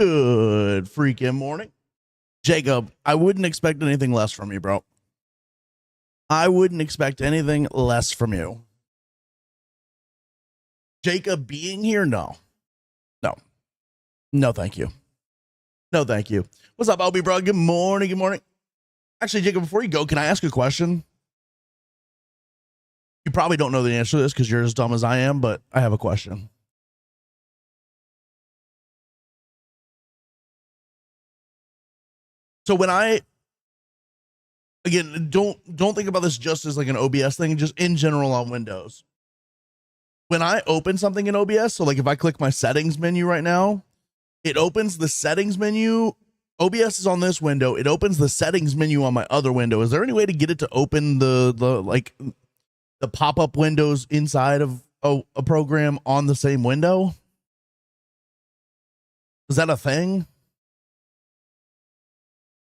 Good freaking morning. Jacob, I wouldn't expect anything less from you, bro. I wouldn't expect anything less from you. Jacob being here? No. No. No, thank you. No, thank you. What's up, Obi, bro? Good morning. Good morning. Actually, Jacob, before you go, can I ask a question? You probably don't know the answer to this because you're as dumb as I am, but I have a question. So when again, don't think about this just as like an OBS thing, just in general on Windows. When I open something in OBS, so like if I click my settings menu right now, it opens the settings menu. OBS is on this window. It opens the settings menu on my other window. Is there any way to get it to open the pop-up windows inside of a program on the same window? Is that a thing?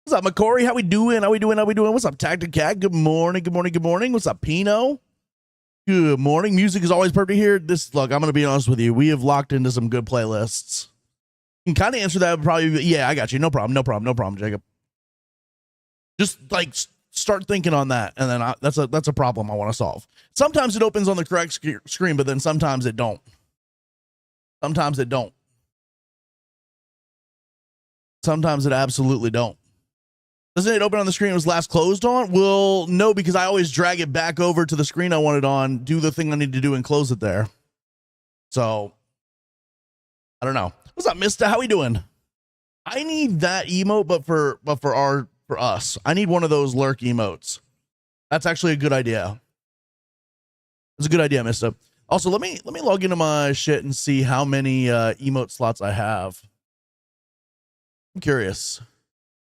What's up, McCory? How we doing? How we doing? How we doing? What's up, Tactic Cat? Good morning. Good morning. Good morning. What's up, Pino? Good morning. Music is always perfect here. Look, I'm going to be honest with you. We have locked into some good playlists. You can kind of answer that probably. Yeah, I got you. No problem. No problem. No problem, Jacob. Just like start thinking on that. And then that's a problem I want to solve. Sometimes it opens on the correct screen, but then sometimes it don't. Sometimes it don't. Sometimes it absolutely don't. Doesn't it open on the screen it was last closed on? Well, no, because I always drag it back over to the screen I want it on, do the thing I need to do, and close it there. So, I don't know. What's up, Mister? How we doing? I need that emote, but for us. I need one of those lurk emotes. That's actually a good idea. It's a good idea, Mister. Also, let me log into my shit and see how many emote slots I have. I'm curious.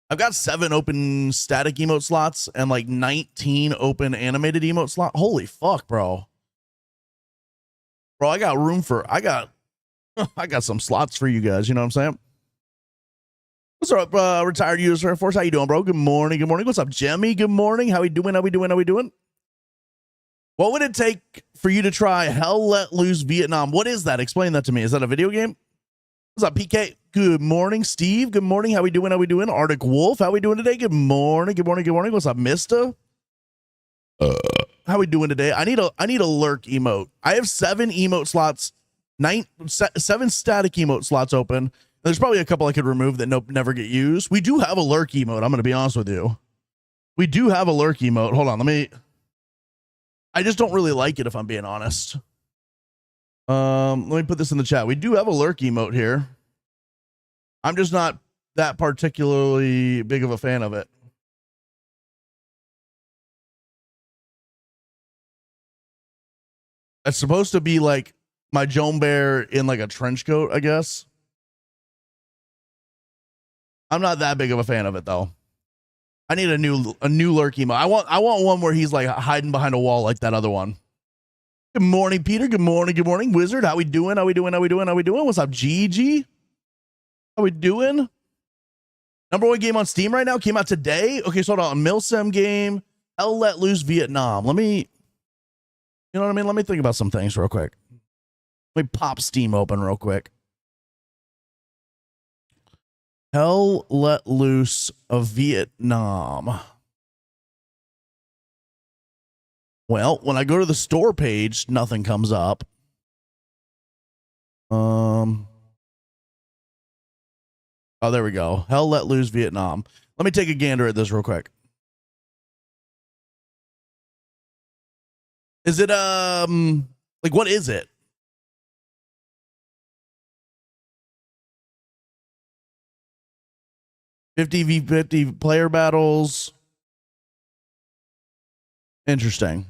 I've got 7 open static emote slots and like 19 open animated emote slots. Holy fuck, bro. Bro, I got room for, I got some slots for you guys. You know what I'm saying? What's up, retired user Air Force? How you doing, bro? Good morning. Good morning. What's up, Jemmy? Good morning. How we doing? How we doing? How we doing? What would it take for you to try Hell Let Loose Vietnam? What is that? Explain that to me. Is that a video game? What's up, PK? Good morning, Steve. Good morning. How we doing? How we doing? Arctic Wolf. How we doing today? Good morning. Good morning. Good morning. What's up, Mista? How we doing today? I need a lurk emote. I have 7 emote slots, 7 static emote slots open. There's probably a couple I could remove that never get used. We do have a lurk emote. I'm going to be honest with you. We do have a lurk emote. Hold on. I just don't really like it if I'm being honest. Let me put this in the chat. We do have a lurk emote here. I'm just not that particularly big of a fan of it. It's supposed to be like my Joan Bear in like a trench coat, I guess. I'm not that big of a fan of it though. I need a new lurk emote. I want one where he's like hiding behind a wall like that other one. Good morning, Peter. Good morning. Good morning, Wizard. How we doing? How we doing? How we doing? How we doing? What's up, Gigi? How we doing? #1 game on Steam right now. Came out today. Okay, so hold on. A Milsim game. Hell Let Loose Vietnam. You know what I mean? Let me think about some things real quick. Let me pop Steam open real quick. Hell Let Loose of Vietnam. Well, when I go to the store page, nothing comes up. Oh, there we go. Hell Let Loose Vietnam. Let me take a gander at this real quick. Is it, like, what is it? $50v50 player battles. Interesting.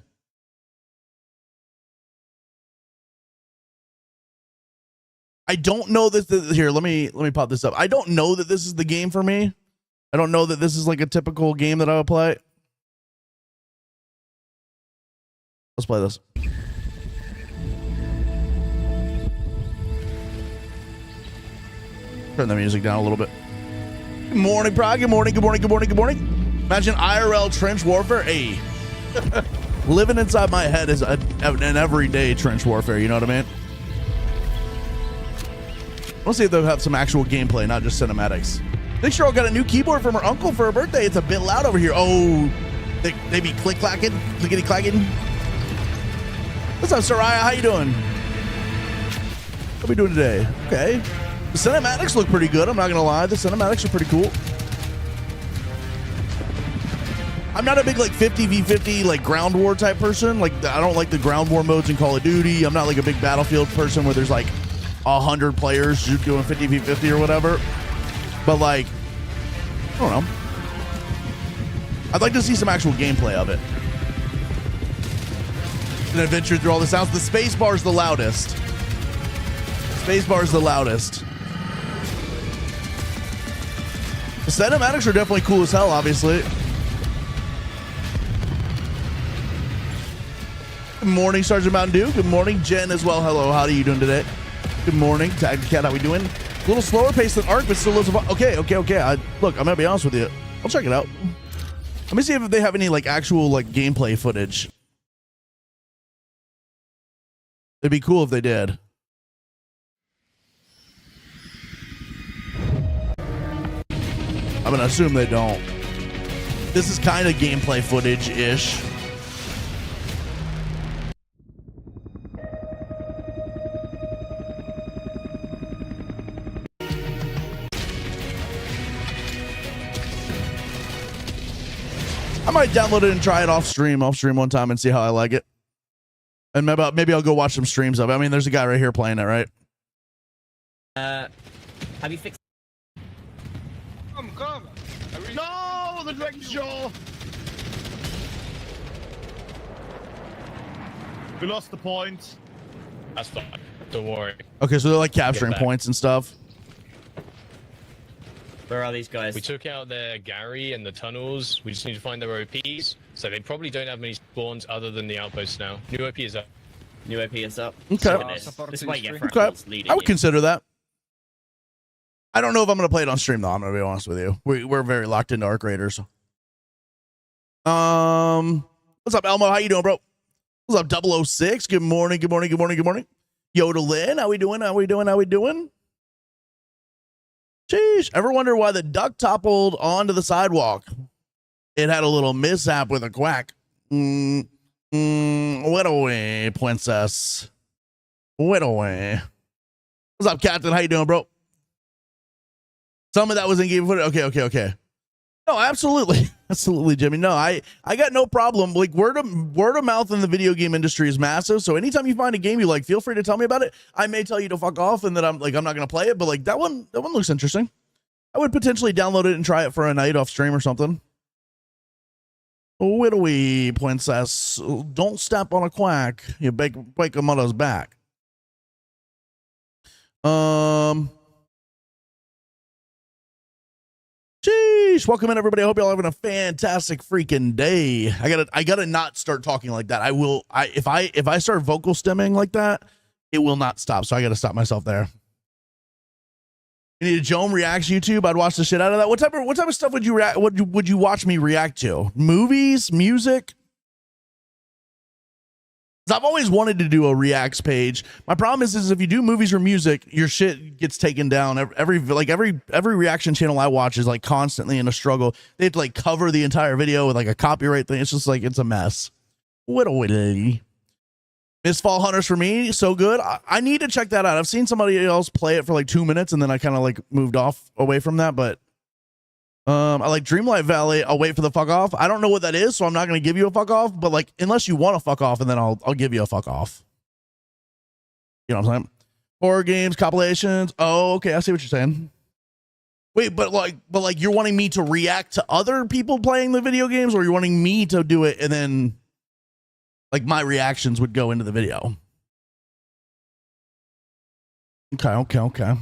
I don't know that here, let me pop this up. I don't know that this is the game for me. I don't know that this is like a typical game that I would play. Let's play this. Turn the music down a little bit. Good morning, Prague. Good morning, good morning, good morning, good morning. Imagine IRL trench warfare. Hey. Living inside my head is an everyday trench warfare, you know what I mean? Let's see if they'll have some actual gameplay, not just cinematics. Big Cheryl got a new keyboard from her uncle for her birthday. It's a bit loud over here. Oh, they be click-clacking, clickety-clacking. What's up, Soraya? How you doing? How we doing today? Okay. The cinematics look pretty good. I'm not going to lie. The cinematics are pretty cool. I'm not a big like 50v50 like ground war type person. Like I don't like the ground war modes in Call of Duty. I'm not like a big Battlefield person where there's like 100 players doing 50v50 or whatever. But like, I don't know. I'd like to see some actual gameplay of it. An adventure through all the sounds. The space bar is the loudest. Space bar is the loudest. The cinematics are definitely cool as hell, obviously. Good morning, Sergeant Mountain Dew. Good morning, Jen, as well. Hello, how are you doing today? Good morning, Tag Cat. How we doing? A little slower pace than Ark, but still loads of fun. Okay. Look, I'm gonna be honest with you. I'll check it out. Let me see if they have any like actual like gameplay footage. It'd be cool if they did. I'm gonna assume they don't. This is kind of gameplay footage-ish. I might download it and try it off stream one time and see how I like it. And maybe I'll go watch some streams of it. I mean, there's a guy right here playing it, right? Have you fixed? Come! No, the dragon jaw! We lost the point. That's fine. Don't worry. Okay, so they're like capturing points and stuff. Where are these guys? We took out their Gary and the tunnels. We just need to find their OPs. So they probably don't have many spawns other than the outposts now. New OP is up. New OP is up. Okay. This is why you get Okay. leading I would you. consider that. I don't know if I'm going to play it on stream, though. I'm going to be honest with you. We're very locked into Arc Raiders. What's up, Elmo? How you doing, bro? What's up, 006? Good morning, good morning, good morning, good morning. Yodelin, how we doing? How we doing? How we doing? Sheesh. Ever wonder why the duck toppled onto the sidewalk? It had a little mishap with a quack. What away, princess. What away. What's up, Captain? How you doing, bro? Some of that was in game footage. Okay. No, absolutely. Absolutely, Jimmy. No, I got no problem. Like word of mouth in the video game industry is massive. So anytime you find a game you like, feel free to tell me about it. I may tell you to fuck off and that I'm not gonna play it, but like that one looks interesting. I would potentially download it and try it for a night off stream or something. Widowy princess, don't step on a quack. You break a mother's back. Sheesh. Welcome in, everybody. I hope y'all having a fantastic freaking day. I gotta not start talking like that. If I start vocal stemming like that, it will not stop. So I gotta stop myself there. You need a Jome reacts YouTube. I'd watch the shit out of that. What type of stuff would you watch me react to? Movies, music? 'Cause I've always wanted to do a reacts page. My problem is if you do movies or music, your shit gets taken down. Every reaction channel I watch is like constantly in a struggle. They have to like cover the entire video with like a copyright thing. It's just like it's a mess. Whittly. Miss Fall Hunters for me, so good. I need to check that out. I've seen somebody else play it for like 2 minutes and then I kind of like moved away from that, but I like Dreamlight Valley. I'll wait for the fuck off. I don't know what that is, so I'm not going to give you a fuck off, but like unless you want to fuck off and then I'll give you a fuck off. You know what I'm saying? Horror games, compilations. Oh, okay, I see what you're saying. Wait, but like you're wanting me to react to other people playing the video games, or you're wanting me to do it and then like my reactions would go into the video? Okay.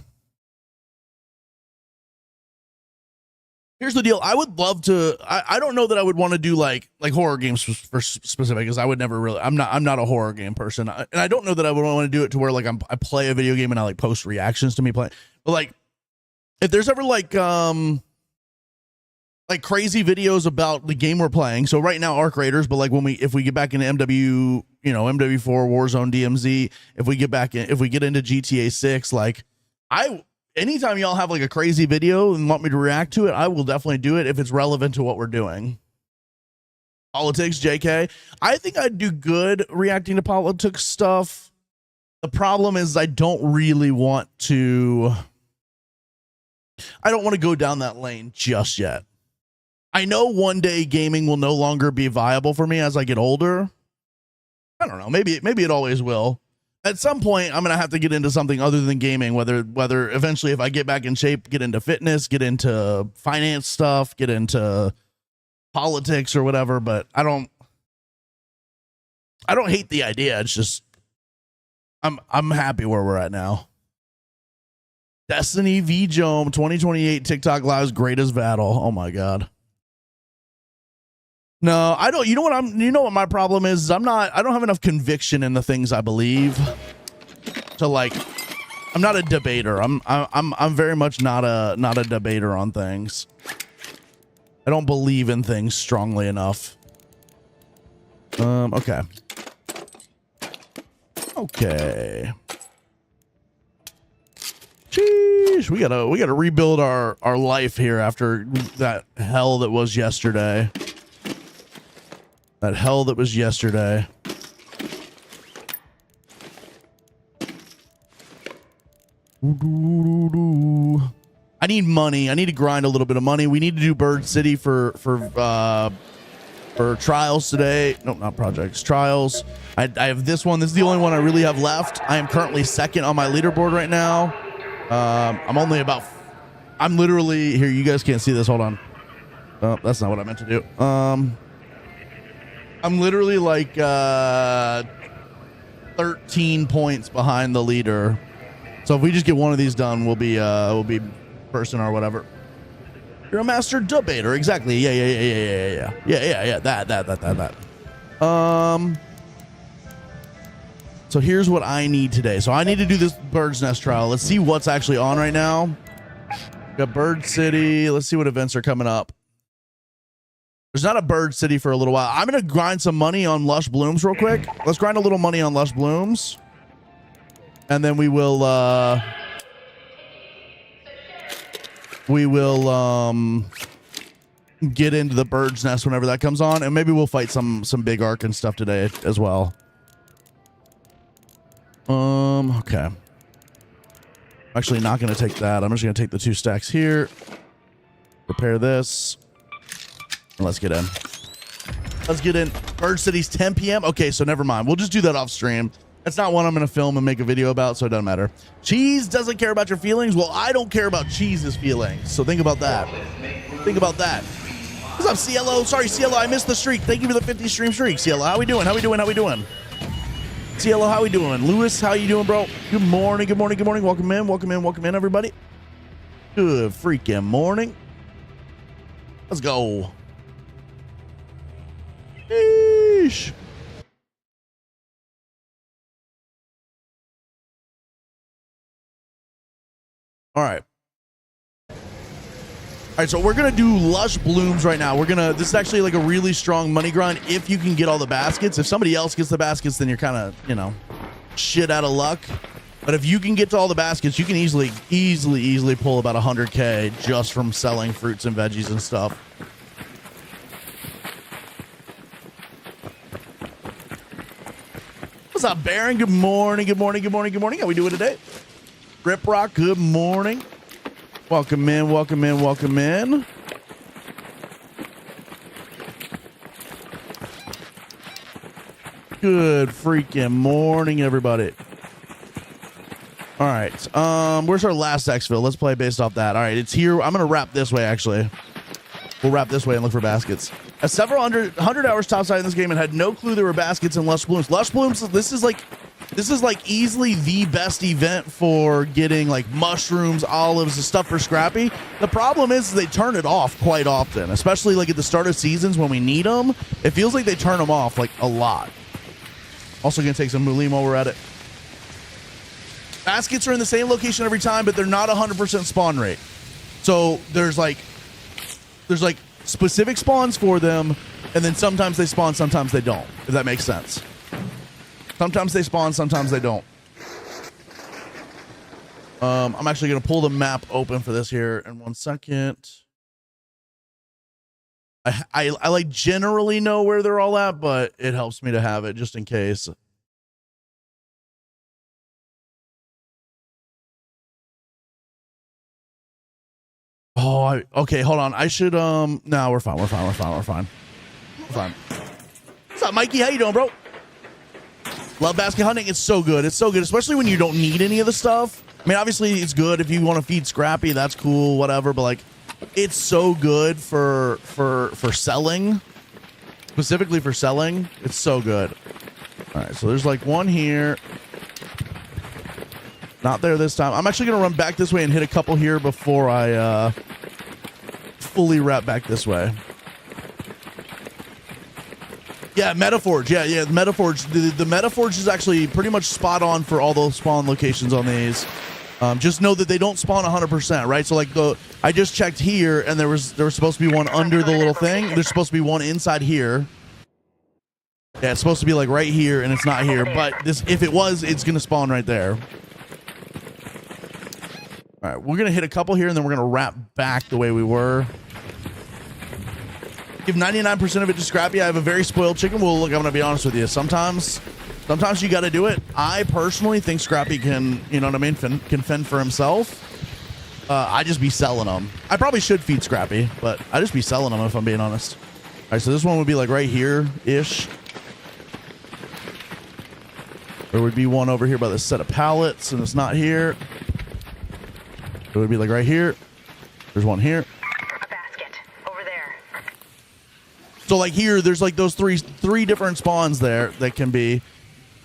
Here's the deal. I would love to. I don't know that I would want to do like horror games for specific, because I would never really. I'm not a horror game person, and I don't know that I would want to do it to where like I play a video game and I like post reactions to me playing. But like, if there's ever like crazy videos about the game we're playing. So right now, Arc Raiders, but like if we get back into MW4 Warzone DMZ, if we get into GTA 6, like I anytime y'all have like a crazy video and want me to react to it, I will definitely do it if it's relevant to what we're doing. Politics, JK. I think I'd do good reacting to politics stuff. The problem is I don't really want to. I don't want to go down that lane just yet. I know one day gaming will no longer be viable for me as I get older. I don't know. Maybe it always will. At some point, I'm going to have to get into something other than gaming, whether eventually if I get back in shape, get into fitness, get into finance stuff, get into politics or whatever, but I don't hate the idea. It's just I'm happy where we're at now. Destiny v Jome 2028 TikTok Live's greatest battle. Oh my god. No, I don't. You know what my problem is? I don't have enough conviction in the things I believe to like. I'm not a debater. I'm very much not a debater on things. I don't believe in things strongly enough. Okay. Okay. Sheesh, we gotta rebuild our life here after that hell that was yesterday. That hell that was yesterday. I need money. I need to grind a little bit of money. We need to do Bird City for trials today. No, not projects. Trials. I have this one. This is the only one I really have left. I am currently second on my leaderboard right now. I'm literally here. You guys can't see this. Hold on. Oh, that's not what I meant to do. I'm literally like 13 points behind the leader. So if we just get one of these done, we'll be person or whatever. You're a master debater, exactly. Yeah. That. So here's what I need today. So I need to do this Bird's Nest trial. Let's see what's actually on right now. Got Bird City. Let's see what events are coming up. There's not a Bird City for a little while. I'm gonna grind some money on Lush Blooms real quick. Let's grind a little money on Lush Blooms, and then we will get into the Bird's Nest whenever that comes on, and maybe we'll fight some big arc and stuff today as well. Okay. I'm actually not gonna take that. I'm just gonna take the 2 stacks here. Repair this. And let's get in. Let's get in. Bird City's 10 p.m. Okay, so never mind. We'll just do that off stream. That's not one I'm going to film and make a video about, so it doesn't matter. Cheese doesn't care about your feelings. Well, I don't care about Cheese's feelings, so think about that. Think about that. What's up, CLO? Sorry, CLO, I missed the streak. Thank you for the 50 stream streak, CLO. How we doing? How we doing? How we doing? CLO, how we doing? Lewis, how you doing, bro? Good morning, good morning, good morning. Welcome in, welcome in, welcome in, everybody. Good freaking morning. Let's go. Sheesh. All right. All right, so we're gonna do Lush Blooms right now. This is actually like a really strong money grind if you can get all the baskets. If somebody else gets the baskets, then you're kind of, shit out of luck. But if you can get to all the baskets, you can easily pull about 100K just from selling fruits and veggies and stuff. What's up, Baron? Good morning, good morning, good morning, good morning. How we doing today? Rip Rock, good morning. Welcome in, welcome in, welcome in. Good freaking morning, everybody. All right, where's our last exfil? Let's play based off that. All right, it's here. I'm gonna wrap this way, actually. We'll wrap this way and look for baskets. At several hundred hours topside in this game and had no clue there were baskets in Lush Blooms. Lush Blooms, this is like easily the best event for getting like mushrooms, olives, and stuff for Scrappy. The problem is they turn it off quite often, especially like at the start of seasons when we need them. It feels like they turn them off like a lot. Also gonna take some Mulim while we're at it. Baskets are in the same location every time, but they're not 100% spawn rate. So there's like specific spawns for them, and then sometimes they spawn, sometimes they don't, if that makes sense. Sometimes they spawn, sometimes they don't. I'm actually going to pull the map open for this here in 1 second. I like generally know where they're all at, but it helps me to have it just in case. Oh, okay, hold on. I should no, we're fine. We're fine. What's up, Mikey? How you doing, bro? Love basket hunting. It's so good. It's so good, especially when you don't need any of the stuff. I mean, obviously it's good if you want to feed Scrappy, that's cool, whatever, but like it's so good for selling. Specifically for selling. It's so good. All right, so there's like one here. Not there this time. I'm actually going to run back this way and hit a couple here before I fully wrap back this way. Yeah, Metaforge. Yeah, Metaforge. The Metaforge is actually pretty much spot on for all those spawn locations on these. Just know that they don't spawn 100%, right? So like I just checked here, and there was supposed to be one under the little thing. There's supposed to be one inside here. Yeah, it's supposed to be like right here, and it's not here. But this, if it was, it's gonna spawn right there. All right, we're gonna hit a couple here, and then we're gonna wrap back the way we were. Give 99% of it to Scrappy. I have a very spoiled chicken. Well, look, I'm gonna be honest with you. Sometimes you got to do it. I personally think Scrappy can, you know what I mean, can fend for himself. I just be selling them. I probably should feed Scrappy, but I just be selling them if I'm being honest. All right, so this one would be like right here-ish. There would be one over here by this set of pallets, and it's not here. It would be like right here. There's one here. A basket over there. So like here, there's like those three different spawns there that can be.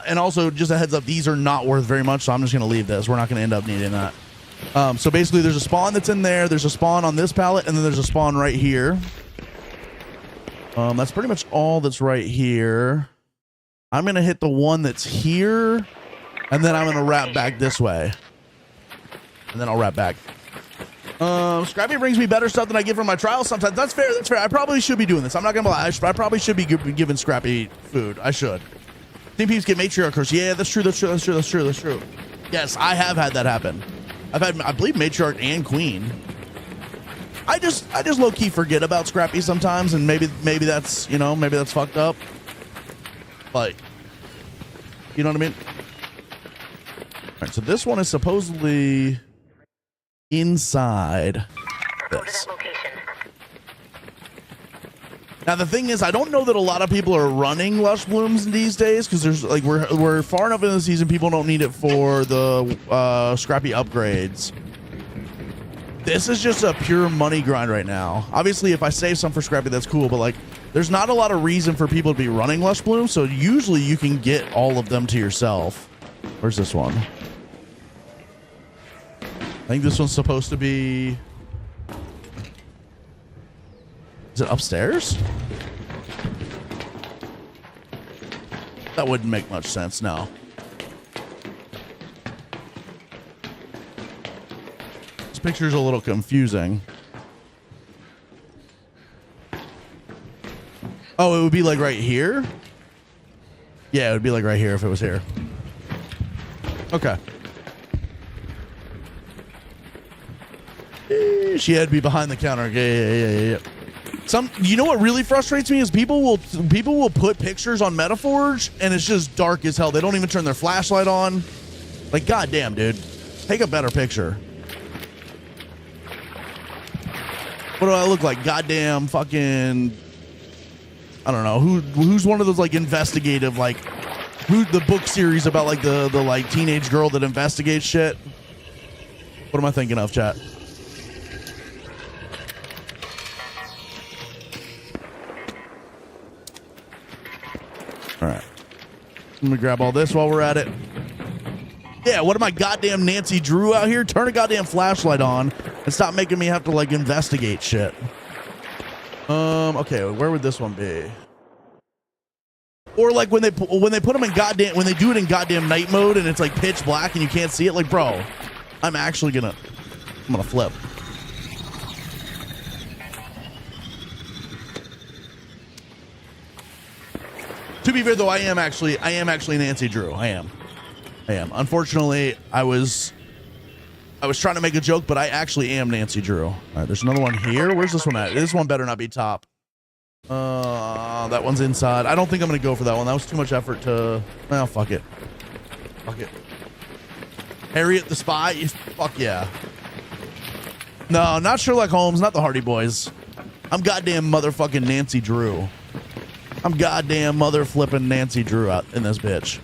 And also, just a heads up, these are not worth very much, so I'm just going to leave this. We're not going to end up needing that. So basically, there's a spawn that's in there. There's a spawn on this pallet, and then there's a spawn right here. That's pretty much all that's right here. I'm going to hit the one that's here, and then I'm going to wrap back this way. And then I'll wrap back. Scrappy brings me better stuff than I get from my trials sometimes. That's fair. That's fair. I probably should be doing this. I'm not going to lie. I probably should be giving Scrappy food. I should. Team peeps get matriarch curse. Yeah, that's true. Yes, I have had that happen. I've had, I believe, matriarch and queen. I just low key forget about Scrappy sometimes, and maybe that's, you know, maybe that's fucked up. But you know what I mean? All right, so this one is supposedly inside Go to this. that location. Now the thing is, I don't know that a lot of people are running Lush Blooms these days because there's like we're far enough in the season, people don't need it for the Scrappy upgrades. This is just a pure money grind right now. Obviously, if I save some for Scrappy, that's cool, but like there's not a lot of reason for people to be running Lush Blooms, so usually you can get all of them to yourself. Where's this one? I think this one's supposed to be... Is it upstairs? That wouldn't make much sense, no. This picture's a little confusing. Oh, it would be like right here? Yeah, it would be like right here if it was here. Okay. She had to be behind the counter. Yeah. You know what really frustrates me is people will put pictures on Metaforge and it's just dark as hell. They don't even turn their flashlight on. Like, goddamn, dude, take a better picture. What do I look like? Goddamn, fucking. I don't know who's one of those like investigative like who the book series about like the like teenage girl that investigates shit. What am I thinking of, chat? All right. Let me grab all this while we're at it. Yeah, what am I, goddamn Nancy Drew out here? Turn a goddamn flashlight on and stop making me have to like investigate shit. Okay, where would this one be? Or like when they put them in goddamn, when they do it in goddamn night mode and it's like pitch black and you can't see it. Like, bro, I'm gonna flip. To be fair though, I am actually Nancy Drew. I am. Unfortunately, I was I was trying to make a joke, but I actually am Nancy Drew. All right, there's another one here. Where's this one at? This one better not be top. That one's inside. I don't think I'm gonna go for that one. That was too much effort to. Well, fuck it. Fuck it. Harriet the Spy. Fuck yeah. No, not Sherlock Holmes. Not the Hardy Boys. I'm goddamn motherfucking Nancy Drew. I'm goddamn mother flipping Nancy Drew out in this bitch.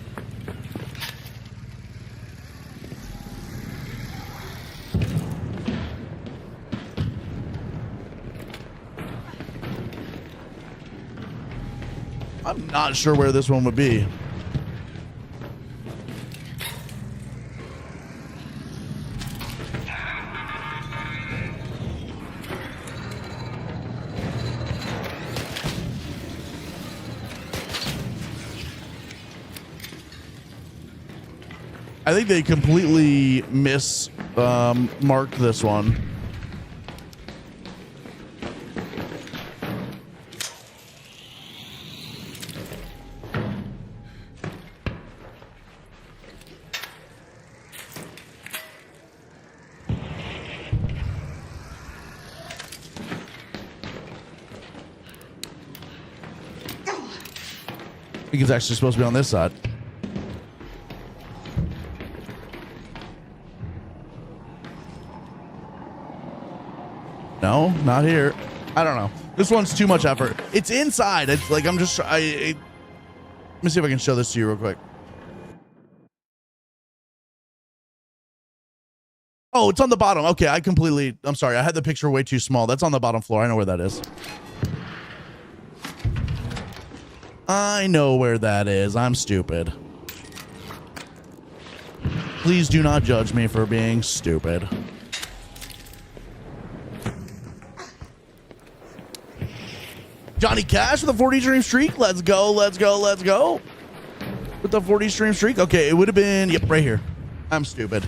I'm not sure where this one would be. I think they completely marked this one. I think it's actually supposed to be on this side. No, not here. I don't know. This one's too much effort. It's inside. It's like I'm just. Let me see if I can show this to you real quick. Oh, it's on the bottom. Okay, I'm sorry. I had the picture way too small. That's on the bottom floor. I know where that is. I know where that is. I'm stupid. Please do not judge me for being stupid. Johnny Cash with a 40 stream streak. Let's go, let's go, let's go. With the 40 stream streak. Okay, it would have been, yep, right here. I'm stupid.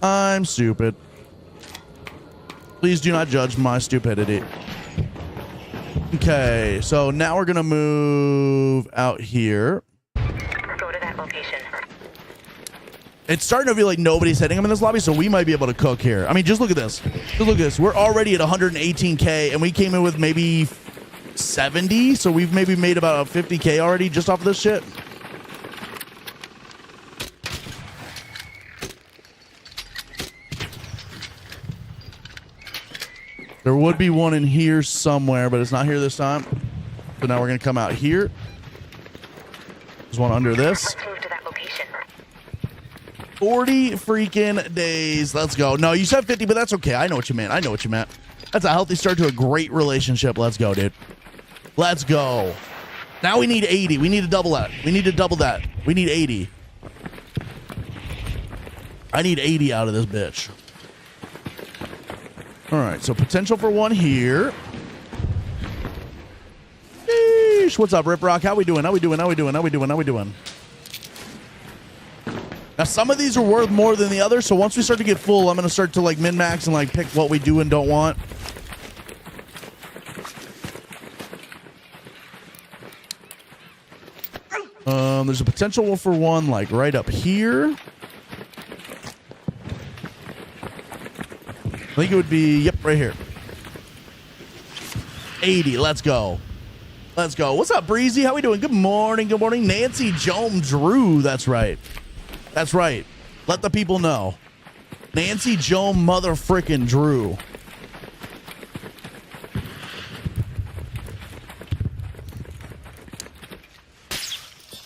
I'm stupid. Please do not judge my stupidity. Okay, so now we're going to move out here. Go to that location. It's starting to feel like nobody's hitting him in this lobby, so we might be able to cook here. I mean, just look at this. Just look at this. We're already at 118K, and we came in with maybe 70, so we've maybe made about 50K already just off of this shit. There would be one in here somewhere, but it's not here this time. So now we're going to come out here. There's one under this. Let's move to that location. 40 freaking days. Let's go. No, you said 50, but that's okay. I know what you meant. I know what you meant. That's a healthy start to a great relationship. Let's go, dude. Let's go. Now we need 80. We need to double that. We need to double that. We need 80. I need 80 out of this bitch. All right, so potential for one here. Sheesh. What's up, Rip Rock? How we doing? How we doing? How we doing? How we doing? How we doing? Now, some of these are worth more than the others, so once we start to get full, I'm going to start to like min-max and like pick what we do and don't want. There's a potential for one like right up here. I think it would be, yep, right here. 80, let's go. Let's go. What's up, Breezy? How we doing? Good morning, good morning. Nancy Joan Drew, that's right. That's right. Let the people know. Nancy Joan mother frickin' Drew.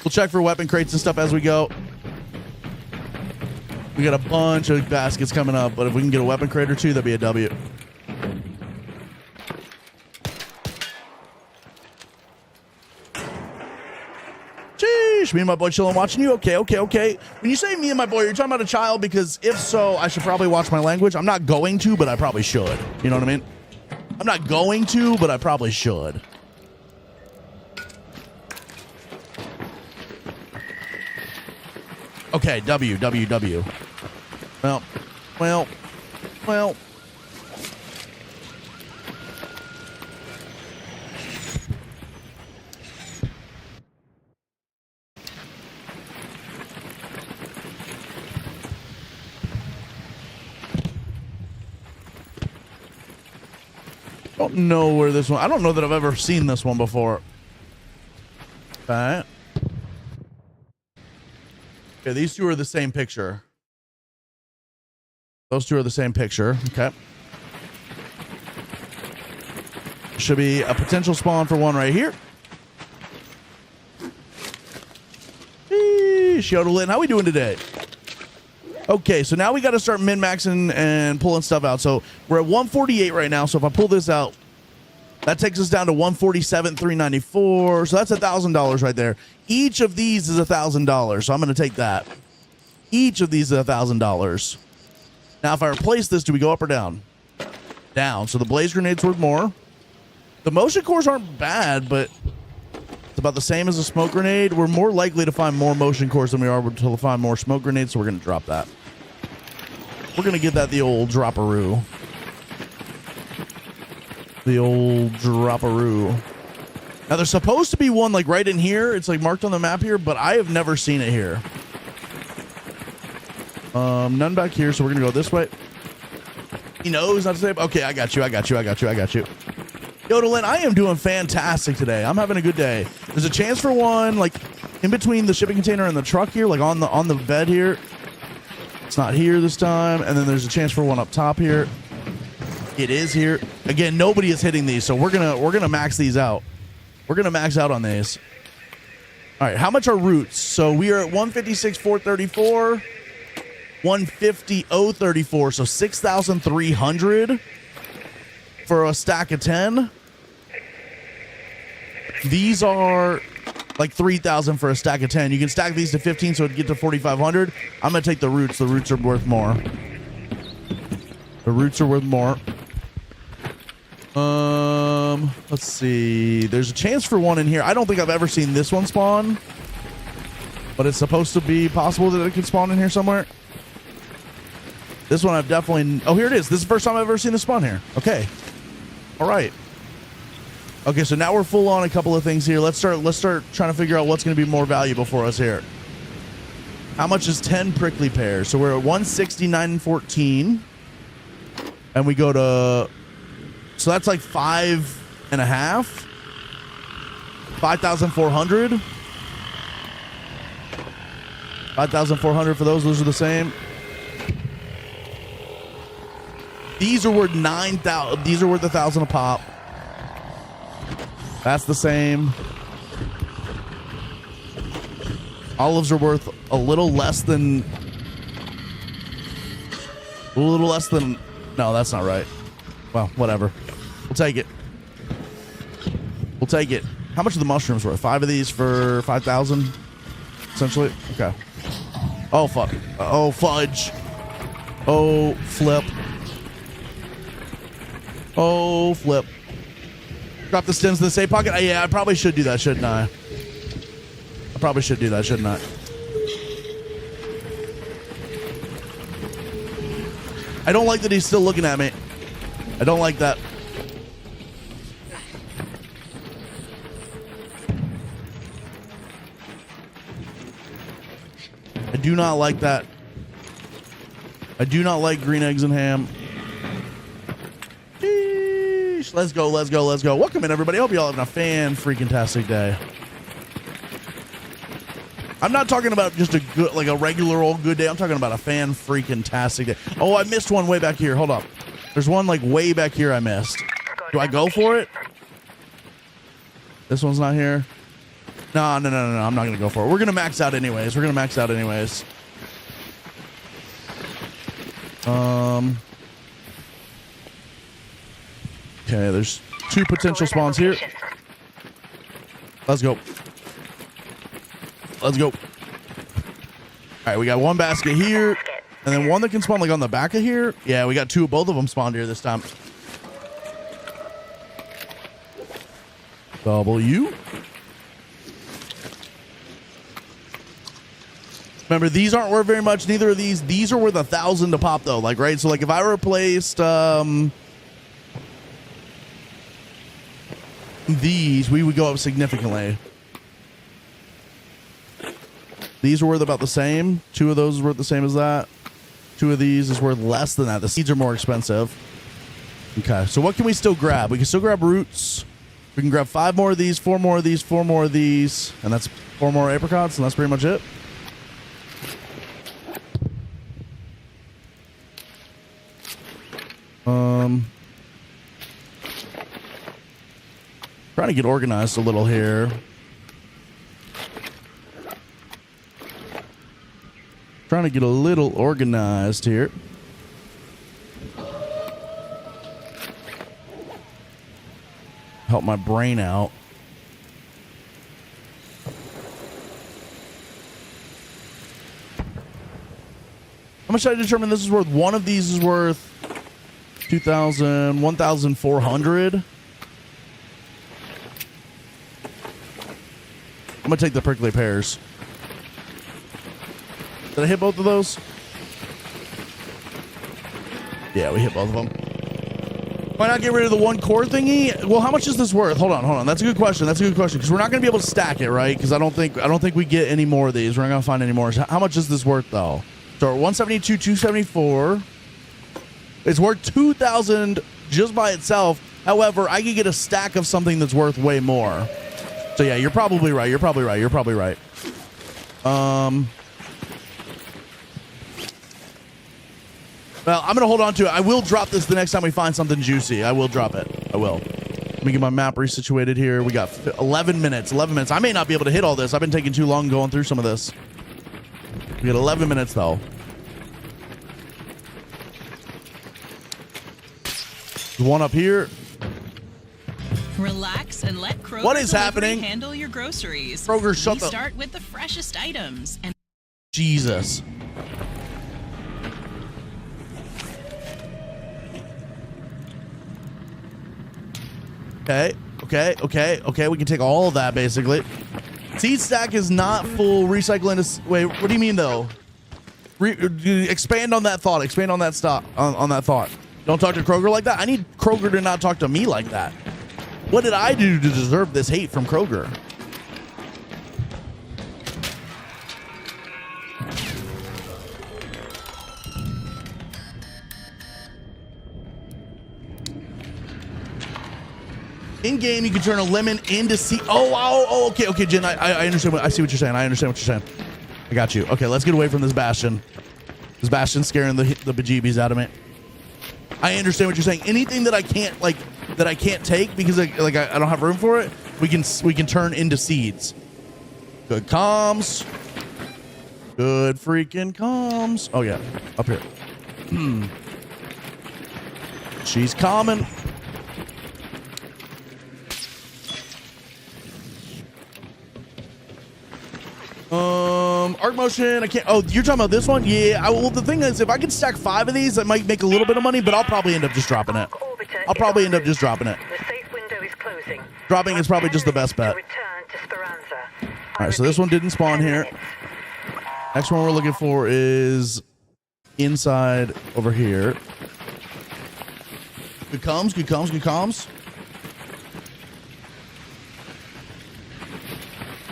We'll check for weapon crates and stuff as we go. We got a bunch of baskets coming up, but if we can get a weapon crate or two, that'd be a W. Sheesh, me and my boy chilling watching you. Okay, okay, okay. When you say me and my boy, you're talking about a child, because if so, I should probably watch my language. I'm not going to, but I probably should. You know what I mean? I'm not going to, but I probably should. Okay, W. Well. Don't know where this one. I don't know that I've ever seen this one before. Okay. Okay, these two are the same picture. Those two are the same picture. Okay. Should be a potential spawn for one right here. Yodelin, how we doing today? Okay, so now we got to start min-maxing and pulling stuff out. So we're at 148 right now. So if I pull this out, that takes us down to 147,394. So that's $1,000 right there. Each of these is $1,000. So I'm going to take that. Each of these is $1,000. Now, if I replace this, do we go up or down? Down. So the blaze grenade's worth more. The motion cores aren't bad, but it's about the same as a smoke grenade. We're more likely to find more motion cores than we are to find more smoke grenades, so we're going to drop that. We're going to give that the old dropperoo. The old dropperoo. Now, there's supposed to be one like right in here. It's like marked on the map here, but I have never seen it here. None back here, so we're going to go this way. He knows not to say. Okay, I got you. Yodelin, I am doing fantastic today. I'm having a good day. There's a chance for one, like in between the shipping container and the truck here, like on the bed here. It's not here this time. And then there's a chance for one up top here. It is here. Again, nobody is hitting these, so we're gonna max these out. We're gonna max out on these. All right, how much are roots? So we are at 156,434, 150,034, so 6,300 for a stack of 10. These are like 3,000 for a stack of 10. You can stack these to 15, so it'd get to 4,500. I'm gonna take the roots. The roots are worth more. The roots are worth more. Let's see. There's a chance for one in here. I don't think I've ever seen this one spawn, but it's supposed to be possible that it could spawn in here somewhere. This one I've definitely. Oh, here it is. This is the first time I've ever seen this spawn here. Okay. All right. Okay, so now we're full on a couple of things here. Let's start trying to figure out what's going to be more valuable for us here. How much is 10 prickly pears? So we're at 169.14, and we go to. So that's like 5.5. 5,400. 5,400 for those. Those are the same. These are worth 9,000. These are worth 1,000 a pop. That's the same. Olives are worth a little less than. A little less than. No, that's not right. Well, whatever. We'll take it. We'll take it. How much are the mushrooms worth? 5 of these for 5,000, essentially. Okay. Oh fuck. Oh fudge. Oh flip. Oh flip. Drop the stems in the safe pocket. Yeah, I probably should do that, shouldn't I? I probably should do that, shouldn't I? I don't like that he's still looking at me. I don't like that. I do not like that. I do not like green eggs and ham. Sheesh. Let's go, let's go, let's go. Welcome in, everybody. I hope y'all having a fan-freaking-tastic day. I'm not talking about just a good, like a regular old good day. I'm talking about a fan-freaking-tastic day. Oh, I missed one way back here. Hold up. There's one like way back here I missed. Do I go for it? This one's not here. No. I'm not going to go for it. We're going to max out anyways. Okay, there's 2 potential spawns here. Let's go. Let's go. All right, we got one basket here. And then one that can spawn like on the back of here. Yeah, we got 2. Both of them spawned here this time. W. Remember, these aren't worth very much. Neither of these. These are worth 1,000 to pop though. Like, right? So like if I replaced these, we would go up significantly. These are worth about the same. 2 of those is worth the same as that. 2 of these is worth less than that. The seeds are more expensive. Okay, so what can we still grab? We can still grab roots. We can grab 5 more of these, 4 more of these, 4 more of these, and that's 4 more apricots, and that's pretty much it. Trying to get organized a little here. Trying to get a little organized here. Help my brain out. How much did I determine this is worth? One of these is worth 2,000, 1,400. I'm gonna take the prickly pears. Did I hit both of those? Yeah, we hit both of them. Why not get rid of the 1 core thingy? Well, how much is this worth? Hold on. That's a good question. Because we're not going to be able to stack it, right? Because I don't think we get any more of these. We're not going to find any more. So how much is this worth, though? So 172, 274. It's worth 2,000 just by itself. However, I could get a stack of something that's worth way more. So yeah, you're probably right. Well, I'm going to hold on to it. I will drop this the next time we find something juicy. I will drop it. I will. Let me get my map resituated here. We got 11 minutes. 11 minutes. I may not be able to hit all this. I've been taking too long going through some of this. We got 11 minutes, though. There's one up here. Relax and let Kroger What is Delivery happening? handle your groceries. Kroger, shut We the... start with the freshest items and Jesus. Okay. We can take all of that, basically. Seed stack is not full recycling. Wait, what do you mean, though? Expand on that thought. Expand on that on that thought. Don't talk to Kroger like that. I need Kroger to not talk to me like that. What did I do to deserve this hate from Kroger? In game, you can turn a lemon into seed. Oh, okay, Jen. I understand. I see what you're saying. I understand what you're saying. I got you. Okay, let's get away from this Bastion. This Bastion's scaring the bejeebies out of me. I understand what you're saying. Anything that I can't take because I don't have room for it, we can turn into seeds. Good comms. Good freaking comms. Oh yeah, up here. She's coming. Arc motion, I can't. Oh, you're talking about this one? Yeah. Well, the thing is, if I can stack 5 of these, I might make a little bit of money, but I'll probably end up just dropping it. I'll probably end up just dropping it. The safe window is closing. Dropping is probably just the best bet. Return to Speranza. All right, so this one didn't spawn here. Next one we're looking for is inside over here. Good comms, good comms, good comms.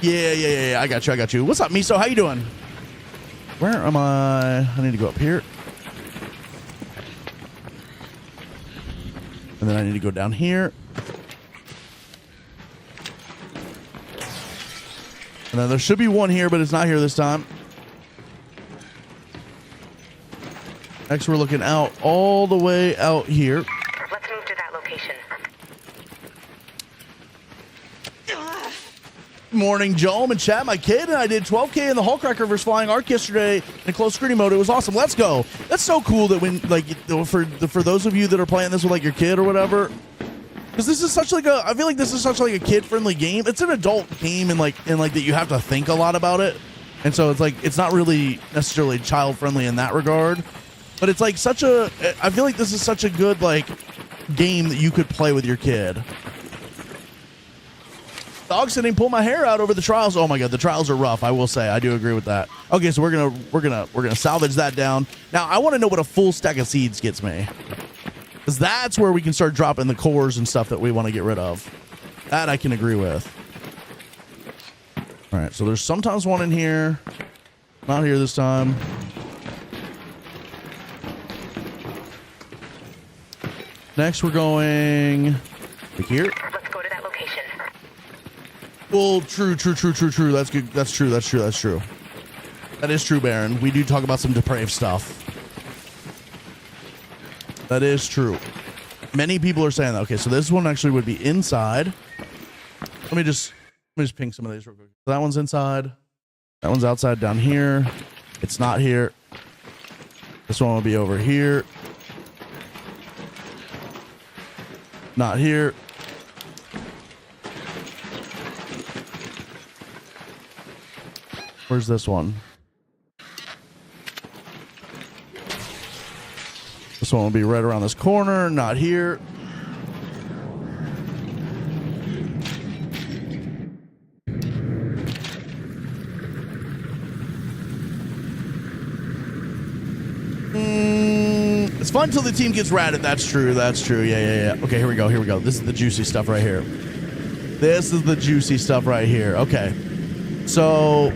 Yeah. I got you. What's up, Miso? How you doing? Where am I? I need to go up here. And then I need to go down here. And then there should be one here, but it's not here this time. Next, we're looking out all the way out here. Let's move to that location. Morning, Joe. I'm in chat. My kid and I did 12K in the Hullcracker vs. Flying Arc yesterday in close screening mode. It was awesome. Let's go. That's so cool that when, like, for those of you that are playing this with, like, your kid or whatever, because this is such, like, I feel like this is such, like, a kid-friendly game. It's an adult game and that you have to think a lot about it. And so it's, like, it's not really necessarily child-friendly in that regard. But it's, like, I feel like this is such a good, like, game that you could play with your kid. Dog sitting, pull my hair out over the trials. Oh my god, the trials are rough. I will say, I do agree with that. Okay, so we're gonna salvage that down. Now I want to know what a full stack of seeds gets me, because that's where we can start dropping the cores and stuff that we want to get rid of. That I can agree with. All right, so there's sometimes one in here, not here this time. Next, we're going here. Let's go to that location. Well, true. That's good. That's true. That is true, Baron. We do talk about some depraved stuff. That is true. Many people are saying that. Okay, so this one actually would be inside. Let me just ping some of these real quick. That one's inside. That one's outside down here. It's not here. This one will be over here. Not here. Where's this one? This one will be right around this corner. Not here. It's fun until the team gets ratted. That's true. Yeah. Okay, here we go. This is the juicy stuff right here. Okay. So,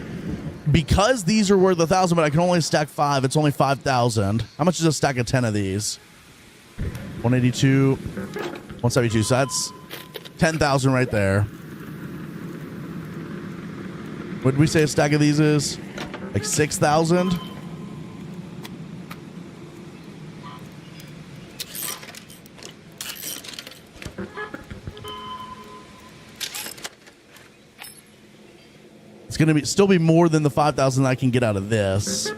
because these are worth 1,000, but I can only stack 5, it's only 5,000. How much is a stack of 10 of these? 182, 172. So that's 10,000 right there. What did we say a stack of these is? Like 6,000? It's going to still be more than the 5,000 I can get out of this.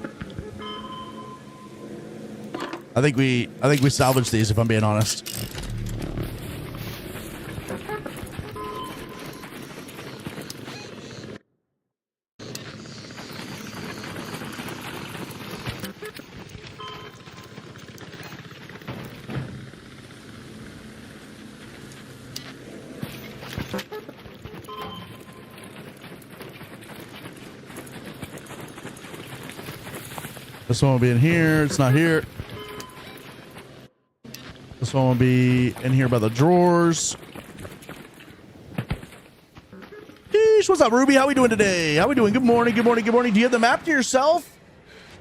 I think we salvaged these, if I'm being honest. This one will be in here. It's not here. This one will be in here by the drawers. Sheesh, what's up, Ruby? How we doing today? How we doing? Good morning. Do you have the map to yourself?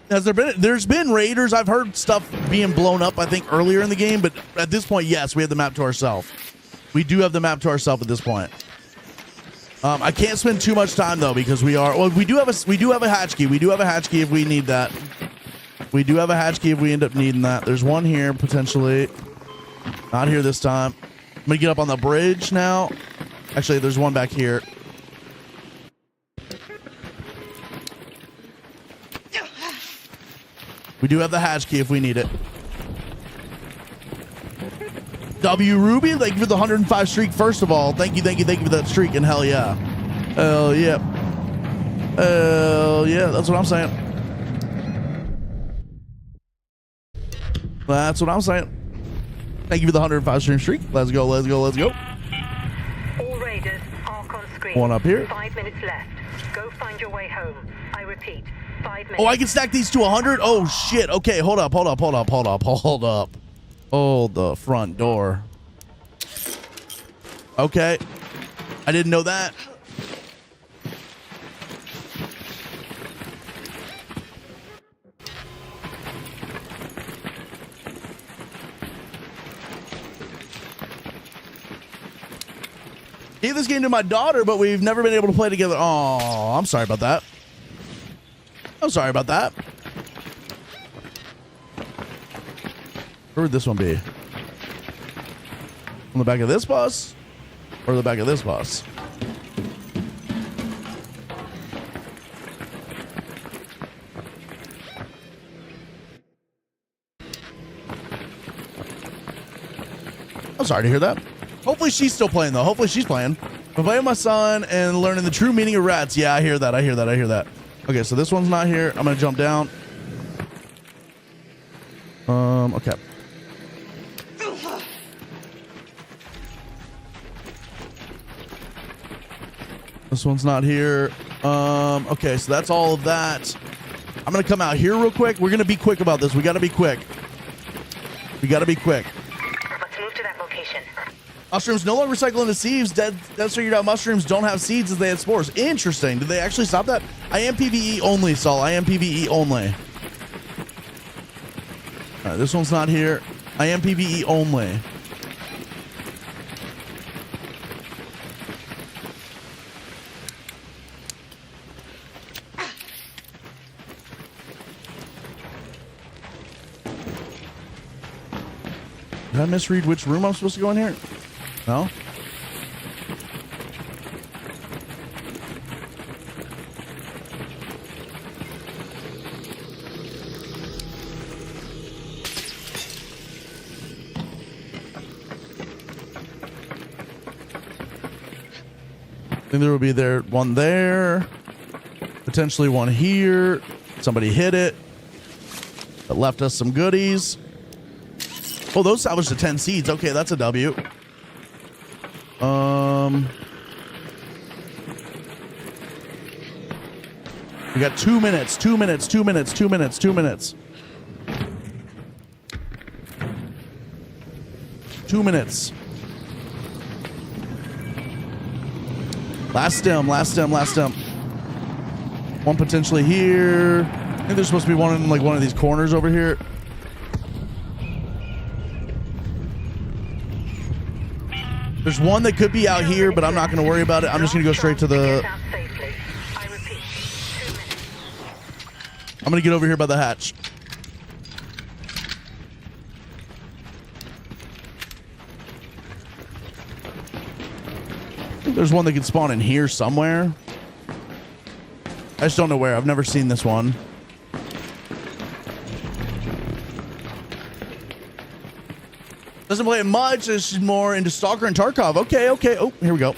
There's been raiders. I've heard stuff being blown up, I think, earlier in the game, but at this point, yes, we have the map to ourselves. We do have the map to ourselves at this point. I can't spend too much time though, because we do have a hatch key. We do have a hatch key if we need that. We do have a hatch key if we end up needing that. There's one here, potentially. Not here this time. I'm going to get up on the bridge now. Actually, there's one back here. We do have the hatch key if we need it. W Ruby, thank you for the 105 streak, first of all. Thank you for that streak, and hell yeah. Hell yeah. Hell yeah, that's what I'm saying. That's what I'm saying. Thank you for the 105 streak. Let's go. All raiders, arc on screen. One up here. 5 minutes left. Go find your way home. I repeat, 5 minutes. Oh, I can stack these to 100? Oh, shit. Okay, hold up. Hold the front door. Okay. I didn't know that. Gave this game to my daughter, but we've never been able to play together. Oh, I'm sorry about that. Where would this one be? On the back of this bus? Or the back of this bus? I'm sorry to hear that. Hopefully she's still playing, though. Hopefully she's playing. I'm playing with my son and learning the true meaning of rats. Yeah, I hear that. Okay, so this one's not here. I'm going to jump down. Okay. This one's not here. Okay, so that's all of that. I'm going to come out here real quick. We're going to be quick about this. We got to be quick. Let's move to that location. Mushrooms no longer recycle into seeds. That's figured out mushrooms don't have seeds as they had spores. Interesting. Did they actually stop that? I am PvE only, Saul. I am PvE only. All right, this one's not here. I am PvE only. Did I misread which room I'm supposed to go in here? No? I think there will be one there, potentially one here. Somebody hit it. That left us some goodies. Oh, those salvaged the 10 seeds. Okay, that's a W. We got 2 minutes, 2 minutes, 2 minutes, 2 minutes, 2 minutes. 2 minutes. Last stem, last stem, last stem. One potentially here. I think there's supposed to be one in like one of these corners over here. There's one that could be out here, but I'm not going to worry about it. I'm just going to go straight to the... I'm going to get over here by the hatch. I think there's one that can spawn in here somewhere. I just don't know where. I've never seen this one. Doesn't play it much. It's more into Stalker and Tarkov. Okay, okay. Oh, here we go.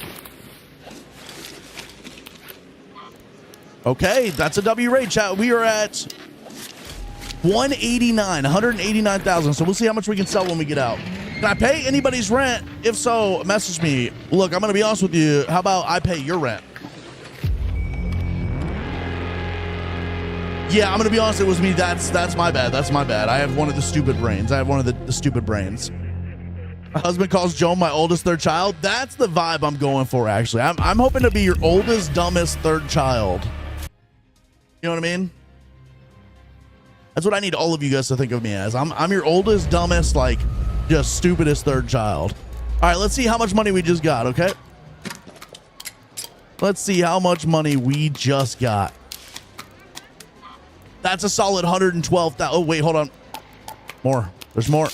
Okay, that's a W rate, chat. We are at 189,000. So we'll see how much we can sell when we get out. Can I pay anybody's rent? If so, message me. Look, I'm going to be honest with you. How about I pay your rent? Yeah, I'm going to be honest. It was me. That's my bad. That's my bad. I have one of the stupid brains. I have one of the stupid brains. My husband calls Joan my oldest third child. That's the vibe I'm going for, actually. I'm hoping to be your oldest, dumbest third child. You know what I mean? That's what I need all of you guys to think of me as. I'm your oldest, dumbest, like, just stupidest third child. All right, let's see how much money we just got, okay? Let's see how much money we just got. That's a solid 112,000. Oh, wait, hold on. More. There's more.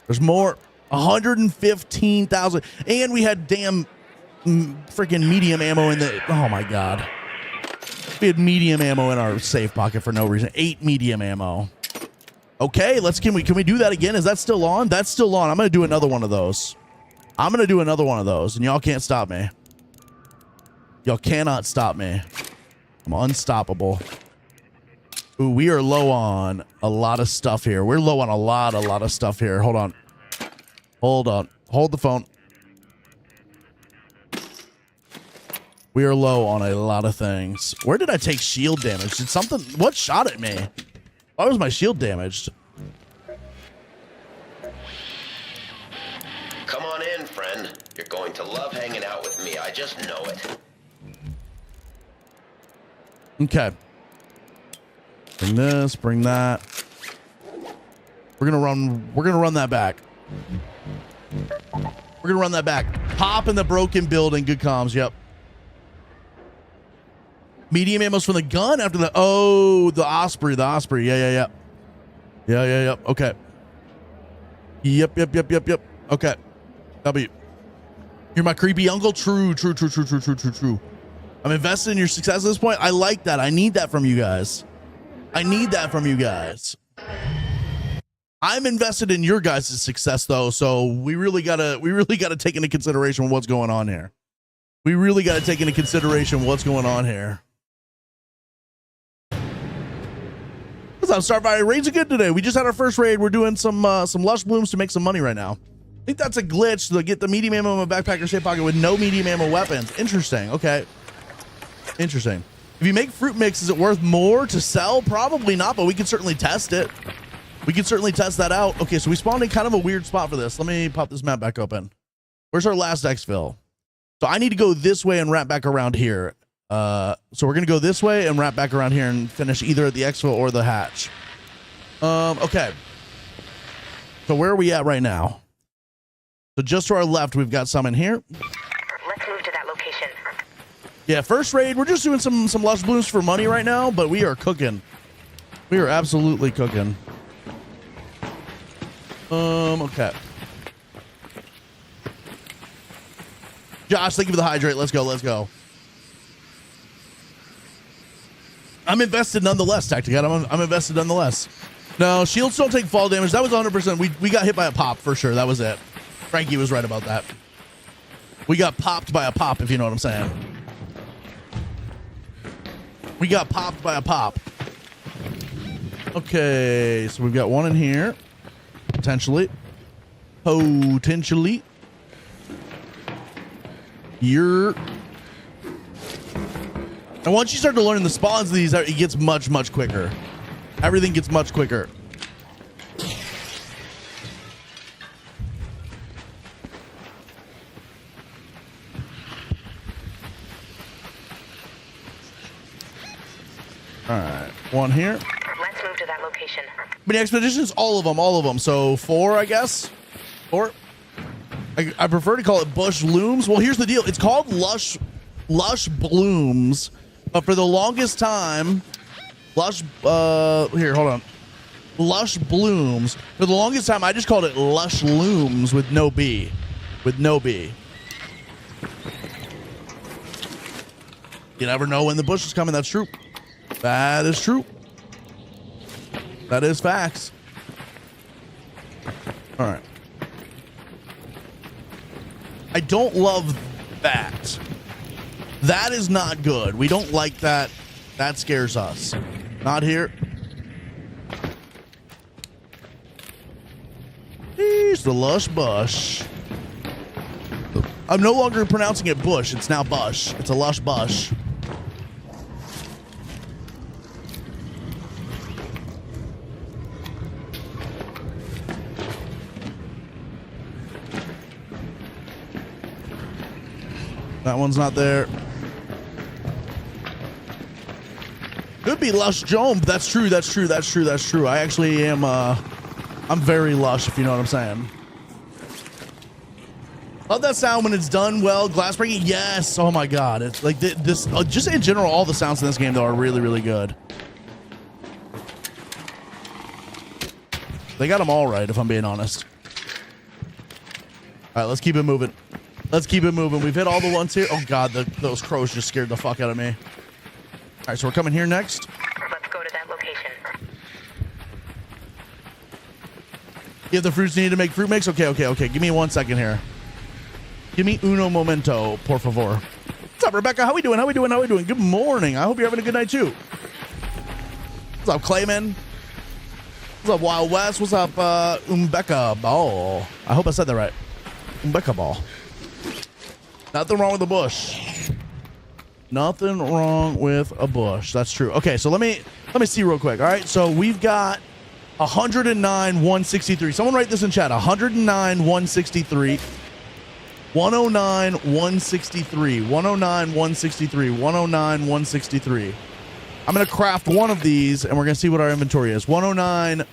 There's more. 115,000. And we had damn freaking medium ammo in the... Oh, my God. We had medium ammo in our safe pocket for no reason. 8 medium ammo. Okay, can we do that again? Is that still on? That's still on. I'm going to do another one of those. I'm going to do another one of those, and y'all can't stop me. Y'all cannot stop me. I'm unstoppable. Ooh, we are low on a lot of stuff here. We're low on a lot of stuff here. Hold on. Hold on. Hold the phone. We are low on a lot of things. Where did I take shield damage? Did something... What shot at me? Why was my shield damaged? Come on in, friend. You're going to love hanging out with me. I just know it. Okay. Bring this, bring that. We're gonna run that back. We're gonna run that back. Pop in the broken building. Good comms, yep. Medium ammo's from the gun after the... Oh, the Osprey. Yeah. Yeah. Okay. Yep. Okay. W. You're my creepy uncle? True. I'm invested in your success at this point. I like that. I need that from you guys. I'm invested in your guys' success though, so we really gotta take into consideration what's going on here. What's up, Starfire? Raids are good today. We just had our first raid. We're doing some lush blooms to make some money right now. I think that's a glitch to get the medium ammo in my backpack or safe pocket with no medium ammo weapons. Interesting. Okay. Interesting. If you make fruit mix, is it worth more to sell? Probably not, but we can certainly test it. We can certainly test that out. Okay, so we spawned in kind of a weird spot for this. Let me pop this map back open. Where's our last exfil? So I need to go this way and wrap back around here. So we're going to go this way and wrap back around here and finish either at the exfil or the hatch. Okay. So where are we at right now? So just to our left, we've got some in here. Let's move to that location. Yeah, first raid. We're just doing some lush blooms for money right now, but we are cooking. We are absolutely cooking. Okay. Josh, thank you for the hydrate. Let's go. Let's go. I'm invested nonetheless, Tacticat. I'm invested nonetheless. No, shields don't take fall damage. That was 100%. We got hit by a pop for sure. That was it. Frankie was right about that. We got popped by a pop, if you know what I'm saying. We got popped by a pop. Okay, so we've got one in here. Potentially. Potentially. And once you start to learn the spawns of these, it gets much, much quicker. Everything gets much quicker. All right, one here. Let's move to that location. Many expeditions, all of them. So 4, I guess. 4. I prefer to call it bush looms. Well, here's the deal. It's called lush blooms, but for the longest time, lush blooms. For the longest time, I just called it lush looms with no B. You never know when the bush is coming. That's true. That is true. That is facts. All right. I don't love that. That is not good. We don't like that. That scares us. Not here. Here's the lush bush. I'm no longer pronouncing it bush. It's now bush. It's a lush bush. That one's not there. Could be lush Jome. That's true. I actually am, I'm very lush, if you know what I'm saying. Love that sound when it's done well. Glass breaking, yes. Oh my God. It's like this, just in general, all the sounds in this game, though, are really, really good. They got them all right, if I'm being honest. All right, let's keep it moving. Let's keep it moving. We've hit all the ones here. Oh, God, those crows just scared the fuck out of me. All right, so we're coming here next. Let's go to that location. You have the fruits needed to make fruit mix? Okay. Give me 1 second here. Give me uno momento, por favor. What's up, Rebecca? How we doing? Good morning. I hope you're having a good night, too. What's up, Clayman? What's up, Wild West? What's up, Umbeka Ball? I hope I said that right. Umbeka Ball. Nothing wrong with the bush. Nothing wrong with a bush. That's true. Okay, so let me see real quick. All right, so we've got 109, 163. Someone write this in chat. 109, 163. 109, 163. 109, 163. 109, 163. I'm going to craft one of these, and we're going to see what our inventory is. 109,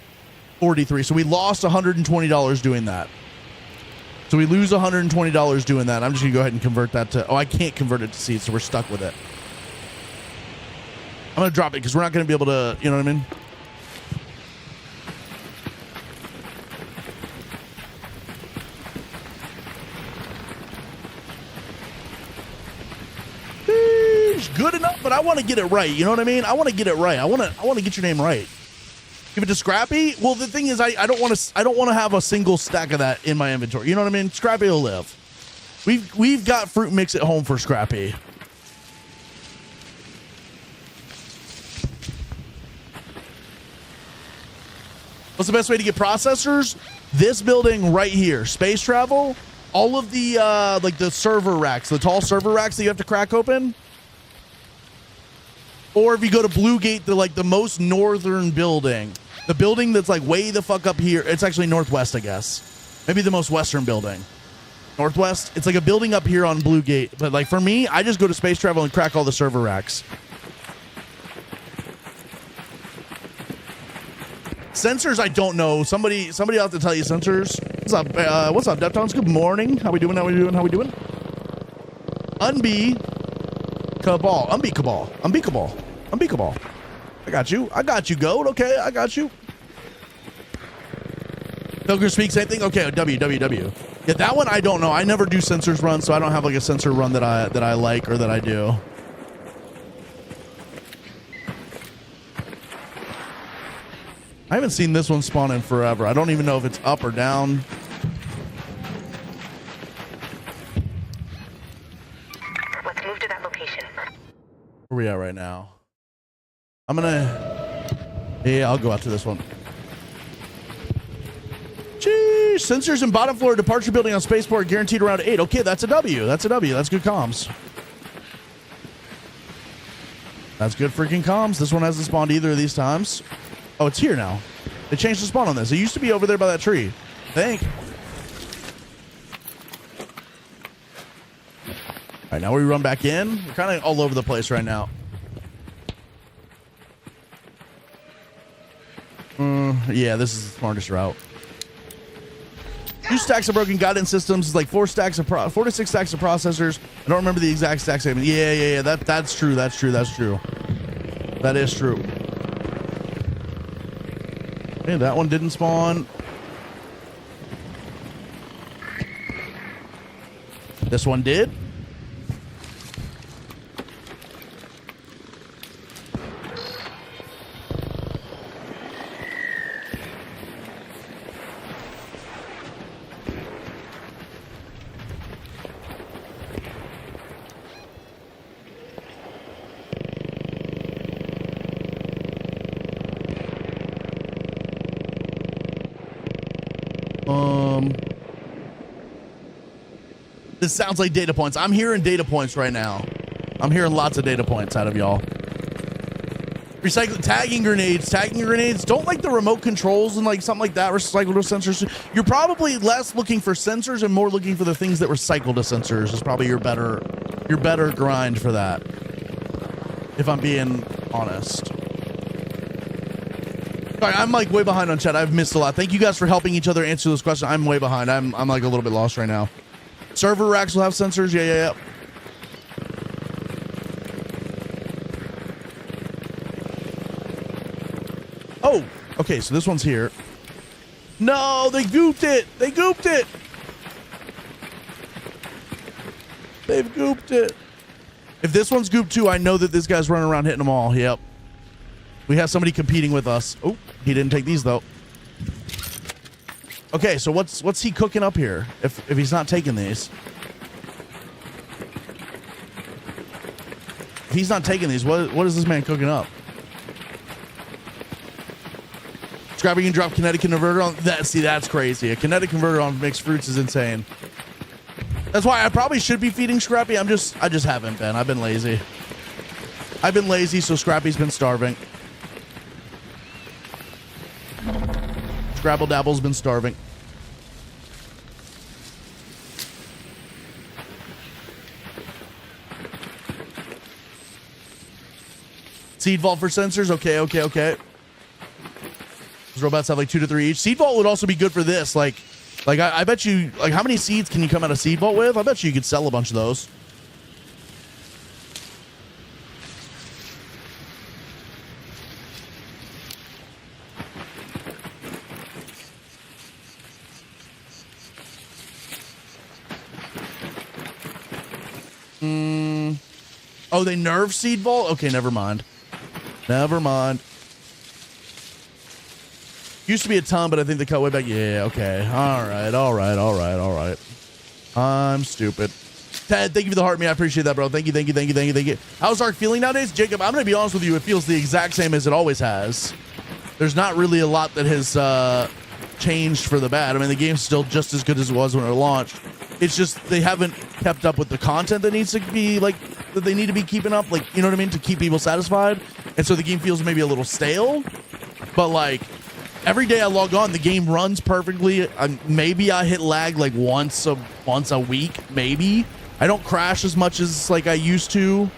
43. So we lost $120 doing that. So we lose $120 doing that. I'm just going to go ahead and convert that to... Oh, I can't convert it to seeds, so we're stuck with it. I'm going to drop it because we're not going to be able to... You know what I mean? It's good enough, but I want to get it right. You know what I mean? I want to get it right. I want to get your name right. Give it to Scrappy. Well, the thing is, I don't want to have a single stack of that in my inventory. You know what I mean? Scrappy will live. We've got fruit mix at home for Scrappy. What's the best way to get processors? This building right here, space travel. All of the like the server racks, the tall server racks that you have to crack open. Or if you go to Blue Gate, the most northern building. The building that's like way the fuck up here. It's actually northwest, I guess. Maybe the most western building. Northwest. It's like a building up here on Blue Gate. But like for me, I just go to space travel and crack all the server racks. Sensors, I don't know. Somebody will have to tell you sensors. What's up, Deftones? Good morning. How we doing? Unbe Cabal. I got you. I got you, Goat. Okay, I got you. Pilgrim Speak, same thing. Okay, W. Yeah, that one I don't know. I never do sensors run, so I don't have like a sensor run that I like or that I do. I haven't seen this one spawn in forever. I don't even know if it's up or down. Let's move to that location. Where we at right now? I'm gonna... Yeah, I'll go out to this one. Jeez, sensors in bottom floor departure building on spaceport guaranteed around 8. Okay, that's a W. That's a W. That's good comms. That's good freaking comms. This one hasn't spawned either of these times. Oh, it's here now. They changed the spawn on this. It used to be over there by that tree. I think. All right, now we run back in. We're kind of all over the place right now. Yeah, this is the smartest route. 2 stacks of broken guidance systems is like 4 to 6 stacks of processors. I don't remember the exact stack statement. Yeah. That's true. That's true. That is true. Okay, that one didn't spawn. This one did. This sounds like data points. I'm hearing data points right now. I'm hearing lots of data points out of y'all. Recycle tagging grenades. Don't like the remote controls and like something like that. Recycle to sensors. You're probably less looking for sensors and more looking for the things that recycle to sensors. Is probably your better grind for that. If I'm being honest. Sorry, I'm like way behind on chat. I've missed a lot. Thank you guys for helping each other answer this question. I'm way behind. I'm like a little bit lost right now. Server racks will have sensors. Yeah. Oh, okay. So this one's here. No, they gooped it. They've gooped it. If this one's gooped too, I know that this guy's running around hitting them all. Yep. We have somebody competing with us. Oh, he didn't take these though. Okay, so what's he cooking up here if he's not taking these? If he's not taking these, what is this man cooking up? Scrappy can drop kinetic converter on that. See, that's crazy. A kinetic converter on mixed fruits is insane. That's why I probably should be feeding Scrappy. I just haven't been. I've been lazy. So Scrappy's been starving. Scrabble Dabble's been starving. Seed vault for sensors. Okay. Those robots have like 2 to 3 each. Seed vault would also be good for this. Like I bet you, like, how many seeds can you come out of seed vault with? I bet you could sell a bunch of those. Oh, they nerfed seed vault? Okay, never mind. Used to be a ton, but I think they cut way back. Yeah, okay. All right. I'm stupid. Ted, thank you for the heart, man. I appreciate that, bro. Thank you. How's Ark feeling nowadays? Jacob, I'm going to be honest with you. It feels the exact same as it always has. There's not really a lot that has changed for the bad. I mean, the game's still just as good as it was when it launched. It's just they haven't kept up with the content that needs to be, like, that they need to be keeping up, like, you know what I mean, to keep people satisfied. And so the game feels maybe a little stale. But, like, every day I log on, the game runs perfectly. Maybe I hit lag like once a week, maybe. I don't crash as much as like I used to.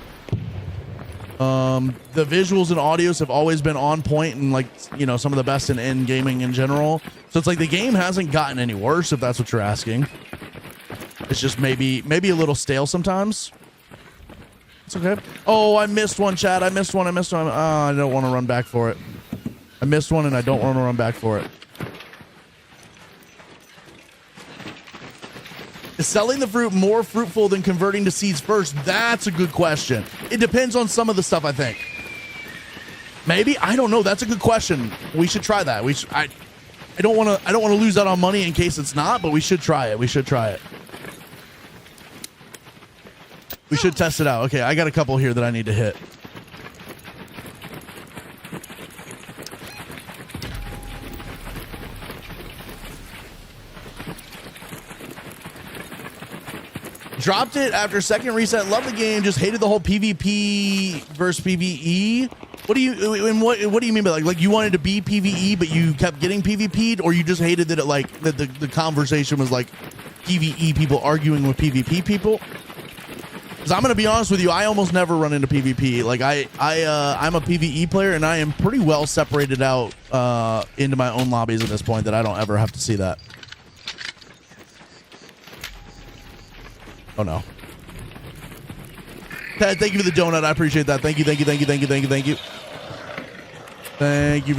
The visuals and audios have always been on point and, like, you know, some of the best in gaming in general. So it's like the game hasn't gotten any worse, if that's what you're asking. It's just maybe a little stale sometimes. It's okay. Oh, I missed one, Chad. I missed one. I don't want to run back for it. I missed one, and I don't want to run back for it. Is selling the fruit more fruitful than converting to seeds first? That's a good question. It depends on some of the stuff, I think. Maybe, I don't know. That's a good question. We should try that. I don't want to lose out on money in case it's not, but we should try it. We should test it out. Okay, I got a couple here that I need to hit. Dropped it after second reset. Love the game. Just hated the whole PvP versus PvE. What do you mean by like you wanted to be PvE but you kept getting PvP'd, or you just hated that it like that the conversation was like PvE people arguing with PvP people? Because I'm gonna be honest with you, I almost never run into PvP. Like I'm a PvE player and I am pretty well separated out into my own lobbies at this point that I don't ever have to see that. Oh no. Ted, thank you for the donut. I appreciate that. Thank you. Thank you for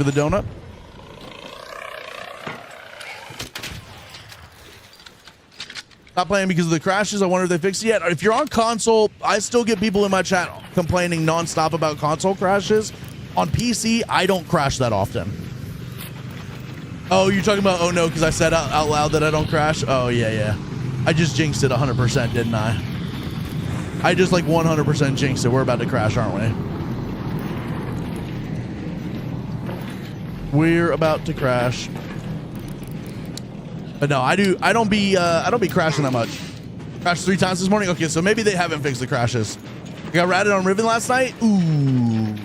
the donut. Not playing because of the crashes. I wonder if they fixed it yet. If you're on console, I still get people in my chat complaining nonstop about console crashes. On PC, I don't crash that often. Oh, you're talking about, oh no, because I said out loud that I don't crash? Oh, yeah. I just jinxed it 100%, didn't I? I just like 100% jinxed it. We're about to crash, aren't we? We're about to crash. But no, I don't be crashing that much. Crashed 3 times this morning. Okay, so maybe they haven't fixed the crashes. I got ratted on Riven last night. Ooh,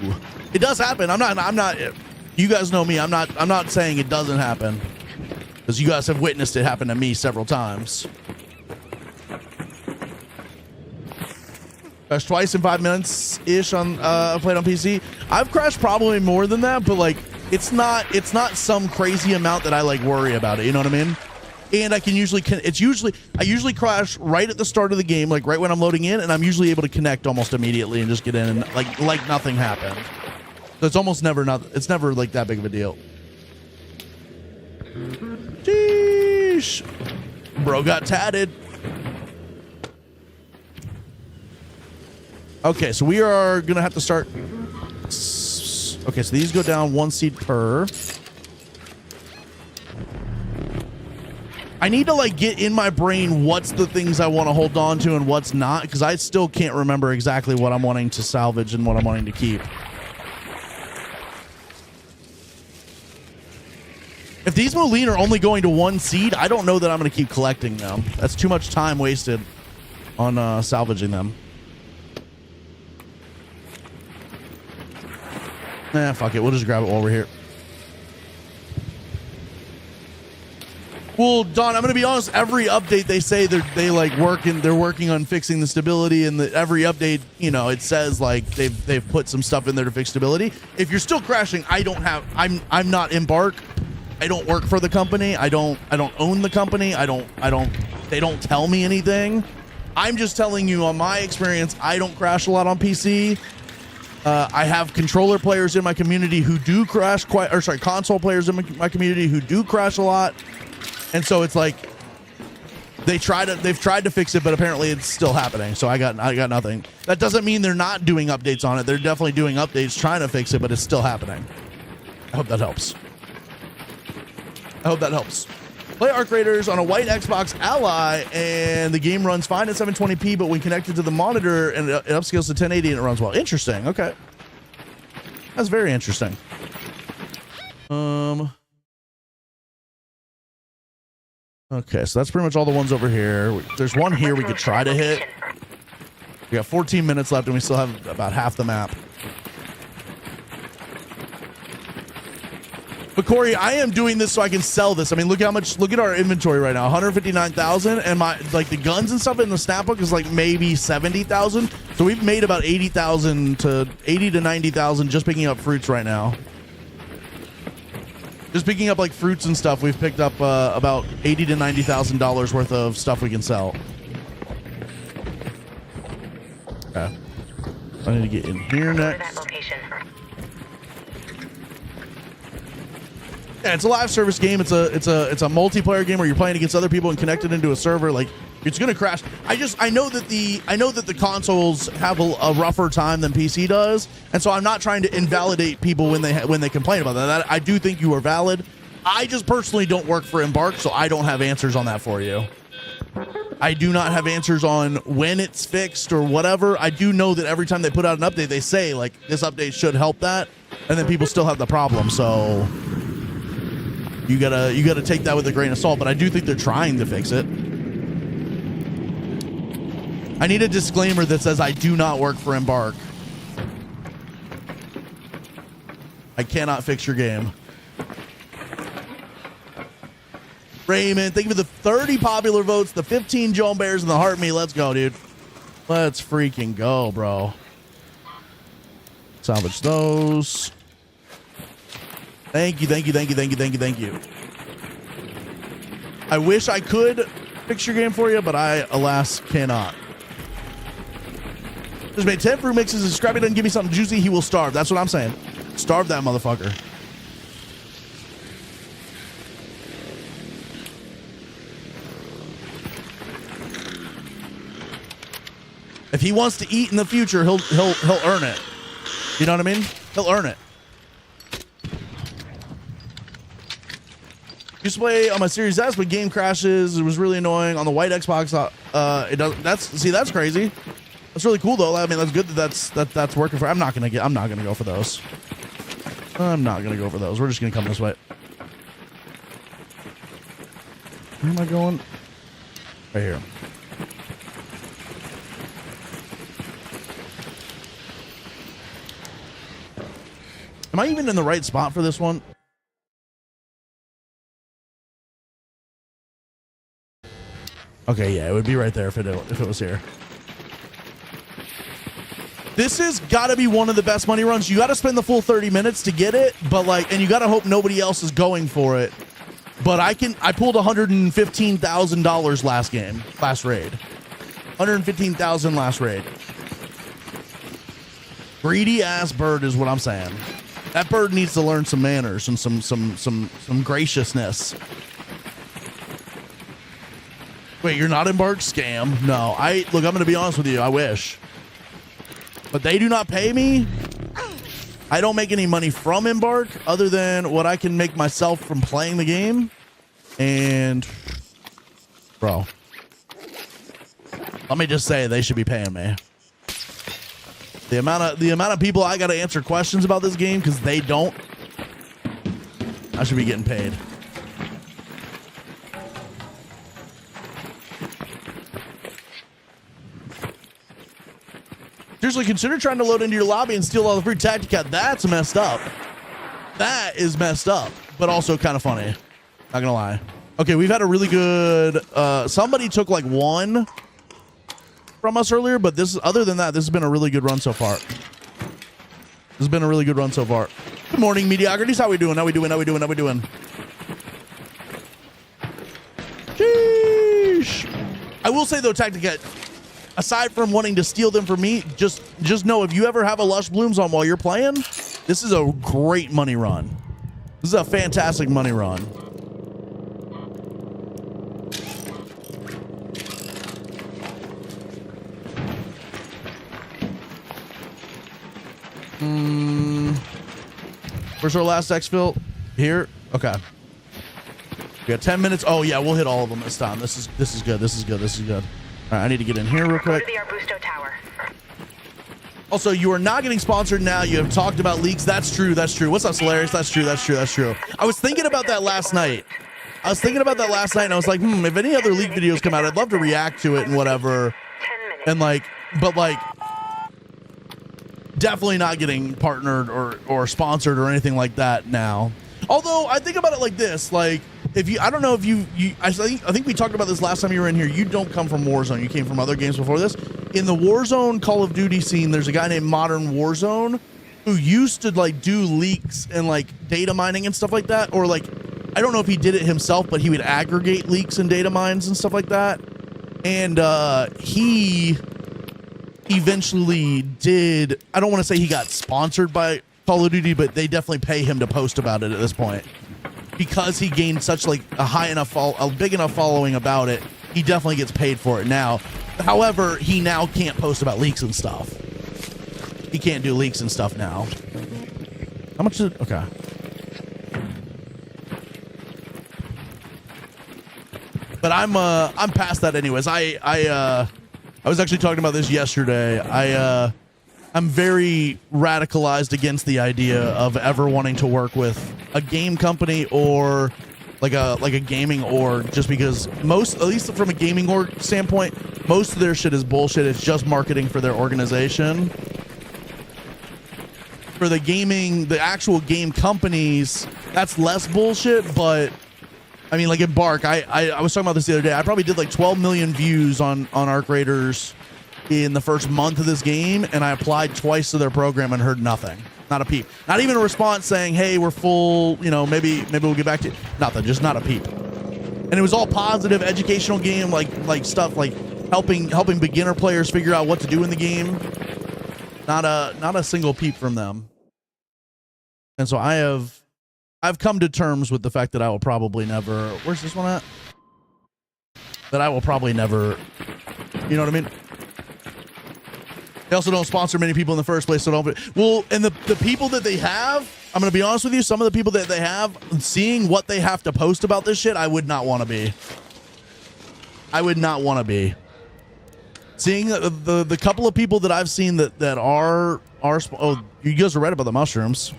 it does happen. I'm not. You guys know me. I'm not saying it doesn't happen, because you guys have witnessed it happen to me several times. Crashed twice in 5 minutes ish on played on PC. I've crashed probably more than that, but like it's not some crazy amount that I like worry about it. You know what I mean? And I usually crash right at the start of the game, like right when I'm loading in, and I'm usually able to connect almost immediately and just get in and like nothing happened. So it's almost never like that big of a deal. Sheesh. Bro got tatted. Okay, so we are gonna have to start. Okay, so these go down 1 seed per. I need to like get in my brain what's the things I want to hold on to and what's not, because I still can't remember exactly what I'm wanting to salvage and what I'm wanting to keep. If these Moline are only going to 1 seed, I don't know that I'm going to keep collecting them. That's too much time wasted on salvaging them. Nah, fuck it. We'll just grab it while we're here. Well, Don, I'm going to be honest. Every update they say they're working on fixing the stability, and every update, you know, it says like they've put some stuff in there to fix stability. If you're still crashing, I'm not Embark. I don't work for the company. I don't own the company. They don't tell me anything. I'm just telling you on my experience. I don't crash a lot on PC. I have controller players in my community who do crash console players in my community who do crash a lot. And so it's like they've tried to fix it, but apparently it's still happening. So I got nothing. That doesn't mean they're not doing updates on it. They're definitely doing updates trying to fix it, but it's still happening. I hope that helps. Play Arc Raiders on a white Xbox Ally, and the game runs fine at 720p, but when connected to the monitor, and it upscales to 1080 and it runs well. Interesting. Okay. That's very interesting. Okay, so that's pretty much all the ones over here. There's one here we could try to hit. We got 14 minutes left, and we still have about half the map. But Corey, I am doing this so I can sell this. I mean, look at our inventory right now, 159,000, and the guns and stuff in the snapbook is like maybe 70,000. So we've made about 80,000 to 80 to 90,000 just picking up fruits right now. Just picking up like fruits and stuff, we've picked up about $80,000 to $90,000 worth of stuff we can sell. Okay. I need to get in here Go to that next. location. Yeah, it's a live service game. It's a multiplayer game where you're playing against other people and connected into a server. Like, it's gonna crash. I know that the consoles have a rougher time than PC does, and so I'm not trying to invalidate people when they complain about that. I do think you are valid. I just personally don't work for Embark, so I don't have answers on that for you. I do not have answers on when it's fixed or whatever. I do know that every time they put out an update, they say like this update should help that, and then people still have the problem. So you gotta take that with a grain of salt. But I do think they're trying to fix it. I need a disclaimer that says I do not work for Embark. I cannot fix your game. Raymond, thank you for the 30 popular votes, the 15 Joan Bears, and the heart me. Let's go, dude. Let's freaking go, bro. Salvage those. Thank you, thank you, thank you, thank you, thank you, thank you. I wish I could fix your game for you, but I, alas, cannot. Just made 10 fruit mixes and Scrappy doesn't give me something juicy, he will starve. That's what I'm saying. Starve that motherfucker. If he wants to eat in the future, he'll earn it. You know what I mean? He'll earn it. Used to play on my Series S, but game crashes. It was really annoying on the white Xbox. It does. That's crazy. That's really cool though. I mean, that's good that's working for. I'm not gonna go for those. I'm not gonna go for those. We're just gonna come this way. Where am I going? Right here. Am I even in the right spot for this one? Okay, yeah, it would be right there if it was here. This has got to be one of the best money runs. You got to spend the full 30 minutes to get it, but like, and you got to hope nobody else is going for it. But I pulled $115,000 last raid. 115,000 last raid. Greedy ass bird is what I'm saying. That bird needs to learn some manners and some graciousness. Wait, you're not Embark? Scam. No, look, I'm going to be honest with you. I wish. But they do not pay me. I don't make any money from Embark other than what I can make myself from playing the game. And, bro, let me just say they should be paying me. The amount of people I got to answer questions about this game because they don't, I should be getting paid. Seriously, consider trying to load into your lobby and steal all the free Tactica. That's messed up. That is messed up, but also kind of funny. Not gonna lie. Okay, we've had a really good. Somebody took like one from us earlier, but other than that, this has been a really good run so far. This has been a really good run so far. Good morning, mediocrities. How we doing? How we doing? Sheesh. I will say though, Tactica, aside from wanting to steal them from me, just know if you ever have a Lush Blooms on while you're playing, this is a great money run. This is a fantastic money run. Where's our last exfil? Here? Okay. We got 10 minutes. Oh yeah, we'll hit all of them this time. This is good. All right, I need to get in here real quick. Go to the Arbusto Tower. Also, you are not getting sponsored now. You have talked about leaks. That's true. What's up, Solarius? That's true. I was thinking about that last night. And I was like, if any other leak videos come out, I'd love to react to it and whatever. 10 minutes. And like, but like, definitely not getting partnered or sponsored or anything like that now. Although I think about it like this, like I don't know if I think we talked about this last time you were in here. You don't come from Warzone. You came from other games before this. In the Warzone Call of Duty scene, there's a guy named Modern Warzone who used to like do leaks and like data mining and stuff like that. Or like, I don't know if he did it himself, but he would aggregate leaks and data mines and stuff like that. And he eventually did, I don't want to say he got sponsored by Call of Duty, but they definitely pay him to post about it at this point. Because he gained such like a big enough following about it, he definitely gets paid for it now. However, he now can't post about leaks and stuff. He can't do leaks and stuff now. How much is it? Okay. But I'm past that anyways. I was actually talking about this yesterday. I'm very radicalized against the idea of ever wanting to work with a game company or like a gaming org, just because most, at least from a gaming org standpoint, most of their shit is bullshit. It's just marketing for their organization. For the gaming, the actual game companies, that's less bullshit, but I mean, like in Bark, I was talking about this the other day. I probably did like 12 million views on Arc Raiders in the first month of this game, and I applied twice to their program and heard nothing. Not a peep. Not even a response saying, hey, we're full, you know, maybe we'll get back to you. Nothing, just not a peep. And it was all positive, educational game, like stuff like helping beginner players figure out what to do in the game. Not a single peep from them. And so I've come to terms with the fact that I will probably never, where's this one at? That I will probably never, you know what I mean? They also don't sponsor many people in the first place, so don't. Well, and the people that they have, I'm going to be honest with you, some of the people that they have, seeing what they have to post about this shit, I would not want to be. I would not want to be. Seeing the couple of people that I've seen that are, oh, you guys are right about the mushrooms.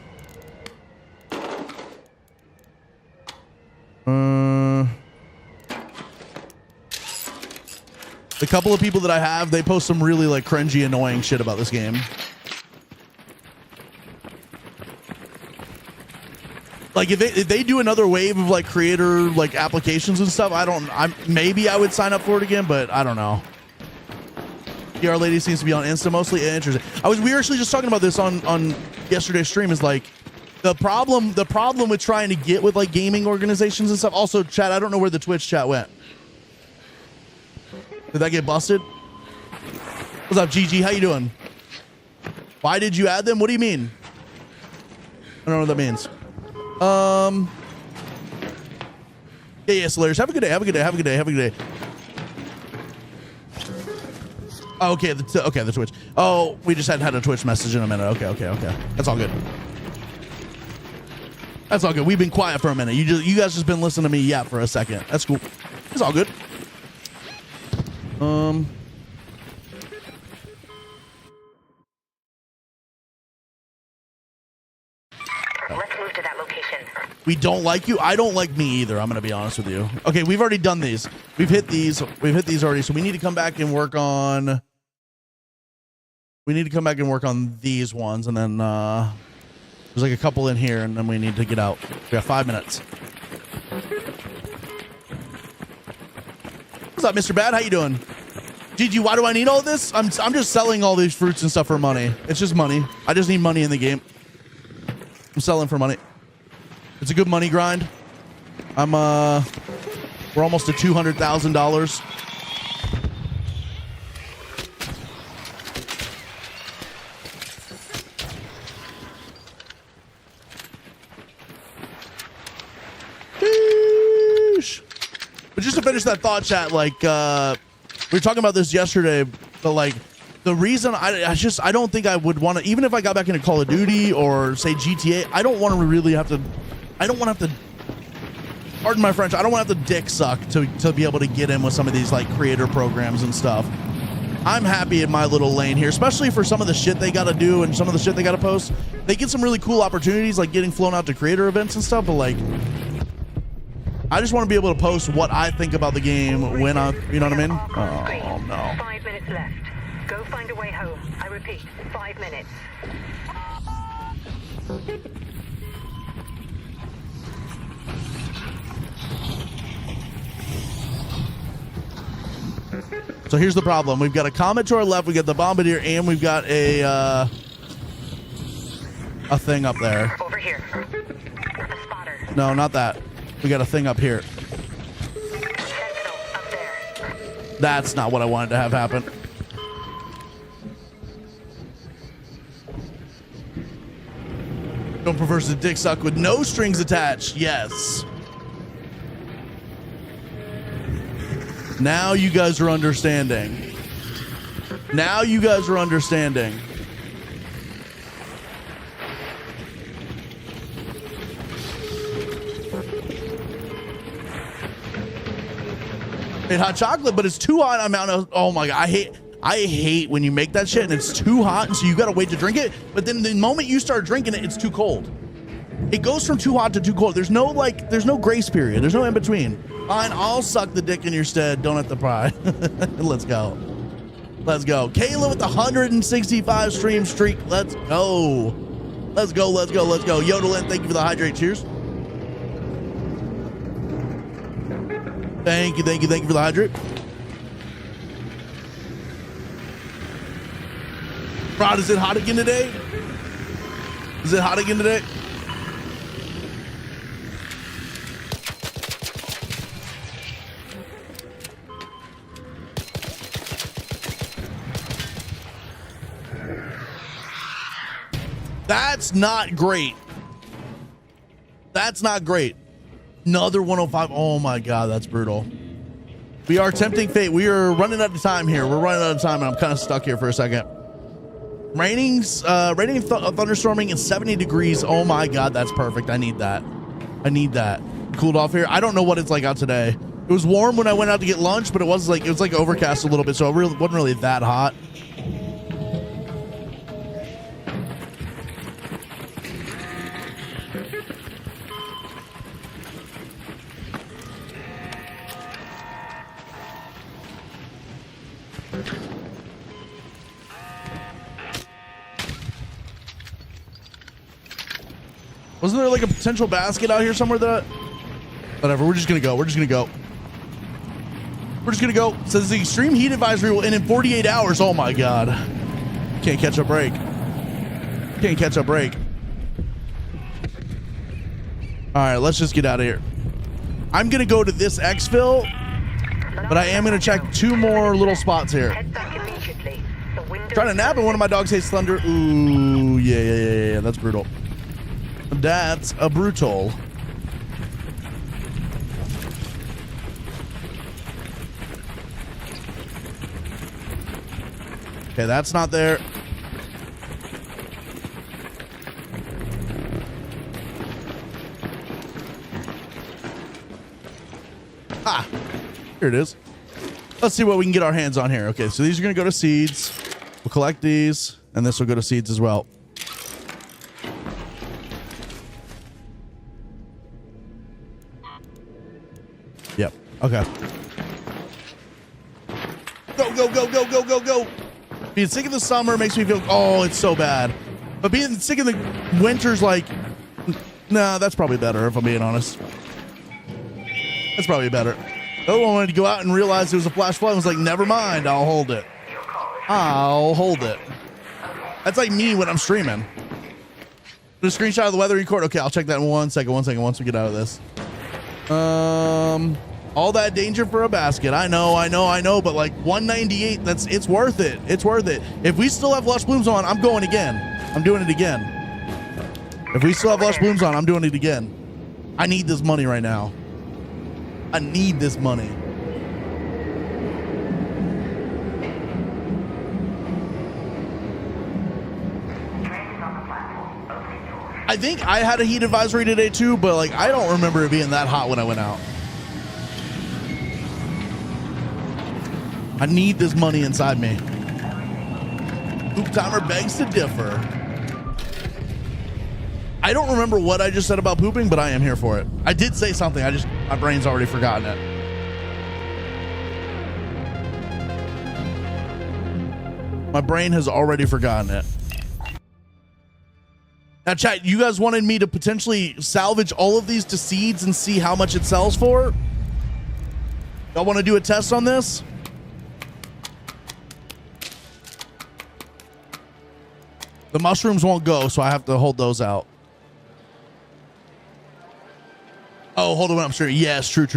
The couple of people that I have, they post some really like cringy, annoying shit about this game. Like if they do another wave of like creator like applications and stuff, maybe I would sign up for it again, but I don't know. PR Lady seems to be on Insta mostly. Interesting. We were actually just talking about this on yesterday's stream. Is like the problem with trying to get with like gaming organizations and stuff. Also, chat, I don't know where the Twitch chat went. Did that get busted? What's up, GG? How you doing? Why did you add them? What do you mean? I don't know what that means. Yeah, Slayers. Have a good day. Have a good day. Have a good day. Have a good day. Oh, okay, the Twitch. Oh, we just had a Twitch message in a minute. Okay. That's all good. That's all good. We've been quiet for a minute. You guys just been listening to me yap for a second. That's cool. It's all good. Let's move to that location. We don't like you. I don't like me either. I'm gonna be honest with you. Okay, we've already done these. We've hit these already. So we need to come back and work on. We need to come back and work on these ones, and then there's like a couple in here, and then we need to get out. We got 5 minutes. What's up, Mr. Bad? How you doing? GG, why do I need all this? I'm just selling all these fruits and stuff for money. It's just money. I just need money in the game. I'm selling for money. It's a good money grind. We're almost to $200,000. But just to finish that thought chat, like we were talking about this yesterday, but like the reason I don't think I would want to, even if I got back into Call of Duty or say GTA, I don't want to really have to, pardon my French, I don't want to have to dick suck to be able to get in with some of these like creator programs and stuff. I'm happy in my little lane here, especially for some of the shit they got to do and some of the shit they got to post. They get some really cool opportunities like getting flown out to creator events and stuff, but like I just want to be able to post what I think about the game when I, you know what I mean? Oh no. 5 minutes left. Go find a way home. I repeat, 5 minutes. So here's the problem. We've got a comet to our left, we got the bombardier, and we've got a thing up there. Over here. A spotter. No, not that. We got a thing up here. Sentinel up there. That's not what I wanted to have happen. Don't prefers the dick suck with no strings attached. Yes. Now you guys are understanding. Now you guys are understanding. Made hot chocolate, but it's too hot. I'm out. Oh my god, I hate when you make that shit and it's too hot, and so you gotta wait to drink it. But then the moment you start drinking it, it's too cold. It goes from too hot to too cold. There's no grace period. There's no in between. Fine, I'll suck the dick in your stead. Don't have to pry. Let's go. Let's go. Kayla with the 165 stream streak. Let's go. Let's go. Let's go. Let's go. Yodelin, thank you for the hydrate. Cheers. Thank you. Thank you. Thank you for the hydrate. Rod, is it hot again today? Is it hot again today? That's not great. That's not great. Another 105. Oh my god, that's brutal. We are tempting fate. We are running out of time here. We're running out of time, and I'm kind of stuck here for a second. Raining thunderstorming and 70 degrees. Oh my god, that's perfect. I need that. I need that. Cooled off here. I don't know what it's like out today. It was warm when I went out to get lunch, but it was like overcast a little bit, so it really wasn't really that hot. Wasn't there like a potential basket out here somewhere that... Whatever, we're just gonna go. We're just gonna go. We're just gonna go. It says the extreme heat advisory will end in 48 hours. Oh my god. Can't catch a break. Can't catch a break. Alright, let's just get out of here. I'm gonna go to this exfil, but I am gonna check two more little spots here. Trying to nap and one of my dogs hates thunder. Ooh, yeah. That's brutal. That's a brutal. Okay, that's not there. Ah, here it is. Let's see what we can get our hands on here. Okay, so these are going to go to seeds. We'll collect these, and this will go to seeds as well. Yep. Okay. Go. Being sick of the summer makes me feel, oh, it's so bad. But being sick of the winter's like, nah, that's probably better if I'm being honest. That's probably better. The other one wanted to go out and realize it was a flash flood and was like, never mind, I'll hold it. I'll hold it. That's like me when I'm streaming. The screenshot of the weather record. Okay, I'll check that in 1 second. Once we get out of this. All that danger for a basket. I know, but like 198, it's worth it. It's worth it. If we still have Lush Blooms on, I'm going again. I'm doing it again. If we still have Lush Blooms on, I'm doing it again. I need this money right now. I need this money. I think I had a heat advisory today too, but like I don't remember it being that hot when I went out. I need this money inside me. Poop Timer begs to differ. I don't remember what I just said about pooping, but I am here for it. I did say something. My brain's already forgotten it. My brain has already forgotten it. Now, chat, you guys wanted me to potentially salvage all of these to seeds and see how much it sells for? Y'all want to do a test on this? The mushrooms won't go, so I have to hold those out. Oh, hold on, I'm sure. Yes, true.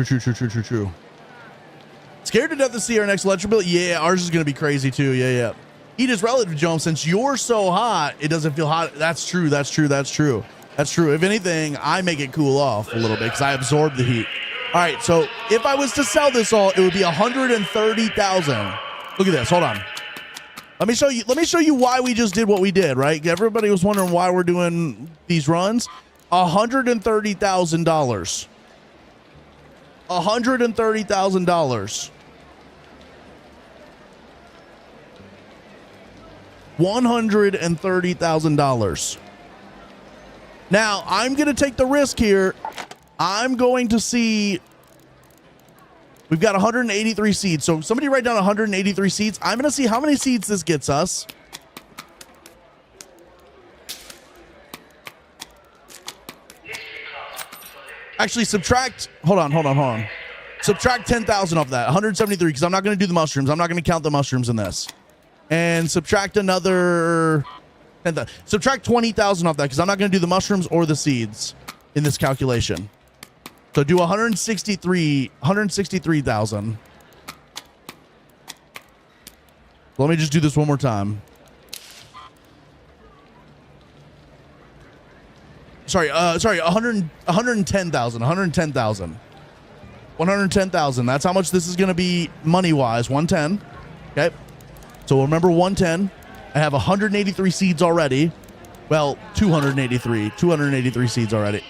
Scared to death to see our next electric bill? Yeah, ours is going to be crazy too. Yeah. Heat is relative, Joan. Since you're so hot, it doesn't feel hot. That's true. That's true. If anything, I make it cool off a little bit because I absorb the heat. All right, so if I was to sell this all, it would be 130,000. Look at this. Hold on. Let me show you. Let me show you why we just did what we did. Right? Everybody was wondering why we're doing these runs. $130,000. $130,000. $130,000. Now, I'm going to take the risk here. I'm going to see. We've got 183 seeds. So somebody write down 183 seeds. I'm going to see how many seeds this gets us. Actually, subtract. Hold on. Subtract 10,000 off that. 173 because I'm not going to do the mushrooms. I'm not going to count the mushrooms in this. And subtract another 10,000. Subtract 20,000 off that because I'm not going to do the mushrooms or the seeds in this calculation. So do 163,000. Let me just do this one more time. Sorry, 110,000. 110,000. That's how much this is going to be money-wise. 110. Okay. So remember 110. I have 183 seeds already. Well, 283 seeds already.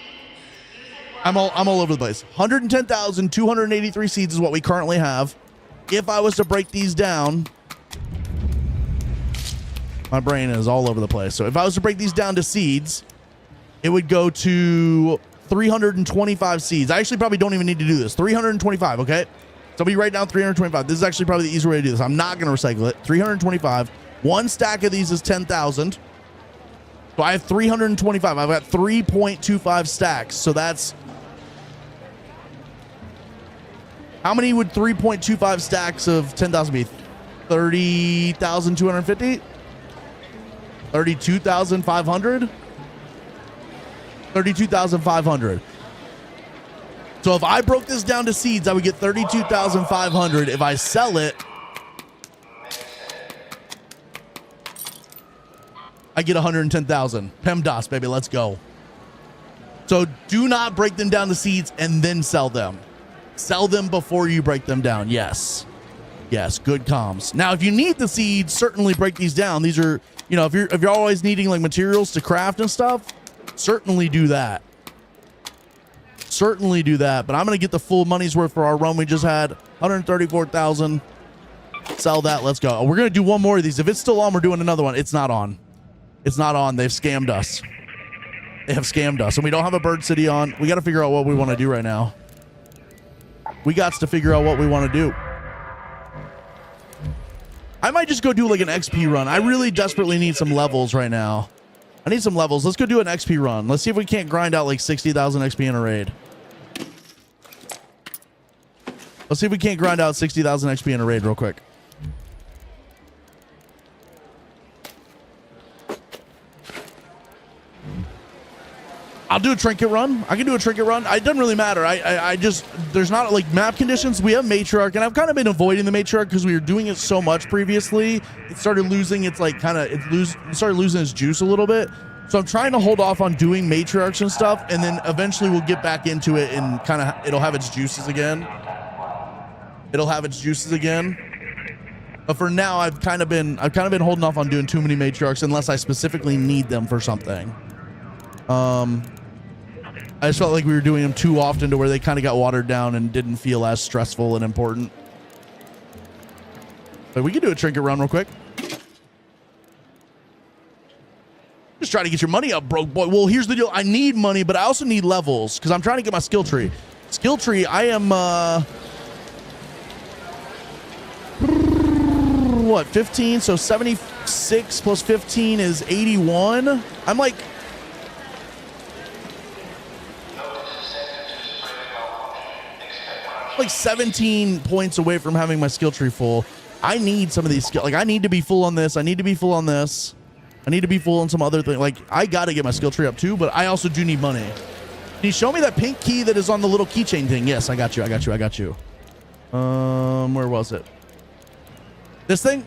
I'm all over the place. 110,283 seeds is what we currently have. If I was to break these down, my brain is all over the place. So if I was to break these down to seeds, it would go to 325 seeds. I actually probably don't even need to do this. 325, okay? Somebody write down 325. This is actually probably the easier way to do this. I'm not going to recycle it. 325. One stack of these is 10,000. So I have 325. I've got 3.25 stacks. So that's... How many would 3.25 stacks of 10,000 be? 30,250? 32,500? 32,500. So if I broke this down to seeds, I would get 32,500. If I sell it, I get 110,000. PEMDAS, baby, let's go. So do not break them down to seeds and then sell them. Sell them before you break them down. Yes. Yes, good comms. Now, if you need the seeds, certainly break these down. These are, you know, if you're always needing like materials to craft and stuff, certainly do that. Certainly do that. But I'm going to get the full money's worth for our run we just had. 134,000. Sell that. Let's go. We're going to do one more of these. If it's still on, we're doing another one. It's not on. It's not on. They've scammed us. They have scammed us. And we don't have a Bird City on. We got to figure out what we want to do right now. We got to figure out what we want to do. I might just go do like an XP run. I really desperately need some levels right now. I need some levels. Let's go do an XP run. Let's see if we can't grind out like 60,000 XP in a raid. Let's see if we can't grind out 60,000 XP in a raid real quick. I'll do a trinket run. I can do a trinket run. It doesn't really matter. I just, there's not like map conditions. We have matriarch, and I've kind of been avoiding the matriarch because we were doing it so much previously. It started losing its like it started losing its juice a little bit. So I'm trying to hold off on doing matriarchs and stuff, and then eventually we'll get back into it and kind of it'll have its juices again. It'll have its juices again. But for now, I've kind of been holding off on doing too many matriarchs unless I specifically need them for something. I just felt like we were doing them too often to where they kind of got watered down and didn't feel as stressful and important. But we can do a trinket run real quick. Just try to get your money up, broke boy. Well, here's the deal. I need money, but I also need levels because I'm trying to get my skill tree. Skill tree, I am, what, 15? So 76 plus 15 is 81. I'm like... like 17 points away from having my skill tree full. I need some of these skill. Like I need to be full on this. I need to be full on this. I need to be full on some other thing. Like I got to get my skill tree up too, but I also do need money. Can you show me that pink key that is on the little keychain thing? Yes, I got you. I got you. I got you. Where was it? This thing?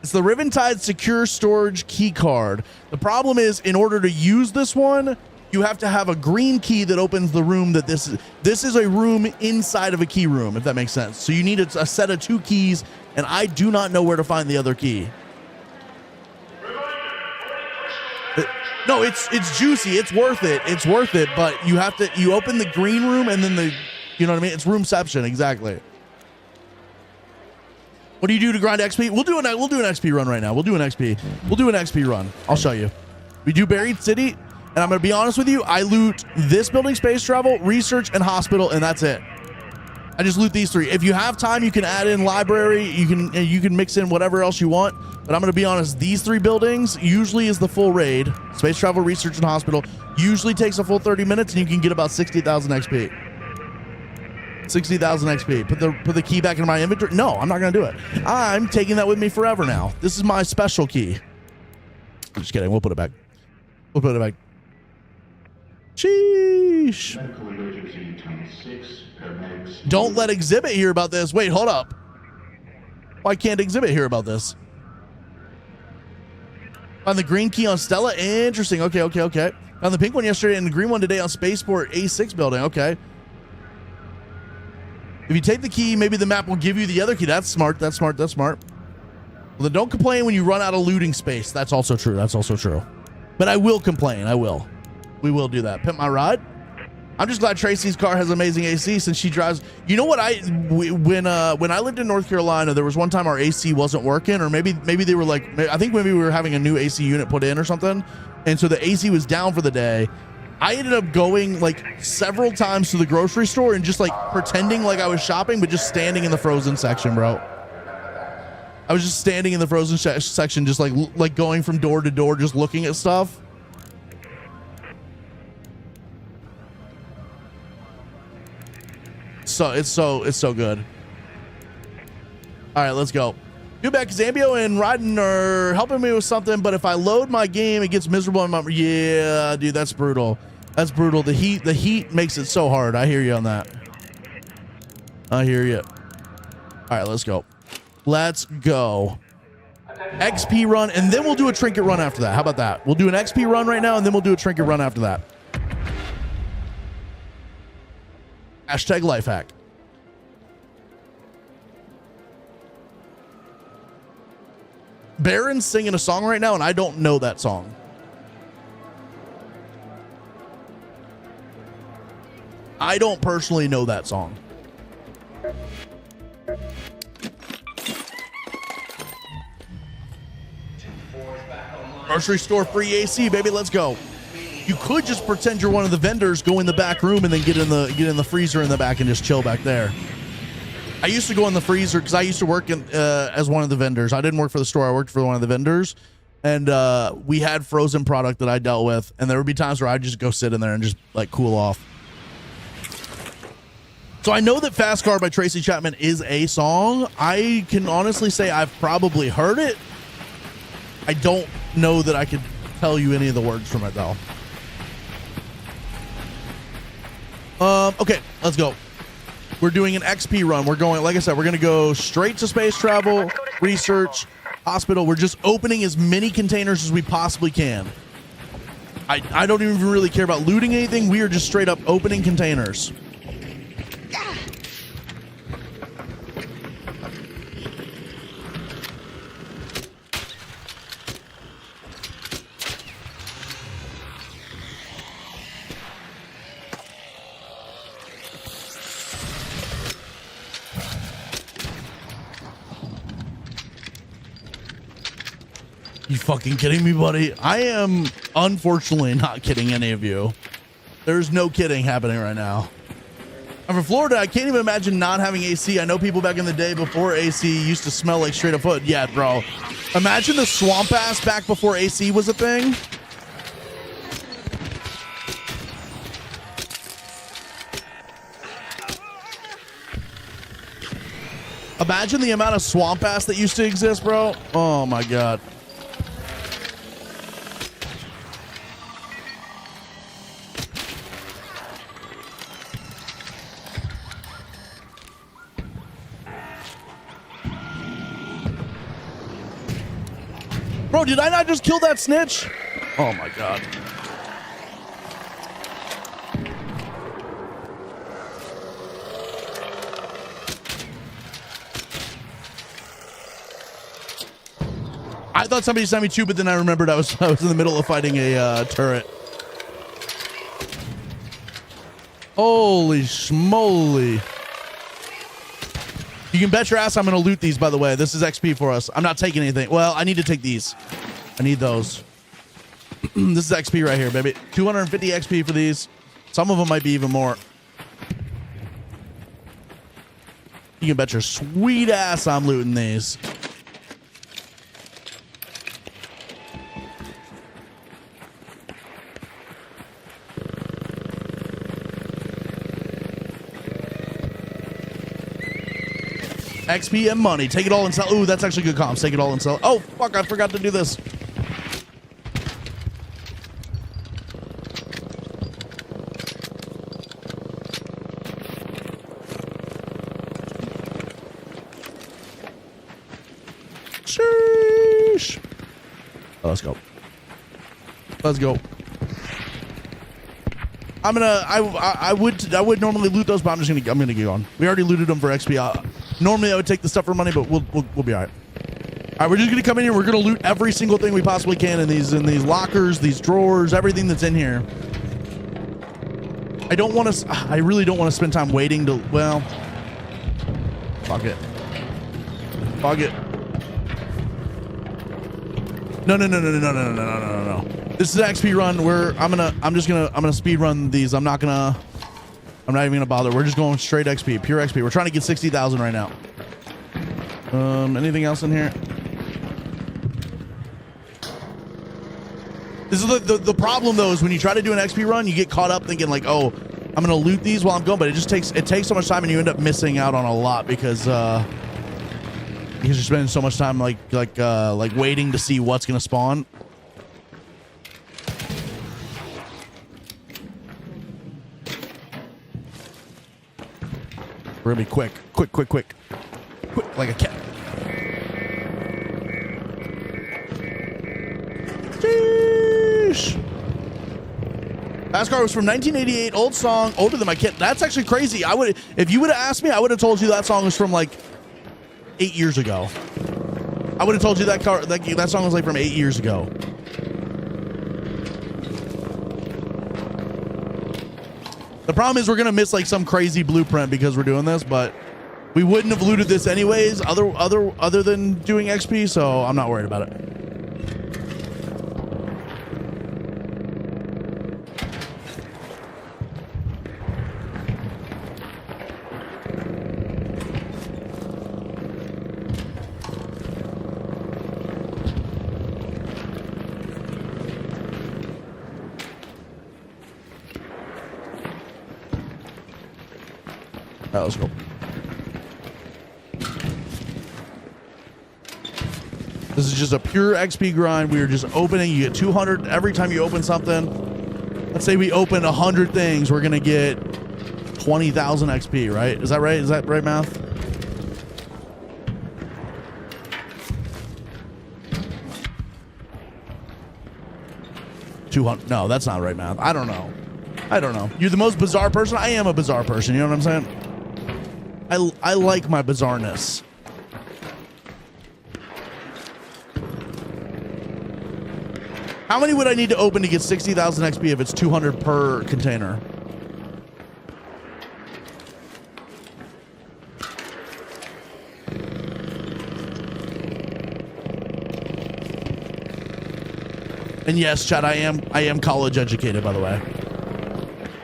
It's the Riventide Secure Storage Key Card. The problem is, in order to use this one, you have to have a green key that opens the room that this is. This is a room inside of a key room, if that makes sense. So you need a set of 2 keys, and I do not know where to find the other key. No, it's juicy. It's worth it. It's worth it, but you open the green room and then you know what I mean? It's roomception, exactly. What do you do to grind XP? We'll do an XP run right now. We'll do an XP run. I'll show you. We do Buried City, and I'm going to be honest with you. I loot this building, space travel, research, and hospital, and that's it. I just loot these 3. If you have time, you can add in library. You can mix in whatever else you want. But I'm going to be honest. These 3 buildings usually is the full raid. Space travel, research, and hospital usually takes a full 30 minutes, and you can get about 60,000 XP. 60,000 XP. Put the key back in my inventory. No, I'm not going to do it. I'm taking that with me forever now. This is my special key. I'm just kidding. We'll put it back. Sheesh. Don't let Exhibit hear about this. Wait, hold up. Why can't Exhibit hear about this? Found the green key on Stella. Interesting. Okay. Found the pink one yesterday and the green one today on Spaceport A6 building. Okay. If you take the key, maybe the map will give you the other key. That's smart. Well, then don't complain when you run out of looting space. That's also true. But I will complain. We will do that. Pimp my ride. I'm just glad Tracy's car has amazing AC since she drives. You know what? When I lived in North Carolina, there was one time our AC wasn't working, or maybe they were like, I think maybe we were having a new AC unit put in or something, and so the AC was down for the day. I ended up going like several times to the grocery store and just like pretending like I was shopping, but just standing in the frozen section, bro. I was just standing in the frozen section, just like going from door to door, just looking at stuff. So it's so good. All right, let's go. Back Zambio and Ryden are helping me with something, but if I load my game, it gets miserable. Yeah, dude, that's brutal. The heat makes it so hard. I hear you on that. I hear you. All right, let's go. XP run, and then we'll do a trinket run after that. How about that? We'll do an XP run right now, and then we'll do a trinket run after that. Hashtag life hack. Baron's singing a song right now, and I don't know that song. I don't personally know that song. Grocery store free AC, baby. Let's go. You could just pretend you're one of the vendors, go in the back room, and then get in the freezer in the back and just chill back there. I used to go in the freezer because I used to work as one of the vendors. I didn't work for the store. I worked for one of the vendors, and we had frozen product that I dealt with, and there would be times where I'd just go sit in there and just like cool off. So I know that Fast Car by Tracy Chapman is a song. I can honestly say I've probably heard it. I don't know that I could tell you any of the words from it though. Okay, let's go. We're doing an XP run. We're going, like I said, we're going to go straight to space travel, research, hospital. We're just opening as many containers as we possibly can. I don't even really care about looting anything. We are just straight up opening containers. You fucking kidding me, buddy? I am unfortunately not kidding any of you. There's no kidding happening right now. I'm from Florida. I can't even imagine not having AC. I know people back in the day before AC used to smell like straight up foot. Yeah, bro. Imagine the swamp ass back before AC was a thing. Imagine the amount of swamp ass that used to exist, bro. Oh my God. Bro, did I not just kill that snitch? Oh my god. I thought somebody sent me 2, but then I remembered I was in the middle of fighting a turret. Holy schmoly. You can bet your ass I'm going to loot these, by the way. This is XP for us. I'm not taking anything. Well, I need to take these. I need those. This is XP right here, baby. 250 XP for these. Some of them might be even more. You can bet your sweet ass I'm looting these. XP and money. Take it all and sell. Ooh, that's actually good comms. Take it all and sell. Oh, fuck. I forgot to do this. Sheesh. Oh, let's go. Let's go. I'm gonna. I would normally loot those, but I'm gonna get on. We already looted them for XP. Normally I would take the stuff for money, but we'll be all right. All right, we're just gonna come in here. We're gonna loot every single thing we possibly can in these lockers, these drawers, everything that's in here. I really don't want to spend time waiting to. Well, fuck it. Fuck it. No. This is an XP run. I'm gonna speed run these. I'm not even gonna bother. We're just going straight XP, pure XP. We're trying to get 60,000 right now. Anything else in here? This is the problem though, is when you try to do an XP run, you get caught up thinking like, oh, I'm gonna loot these while I'm going, but it takes so much time, and you end up missing out on a lot because you're spending so much time like waiting to see what's gonna spawn. We're gonna be quick, like a cat. Sheesh. NASCAR was from 1988, old song, older than my kid. That's actually crazy. If you would have asked me, I would have told you that song was from like 8 years ago. I would have told you that song was like from 8 years ago. The problem is we're gonna miss like some crazy blueprint because we're doing this, but we wouldn't have looted this anyways, other than doing XP, so I'm not worried about it. All right, let's go. This is just a pure XP grind. We are just opening. You get 200 every time you open something. Let's say we open 100 things. We're going to get 20,000 XP, right? Is that right? Is that right math? No, that's not right math. I don't know. You're the most bizarre person. I am a bizarre person. You know what I'm saying? I like my bizarreness. How many would I need to open to get 60,000 XP if it's 200 per container? And yes, chat, I am college educated, by the way.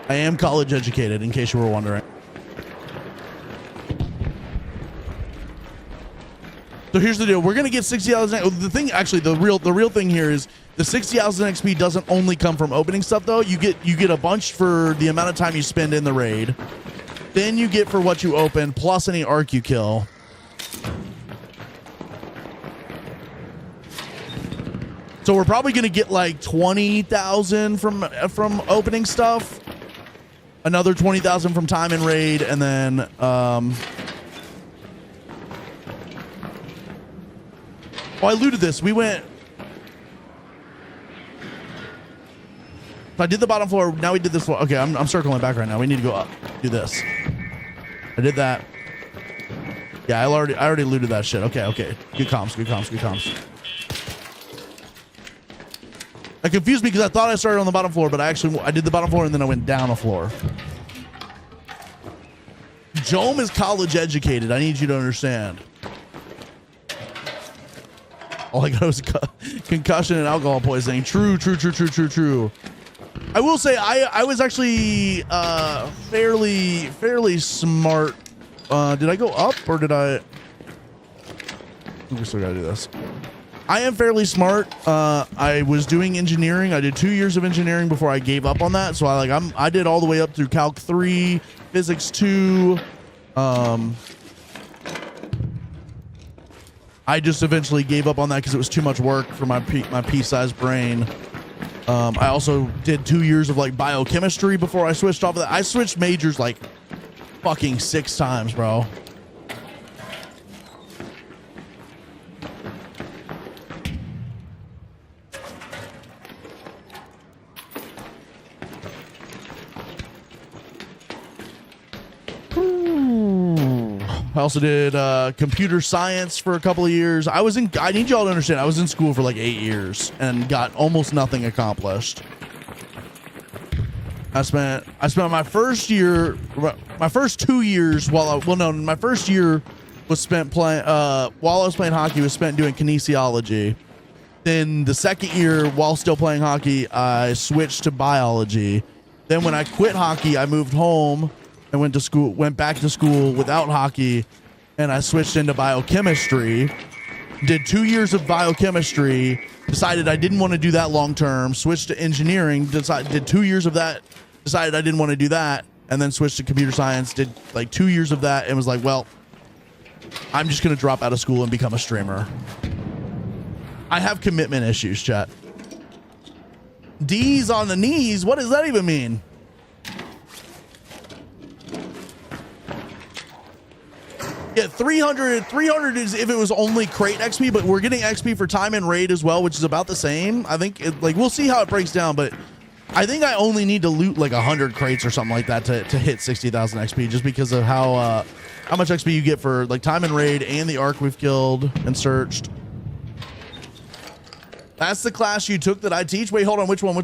I am college educated, in case you were wondering. So here's the deal. We're gonna get 60,000. The thing, actually, the real thing here is the 60,000 XP doesn't only come from opening stuff though. You get a bunch for the amount of time you spend in the raid. Then you get for what you open plus any arc you kill. So we're probably gonna get like 20,000 from opening stuff. Another 20,000 from time and raid, and then oh, I looted this. We went So I did the bottom floor. Now we did this floor. Okay, I'm circling back right now. We need to go up. Do this. I did that. Yeah, I already looted that shit. Okay. Good comms. I confused me because I thought I started on the bottom floor, but I did the bottom floor and then I went down a floor. Jome is college educated. I need you to understand. All I got was concussion and alcohol poisoning. True. I will say I was actually fairly smart. Did I go up or did I? We still gotta do this. I am fairly smart. I was doing engineering. I did 2 years of engineering before I gave up on that. So I did all the way up through Calc 3, Physics 2. I just eventually gave up on that because it was too much work for my pea-sized brain. I also did 2 years of like biochemistry before I switched off of that. I switched majors like fucking 6 times, bro. I also did computer science for a couple of years. I need y'all to understand, I was in school for like 8 years and got almost nothing accomplished. I spent my first 2 years my first year was spent playing, while I was playing hockey, was spent doing kinesiology. Then the second year, while still playing hockey, I switched to biology. Then when I quit hockey, I moved home. I went back to school without hockey, and I switched into biochemistry. Did 2 years of biochemistry, decided I didn't want to do that long term, switched to engineering, did 2 years of that, decided I didn't want to do that, and then switched to computer science, did like 2 years of that, and was like, well, I'm just going to drop out of school and become a streamer. I have commitment issues, chat. D's on the knees? What does that even mean? Yeah, 300 is if it was only crate XP, but we're getting XP for time and raid as well, which is about the same. I think we'll see how it breaks down, but I think I only need to loot like 100 crates or something like that to hit 60,000 XP, just because of how much XP you get for like time and raid and the arc we've killed and searched. That's the class you took that I teach. Wait, hold on. Which one?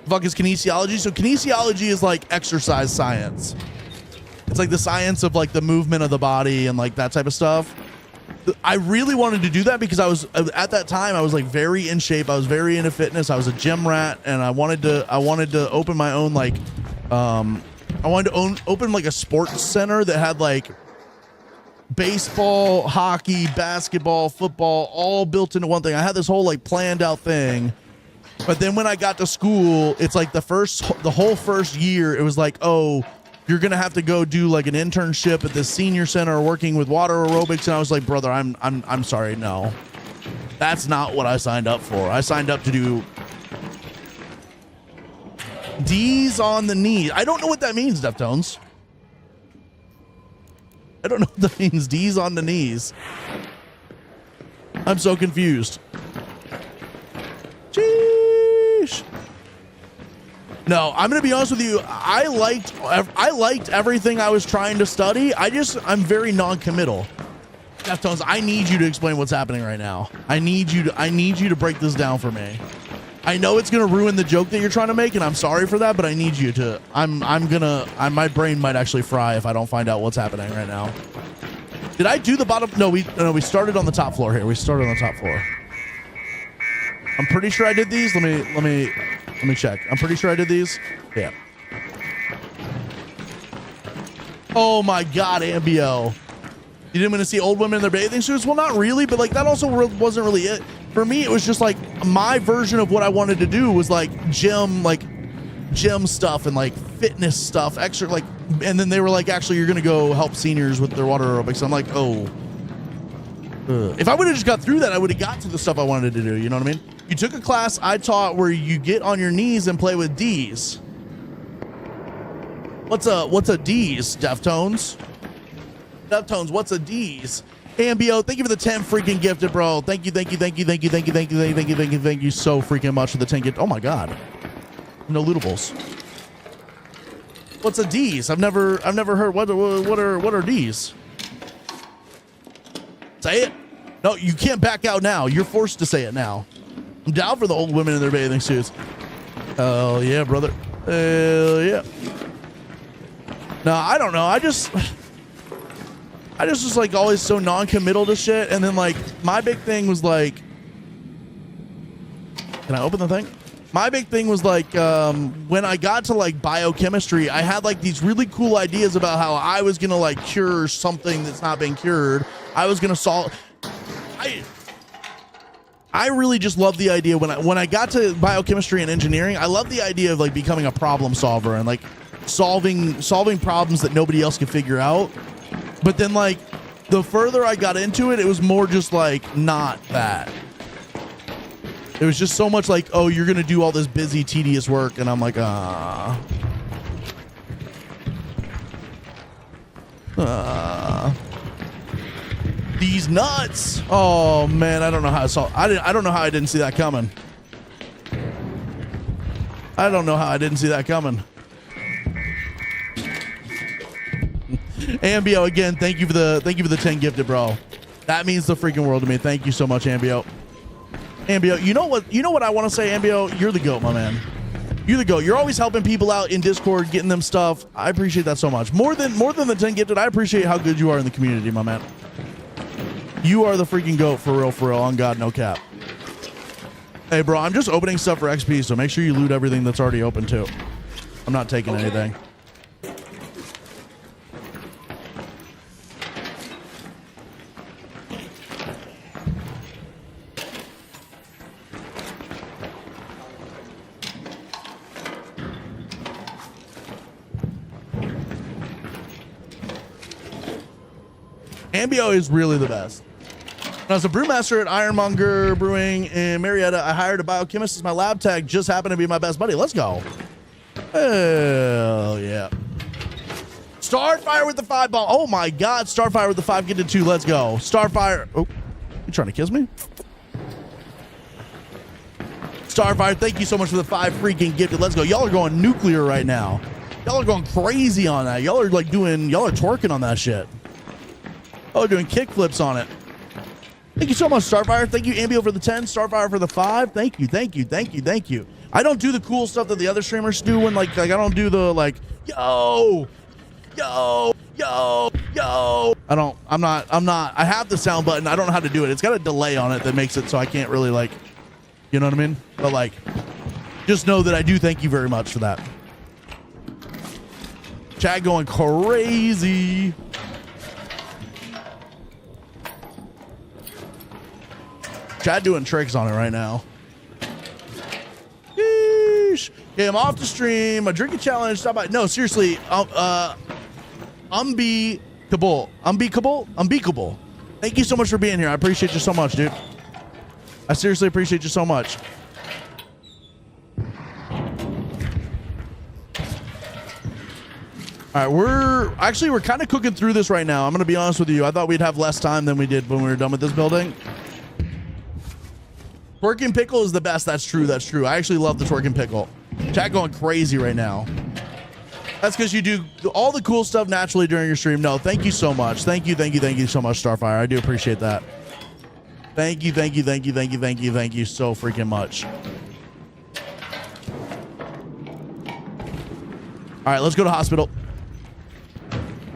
Fuck is kinesiology? So kinesiology is like exercise science. It's like the science of like the movement of the body and like that type of stuff. I really wanted to do that because I was at that time I was like very in shape. I was very into fitness. I was a gym rat, and I wanted to open my own like open like a sports center that had like baseball, hockey, basketball, football all built into one thing. I had this whole like planned out thing. But then when I got to school, it's like the whole first year, it was like, oh, you're gonna have to go do like an internship at the senior center working with water aerobics, and I was like, brother, I'm sorry, no, that's not what I signed up for. I signed up to do D's on the knees. I don't know what that means, Deftones. I don't know what that means. D's on the knees. I'm so confused. Sheesh. No, I'm gonna be honest with you. I liked everything I was trying to study. I'm very non-committal. Deftones, I need you to explain what's happening right now. I need you to break this down for me. I know it's gonna ruin the joke that you're trying to make, and I'm sorry for that, but I need you to. My brain might actually fry if I don't find out what's happening right now. Did I do the bottom? No, we started on the top floor here. We started on the top floor. I'm pretty sure I did these. Let me check. I'm pretty sure I did these. Yeah. Oh my God, Ambio. You didn't want to see old women in their bathing suits? Well, not really, but like that also wasn't really it. For me, it was just like my version of what I wanted to do was like gym stuff and like fitness stuff, extra like, and then they were like, actually, you're gonna go help seniors with their water aerobics. I'm like, oh. If I would have just got through that, I would have got to the stuff I wanted to do. You know what I mean? You took a class I taught where you get on your knees and play with D's. What's a D's, Deftones? Deftones, what's a D's? AMBO, thank you for the 10 freaking gifted, bro. Thank you so freaking much for the 10 gift. Oh my god. No lootables. What's a D's? I've never heard what are D's? Say it. No, you can't back out now. You're forced to say it now. I'm down for the old women in their bathing suits. Hell yeah, brother. Hell yeah. No, I don't know. I just was like always so non-committal to shit, and then like my big thing was like, can I open the thing? My big thing was like when I got to like biochemistry, I had like these really cool ideas about how I was gonna like cure something that's not been cured. I was gonna solve. I really just love the idea when I got to biochemistry and engineering. I love the idea of like becoming a problem solver and like solving problems that nobody else could figure out. But then like the further I got into it, it was more just like not that. It was just so much like, oh, you're gonna do all this busy, tedious work, and I'm like, these nuts. Oh man, I don't know how I saw. I don't know how I didn't see that coming. I don't know how I didn't see that coming. Ambio, again, thank you for the 10 gifted, bro. That means the freaking world to me. Thank you so much, Ambio. Ambio, you know what I want to say, Ambio? You're the GOAT, my man. You're the GOAT. You're always helping people out in Discord, getting them stuff. I appreciate that so much. More than the 10 gifted, I appreciate how good you are in the community, my man. You are the freaking GOAT, for real, on God, no cap. Hey, bro, I'm just opening stuff for XP, so make sure you loot everything that's already open, too. I'm not taking anything. Ambio is really the best. When I was a brewmaster at Ironmonger Brewing in Marietta, I hired a biochemist as my lab tech. Just happened to be my best buddy. Let's go. Hell yeah. Starfire with the 5 bomb. Oh my God. Starfire with the 5 get to 2. Let's go. Starfire. Oh, you trying to kiss me? Starfire, thank you so much for the 5 freaking gifted. Let's go. Y'all are going nuclear right now. Y'all are going crazy on that. Y'all are twerking on that shit. Oh, doing kickflips on it. Thank you so much, Starfire. Thank you, Ambio, for the 10. Starfire for the 5. Thank you. I don't do the cool stuff that the other streamers do when like I don't do the like, yo. I'm not. I have the sound button. I don't know how to do it. It's got a delay on it that makes it so I can't really like, you know what I mean? But like, just know that I do thank you very much for that. Chad going crazy. Chad doing tricks on it right now. Yeesh. Okay, I'm off the stream. A drinking challenge. Stop by. No, seriously. Unbeatable. Thank you so much for being here. I appreciate you so much, dude. I seriously appreciate you so much. All right, we're kind of cooking through this right now. I'm going to be honest with you. I thought we'd have less time than we did when we were done with this building. Twerking pickle is the best. That's true. I actually love the twerking pickle. Chat going crazy right now. That's because you do all the cool stuff naturally during your stream. No, thank you so much. Thank you so much, Starfire. I do appreciate that. Thank you so freaking much. All right, let's go to hospital.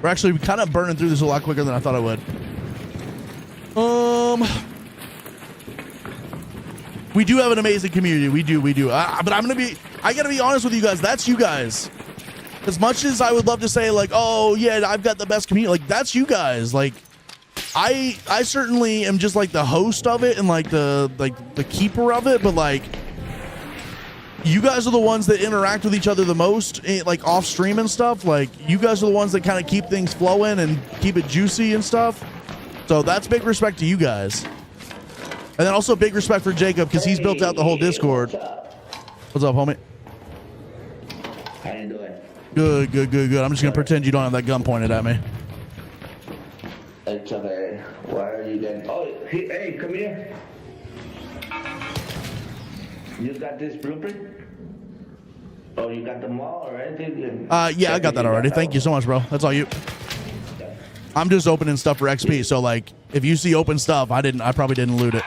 We're actually kind of burning through this a lot quicker than I thought I would. We do have an amazing community. We do. But I gotta be honest with you guys. That's you guys. As much as I would love to say like, oh yeah, I've got the best community. Like that's you guys. Like I certainly am just like the host of it and like the keeper of it. But like you guys are the ones that interact with each other the most, like off stream and stuff. Like you guys are the ones that kind of keep things flowing and keep it juicy and stuff. So that's big respect to you guys. And then also big respect for Jacob because he's built out the whole Discord. What's up, homie? How you doing? Good. I'm just gonna pretend you don't have that gun pointed at me. It's okay. Where are Hey, come here. You got this blueprint? Oh, you got them all already? Yeah, I got that already. Thank you so much, bro. That's all you. I'm just opening stuff for XP. So like, if you see open stuff, I probably didn't loot it.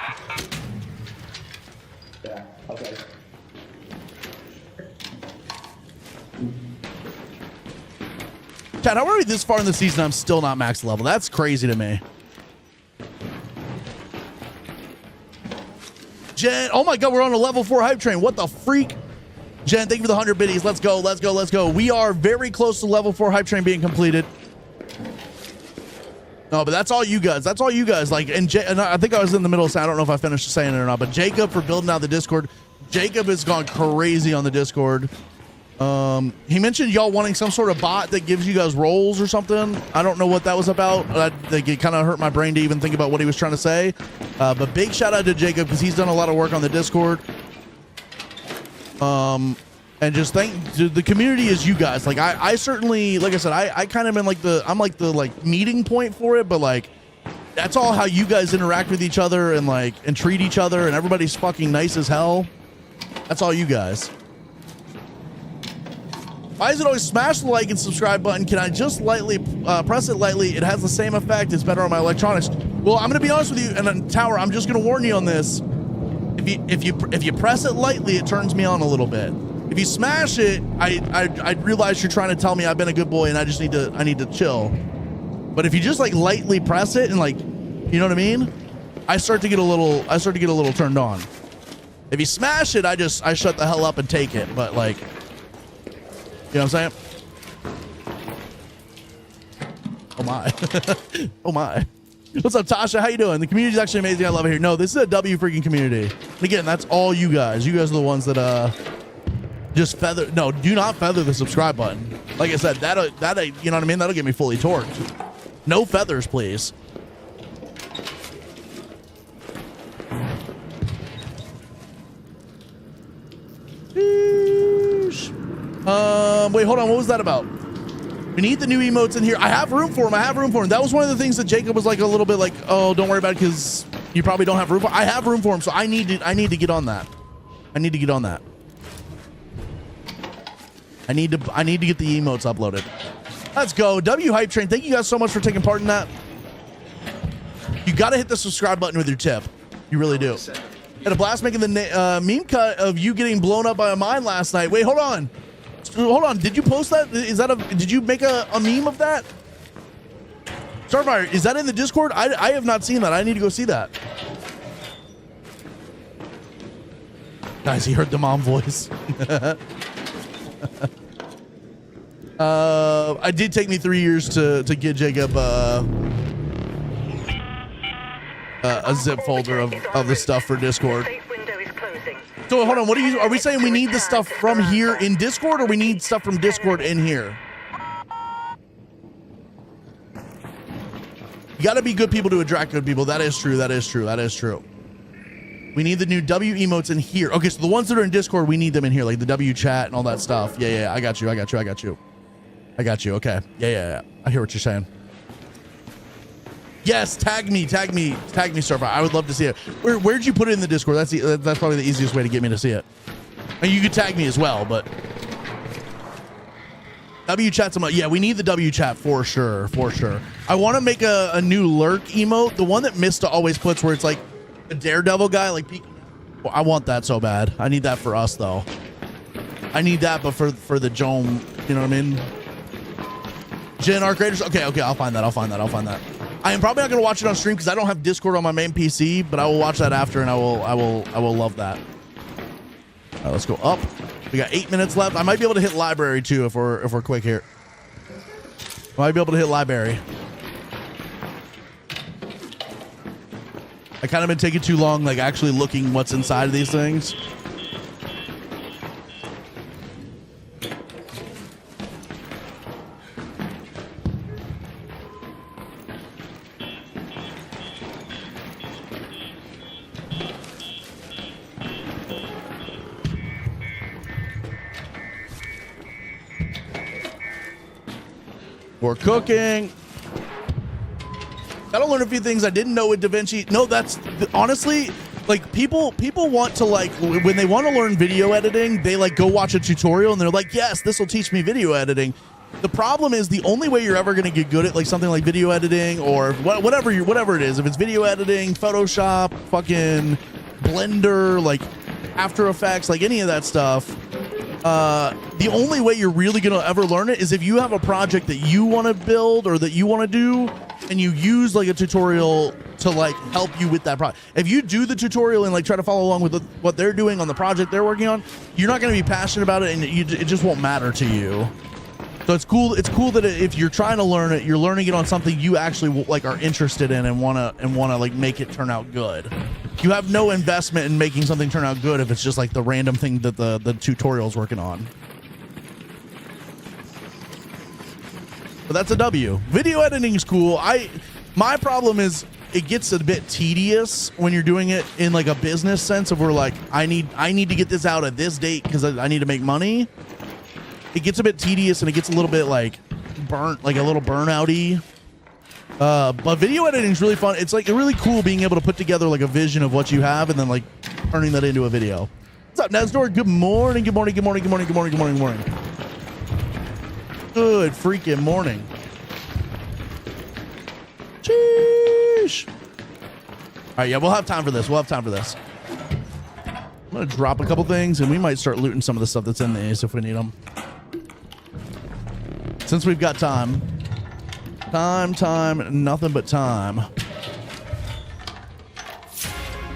Yeah, okay. Chad, how are we this far in the season? I'm still not max level. That's crazy to me. Jen, oh my God, we're on a level 4 hype train. What the freak? Jen, thank you for the 100 biddies. Let's go, let's go, let's go. We are very close to level 4 hype train being completed. No, but that's all you guys. That's all you guys. Like, and I think I was in the middle of saying, I don't know if I finished saying it or not, but Jacob for building out the Discord. Jacob has gone crazy on the Discord. He mentioned y'all wanting some sort of bot that gives you guys roles or something. I don't know what that was about. Like, it kind of hurt my brain to even think about what he was trying to say. But big shout out to Jacob because he's done a lot of work on the Discord. And just thank the community is you guys. Like I certainly, like I said, I kind of am like I'm like the meeting point for it, but like that's all how you guys interact with each other and treat each other, and everybody's fucking nice as hell. That's all you guys. Why is it always smash the like and subscribe button? Can I just lightly press it lightly? It has the same effect. It's better on my electronics. Well, I'm gonna be honest with you, and Tower, I'm just gonna warn you on this. If you press it lightly, it turns me on a little bit. If you smash it, I realize you're trying to tell me I've been a good boy and I need to chill. But if you just like lightly press it and like, you know what I mean? I start to get a little turned on. If you smash it, I shut the hell up and take it. But like, you know what I'm saying? Oh my. Oh my. What's up, Tasha? How you doing? The community's actually amazing. I love it here. No, this is a W freaking community. And again, that's all you guys. You guys are the ones that just feather. No, do not feather the subscribe button. Like I said, that you know what I mean? That'll get me fully torqued. No feathers, please. Wait, hold on. What was that about? We need the new emotes in here. I have room for them. That was one of the things that Jacob was like a little bit like, oh, don't worry about it because you probably don't have room for. I have room for him, so I need to get on that. I need to get the emotes uploaded. Let's go. W Hype Train. Thank you guys so much for taking part in that. You got to hit the subscribe button with your tip. You really do. Had a blast making the meme cut of you getting blown up by a mine last night. Wait, hold on. Did you post that? Did you make a meme of that? Starfire, is that in the Discord? I have not seen that. I need to go see that. Guys, he heard the mom voice. It did take me 3 years to get Jacob a zip folder of the stuff for Discord. So hold on, are we saying we need the stuff from here in Discord, or we need stuff from Discord in here? You gotta be good people to attract good people. That is true. We need the new W emotes in here. Okay, so the ones that are in Discord, we need them in here, like the W chat and all that stuff. Yeah, I got you. Okay. Yeah. I hear what you're saying. Yes, tag me, Starfire. I would love to see it. Where'd you put it in the Discord? That's probably the easiest way to get me to see it. And you could tag me as well, but W chat's yeah, we need the W chat for sure. I want to make a new lurk emote, the one that Mista always puts, where it's like a daredevil guy, like peeking. Well, I want that so bad. I need that for us though. I need that, but for the Jome, you know what I mean? Jin Arc Raiders. Okay, I'll find that. I am probably not gonna watch it on stream because I don't have Discord on my main PC, but I will watch that after, and I will love that. All right, let's go up. We got 8 minutes left. I might be able to hit library too if we're quick here. I might be able to hit library. I kind of been taking too long, like actually looking what's inside of these things. We're cooking. Got to learn a few things I didn't know with DaVinci. No, that's honestly, like people want to like, when they want to learn video editing, they like go watch a tutorial and they're like, yes, this will teach me video editing. The problem is the only way you're ever going to get good at like something like video editing or whatever it is, if it's video editing, Photoshop, fucking Blender, like After Effects, like any of that stuff, the only way you're really going to ever learn it is if you have a project that you want to build or that you want to do and you use like a tutorial to like help you with that project. If you do the tutorial and like try to follow along with what they're doing on the project they're working on, you're not going to be passionate about it and it just won't matter to you. So it's cool. It's cool that if you're trying to learn it, you're learning it on something you actually like are interested in and wanna like make it turn out good. You have no investment in making something turn out good if it's just like the random thing that the tutorial's working on. But that's a W. Video editing is cool. My problem is it gets a bit tedious when you're doing it in like a business sense of where like I need to get this out at this date because I need to make money. It gets a bit tedious and it gets a little bit like burnt, like a little burnout-y. But video editing is really fun. It's like really cool being able to put together like a vision of what you have and then like turning that into a video. What's up, Nestor? Good morning, good morning, good morning, good morning, good morning, good morning, good morning. Good freaking morning. Sheesh. All right, yeah, we'll have time for this. We'll have time for this. I'm going to drop a couple things and we might start looting some of the stuff that's in these if we need them. Since we've got time, nothing but time.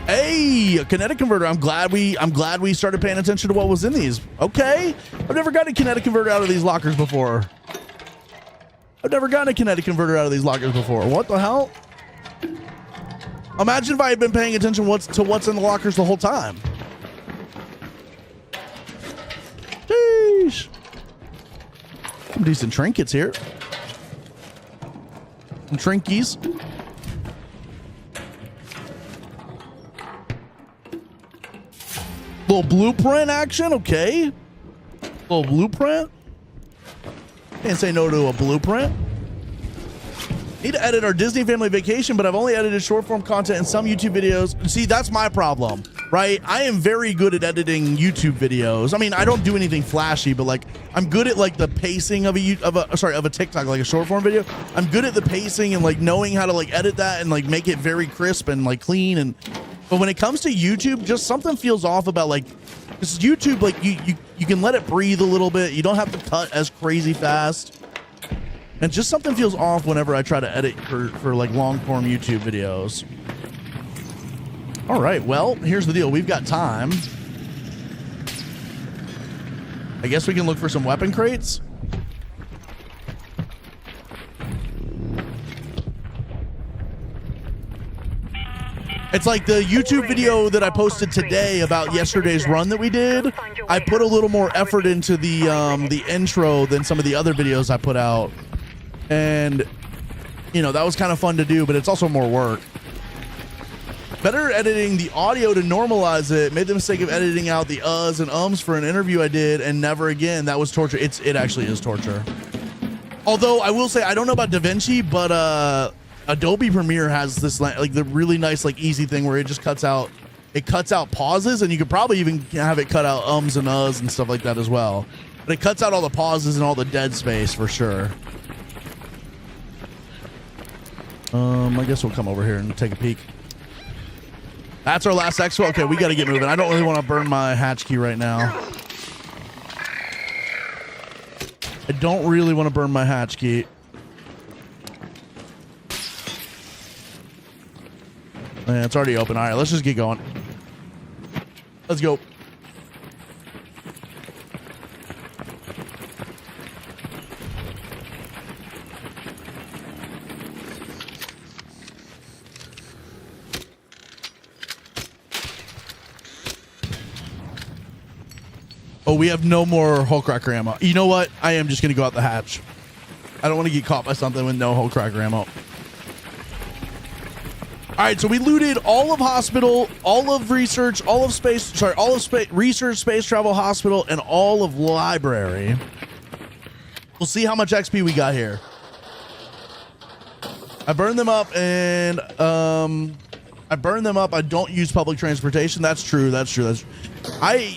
Hey, a kinetic converter. I'm glad we started paying attention to what was in these. Okay, I've never gotten a kinetic converter out of these lockers before. What the hell? Imagine if I had been paying attention to what's in the lockers the whole time. Sheesh. Some decent trinkets here. Some trinkies. Little blueprint action, okay. Little blueprint. Can't say no to a blueprint. Need to edit our Disney family vacation, but I've only edited short form content in some YouTube videos. See, that's my problem, right? I am very good at editing YouTube videos. I mean, I don't do anything flashy, but like I'm good at like the pacing of a TikTok, like a short form video. I'm good at the pacing and like knowing how to like edit that and like make it very crisp and like clean. But when it comes to YouTube, just something feels off about like, because YouTube, like you can let it breathe a little bit. You don't have to cut as crazy fast. And just something feels off whenever I try to edit for like long form YouTube videos. All right, well, here's the deal. We've got time. I guess we can look for some weapon crates. It's like the YouTube video that I posted today about yesterday's run that we did. I put a little more effort into the intro than some of the other videos I put out. And, you know, that was kind of fun to do, but it's also more work. Better editing the audio to normalize it. Made the mistake of editing out the uhs and ums for an interview I did, and never again. That was torture. It actually is torture. Although I will say, I don't know about DaVinci, but Adobe Premiere has this like the really nice like easy thing where it just cuts out pauses, and you could probably even have it cut out ums and uhs and stuff like that as well. But it cuts out all the pauses and all the dead space for sure. I guess we'll come over here and take a peek. That's our last expo. Okay, we got to get moving. I don't really want to burn my hatch key right now. I don't really want to burn my hatch key. Yeah, it's already open. All right, let's just get going. Let's go. Oh, we have no more hole cracker ammo. You know what? I am just going to go out the hatch. I don't want to get caught by something with no hole cracker ammo. All right, so we looted all of hospital, all of research, all of research, space travel, hospital, and all of library. We'll see how much XP we got here. I burn them up and I burn them up. I don't use public transportation. That's true. That's true.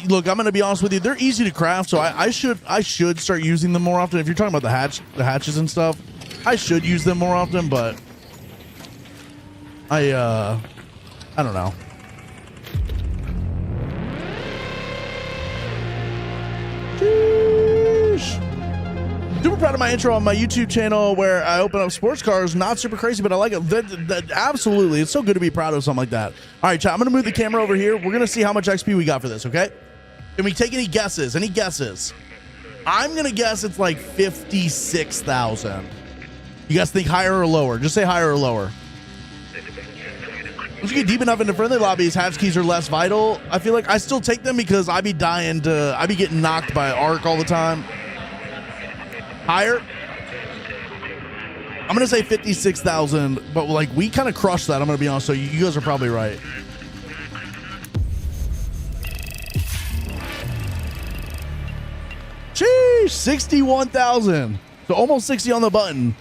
Look, I'm gonna be honest with you. They're easy to craft, so I should start using them more often. If you're talking about the hatches and stuff, I should use them more often, but I don't know. Sheesh. Super proud of my intro on my YouTube channel where I open up sports cars. Not super crazy, but I like it. That absolutely. It's so good to be proud of something like that. All right, chat, I'm going to move the camera over here. We're going to see how much XP we got for this, okay? Can we take any guesses? Any guesses? I'm going to guess it's like 56,000. You guys think higher or lower? Just say higher or lower. Once you get deep enough into friendly lobbies, hatch keys are less vital. I feel like I still take them because I be getting knocked by arc all the time. Higher? I'm gonna say 56,000, but like we kind of crushed that. I'm gonna be honest. So you guys are probably right. Sheesh, 61,000. So almost 60 on the button.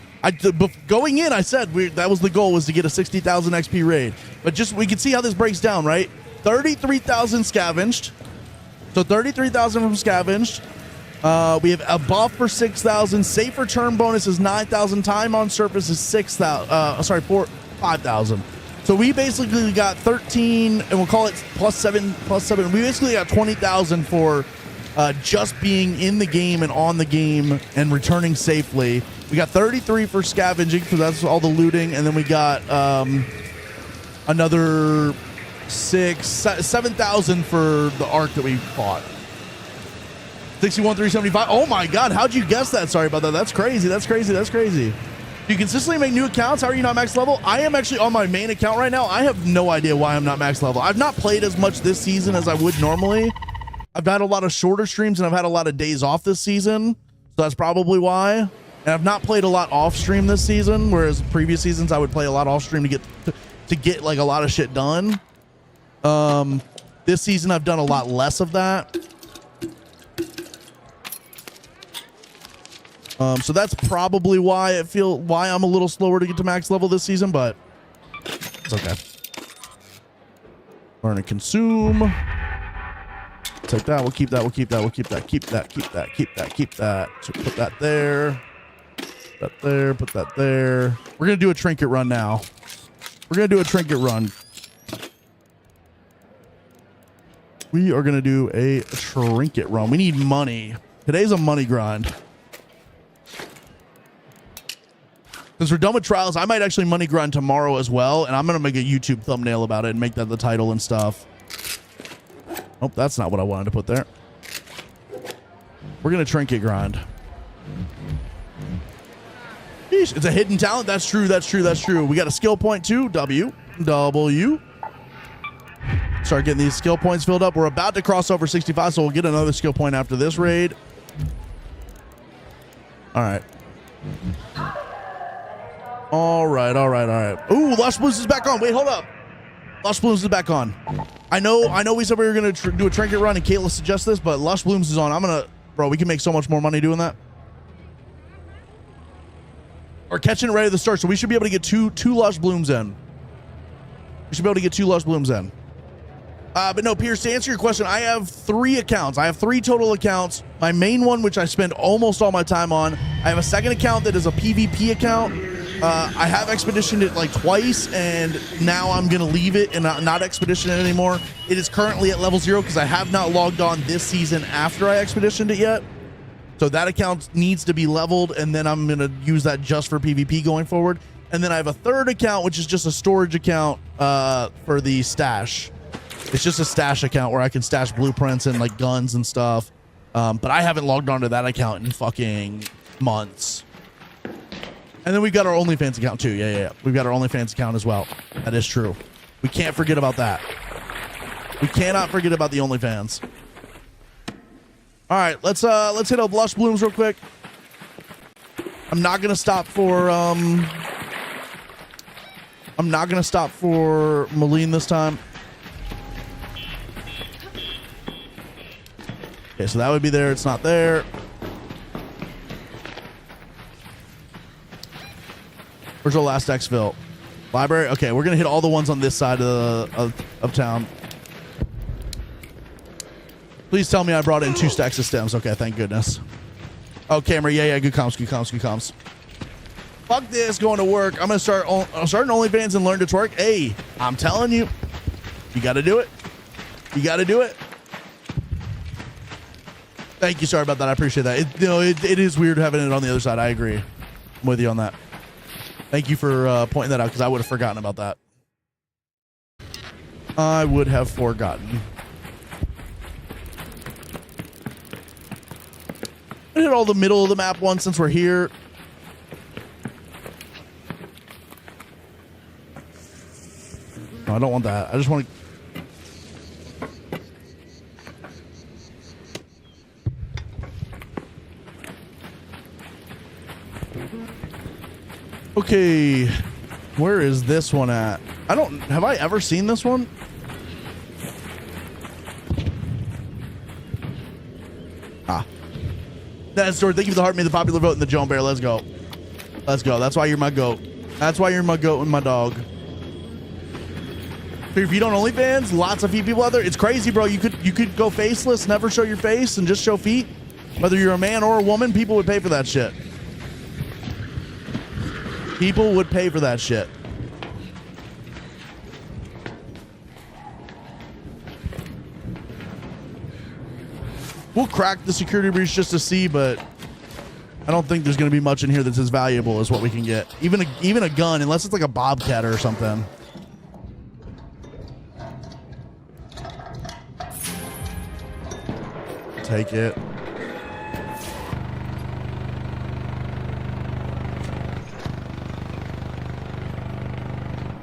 Going in, I said that was the goal, was to get a 60,000 XP raid. But just we can see how this breaks down, right? 33,000 scavenged. So 33,000 from scavenged. We have a buff for 6,000. Safe return bonus is 9,000. Time on surface is 5,000. So we basically got 13, and we'll call it plus 7. We basically got 20,000 for just being in the game and on the game and returning safely. We got 33 for scavenging, because that's all the looting, and then we got another 7,000 for the arc that we fought. 61,375. Oh my God, how'd you guess that? Sorry about that. That's crazy. That's crazy. That's crazy. Do you consistently make new accounts? How are you not max level? I am actually on my main account right now. I have no idea why I'm not max level. I've not played as much this season as I would normally. I've had a lot of shorter streams and I've had a lot of days off this season. So that's probably why. And I've not played a lot off stream this season, whereas previous seasons I would play a lot off stream to get like a lot of shit done. This season I've done a lot less of that. So that's probably why I'm a little slower to get to max level this season, but it's okay. Learn and consume. Take that. We'll keep that. Keep that. So put that there. Put that there. Put that there. We're gonna do a trinket run now. We are gonna do a trinket run. We need money. Today's a money grind. Since we're done with trials, I might actually money grind tomorrow as well, and I'm gonna make a YouTube thumbnail about it and make that the title and stuff. Oh, that's not what I wanted to put there. We're gonna trinket grind. Sheesh, it's a hidden talent. That's true. We got a skill point too. W. Start getting these skill points filled up. We're about to cross over 65, so we'll get another skill point after this raid. All right. All right. Ooh, Lush Blooms is back on. Wait, hold up. Lush Blooms is back on. I know we said we were going to do a trinket run and Kayla suggests this, but Lush Blooms is on. Bro, we can make so much more money doing that. We're catching it right at the start, so we should be able to get two Lush Blooms in. But no, Pierce, to answer your question, I have 3 accounts. I have 3 total accounts. My main one, which I spend almost all my time on. I have a second account that is a PvP account. I have expeditioned it like twice, and now I'm going to leave it and not expedition it anymore. It is currently at level 0 because I have not logged on this season after I expeditioned it yet. So that account needs to be leveled, and then I'm going to use that just for PvP going forward. And then I have a third account, which is just a storage account for the stash. It's just a stash account where I can stash blueprints and like guns and stuff. But I haven't logged onto that account in fucking months. And then we've got our OnlyFans account too. Yeah. We've got our OnlyFans account as well. That is true. We can't forget about that. We cannot forget about the OnlyFans. All right, let's hit up Lush Blooms real quick. I'm not gonna stop for Moline this time. Okay, so that would be there. It's not there. Where's our last exfil? Library. Okay, we're gonna hit all the ones on this side of town. Please tell me I brought in 2 stacks of stems. Okay, thank goodness. Oh, camera. Yeah, good comms, good comms, good comms. Fuck this, going to work. I'm gonna start an OnlyFans and learn to twerk. Hey, I'm telling you, you got to do it. You got to do it. Thank you. Sorry about that. I appreciate that. It is weird having it on the other side. I agree. I'm with you on that. Thank you for pointing that out because I would have forgotten about that. I would have forgotten. I hit all the middle of the map once since we're here. No, I don't want that. I just want to... Okay, where is this one at? Have I ever seen this one? That's story. Thank you for the heart, me the popular vote, and the Joan Bear. Let's go. Let's go. That's why you're my goat. That's why you're my goat and my dog. If you don't OnlyFans, lots of feet people out there. It's crazy, bro. You could go faceless, never show your face, and just show feet. Whether you're a man or a woman, people would pay for that shit. People would pay for that shit. We'll crack the security breach just to see, but I don't think there's going to be much in here that's as valuable as what we can get. Even a gun, unless it's like a bobcat or something. Take it.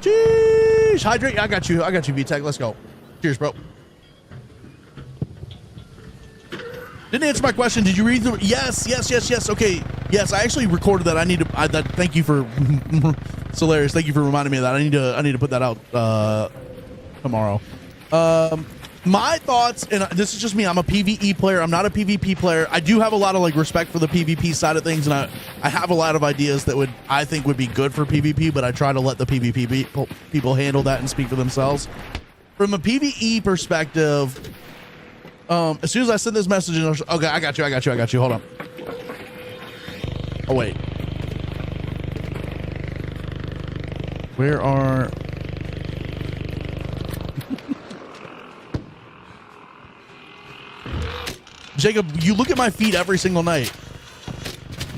Jeez, hydrate. I got you, VTech. Let's go. Cheers, bro. Didn't answer my question. Did you read the? Yes. Okay. Yes, I actually recorded that. I need to. Thank you for Solaris. Thank you for reminding me of that. I need to put that out tomorrow. My thoughts, and this is just me. I'm a PvE player. I'm not a PvP player. I do have a lot of like respect for the PvP side of things, and I have a lot of ideas that I think would be good for PvP. But I try to let the PvP people handle that and speak for themselves. From a PvE perspective. As soon as I send this message, okay, I got you. Hold on. Oh, wait. Where are... Jacob, you look at my feet every single night.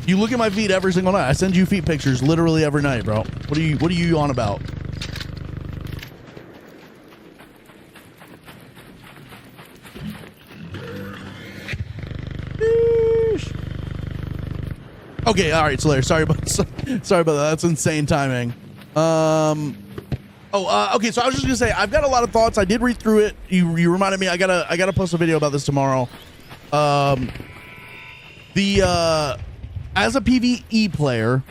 I send you feet pictures literally every night, bro. What are you on about? Okay, all right, Slayer. Sorry about that. That's insane timing. Okay, so I was just gonna say I've got a lot of thoughts. I did read through it. You reminded me. I gotta post a video about this tomorrow. As a PvE player,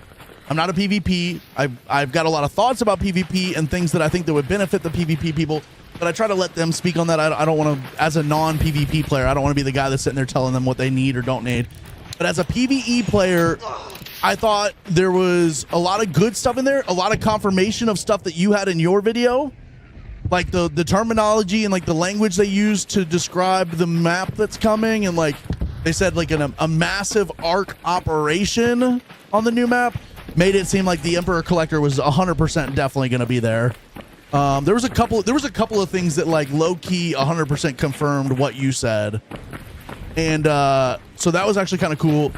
I'm not a PvP. I've got a lot of thoughts about PvP and things that I think that would benefit the PvP people. But I try to let them speak on that. I don't want to, as a non-PvP player, I don't want to be the guy that's sitting there telling them what they need or don't need. But as a PvE player, I thought there was a lot of good stuff in there, a lot of confirmation of stuff that you had in your video, like the terminology and like the language they used to describe the map that's coming, and like they said like a massive arc operation on the new map made it seem like the Emperor Collector was 100% definitely going to be there. There was a couple of things that like low-key 100% confirmed what you said. And so that was actually kind of cool.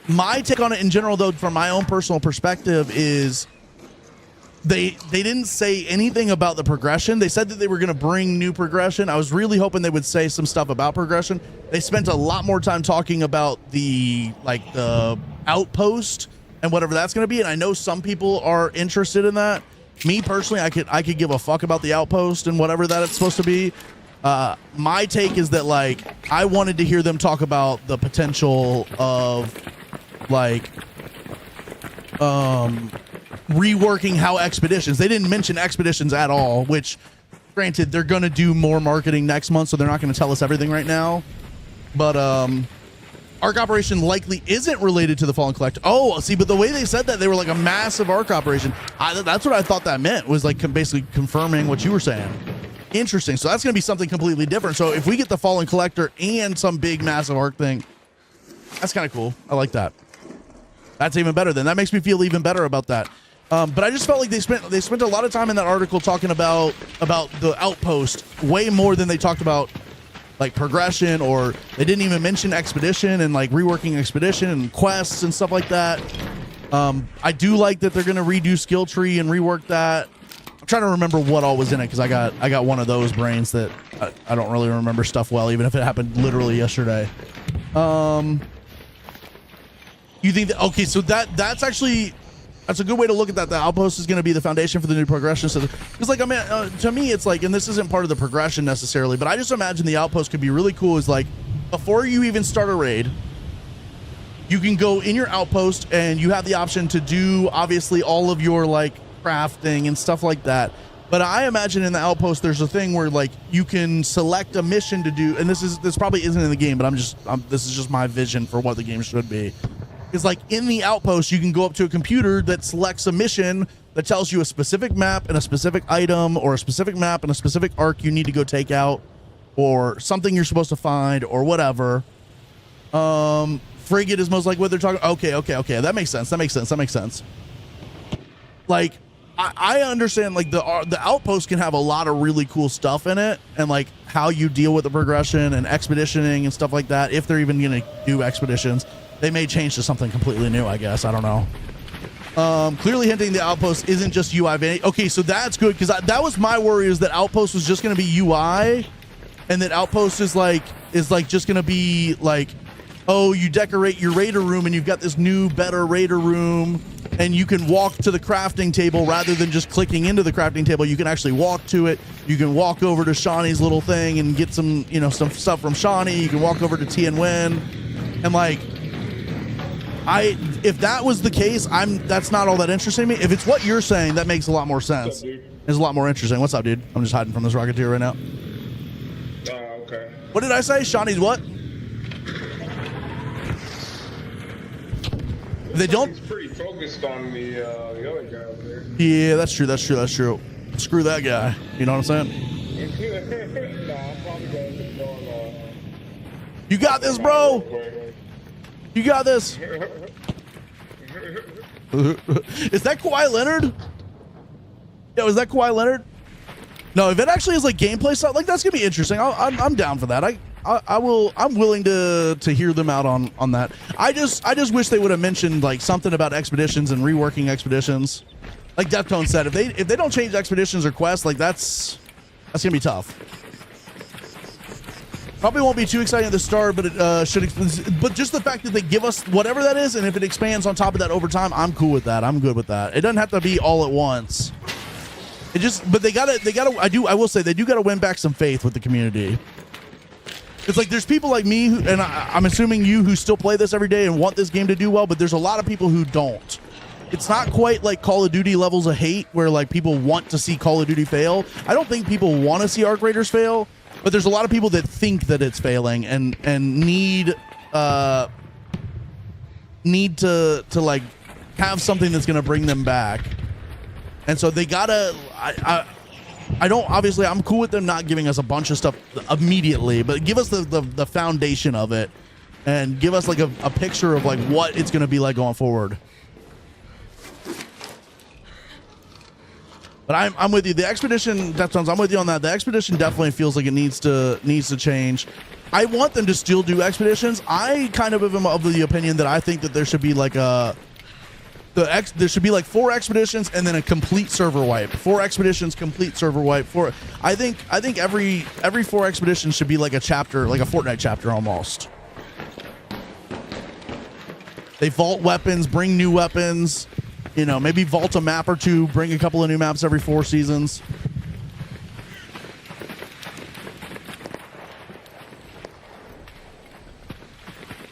My take on it in general, though, from my own personal perspective, is they didn't say anything about the progression. They said that they were going to bring new progression. I was really hoping they would say some stuff about progression. They spent a lot more time talking about the outpost and whatever that's going to be. And I know some people are interested in that. Me personally, I could give a fuck about the outpost and whatever that it's supposed to be. My take is that like I wanted to hear them talk about the potential of like reworking how expeditions. They didn't mention expeditions at all, which granted they're gonna do more marketing next month, so they're not gonna tell us everything right now. But arc operation likely isn't related to the Fallen Collector. Oh, see, but the way they said that, they were like a massive arc operation. That's what I thought that meant, was like basically confirming what you were saying. Interesting. So that's going to be something completely different. So if we get the Fallen Collector and some big massive arc thing, that's kind of cool. I like that. That's even better then. That makes me feel even better about that. But I just felt like they spent a lot of time in that article talking about the outpost way more than they talked about like progression, or they didn't even mention expedition and like reworking expedition and quests and stuff like that. I do like that they're going to redo skill tree and rework that. I'm trying to remember what all was in it, because I got one of those brains that I don't really remember stuff well, even if it happened literally yesterday. You think that, okay, so that's actually, that's a good way to look at that. The outpost is going to be the foundation for the new progression system. Because, like, I mean, to me, it's like, and this isn't part of the progression necessarily, but I just imagine the outpost could be really cool. Is like, before you even start a raid, you can go in your outpost and you have the option to do, obviously, all of your, like, crafting and stuff like that. But I imagine in the outpost, there's a thing where, like, you can select a mission to do, and this probably isn't in the game, but this is just my vision for what the game should be. Is like in the outpost, you can go up to a computer that selects a mission that tells you a specific map and a specific item, or a specific map and a specific arc you need to go take out, or something you're supposed to find, or whatever. Frigate is most like what they're talking. Okay. That makes sense. Like, I understand, like, the outpost can have a lot of really cool stuff in it, and like how you deal with the progression and expeditioning and stuff like that. If they're even going to do expeditions, they may change to something completely new, I guess. I don't know. Clearly hinting the outpost isn't just UI. Okay, so that's good, because that was my worry, is that outpost was just going to be UI, and that outpost is like just going to be like, oh, you decorate your raider room and you've got this new, better raider room, and you can walk to the crafting table rather than just clicking into the crafting table. You can actually walk to it. You can walk over to Shawnee's little thing and get some, some stuff from Shawnee. You can walk over to Tien Wen, and like, if that was the case, that's not all that interesting to me. If it's what you're saying, that makes a lot more sense. It's a lot more interesting. What's up, dude? I'm just hiding from this Rocketeer right now. Oh, okay. What did I say? Shawnee's what? They don't. He's pretty focused on the other guy over there. Yeah, that's true. Screw that guy. You know what I'm saying? Nah, I'm probably going You got this, bro. You got this. Is that Kawhi Leonard? Yo, is that Kawhi Leonard? No, if it actually is like gameplay stuff, like, that's gonna be interesting. I'm down for that. I'm willing to hear them out on that. I just wish they would have mentioned like something about expeditions and reworking expeditions. Like Deftones said, if they don't change expeditions or quests, like that's gonna be tough. Probably won't be too exciting at the start, but it should. But just the fact that they give us whatever that is, and if it expands on top of that over time, I'm cool with that. I'm good with that. It doesn't have to be all at once. It just, but they gotta. I will say they do gotta win back some faith with the community. It's like there's people like me, and I'm assuming you, who still play this every day and want this game to do well, but there's a lot of people who don't. It's not quite like Call of Duty levels of hate where like people want to see Call of Duty fail. I don't think people want to see Arc Raiders fail. But there's a lot of people that think that it's failing and need to like have something that's going to bring them back. And so they gotta. I don't, obviously I'm cool with them not giving us a bunch of stuff immediately, but give us the foundation of it and give us like a picture of like what it's going to be like going forward. But I'm with you. The expedition, Deftones, I'm with you on that. The expedition definitely feels like it needs to change. I want them to still do expeditions. I kind of am of the opinion that I think that there should be like there should be like 4 expeditions and then a complete server wipe. 4 expeditions, complete server wipe. I think every 4 expeditions should be like a chapter, like a Fortnite chapter almost. They vault weapons, bring new weapons. Maybe vault a map or 2, bring a couple of new maps every 4 seasons.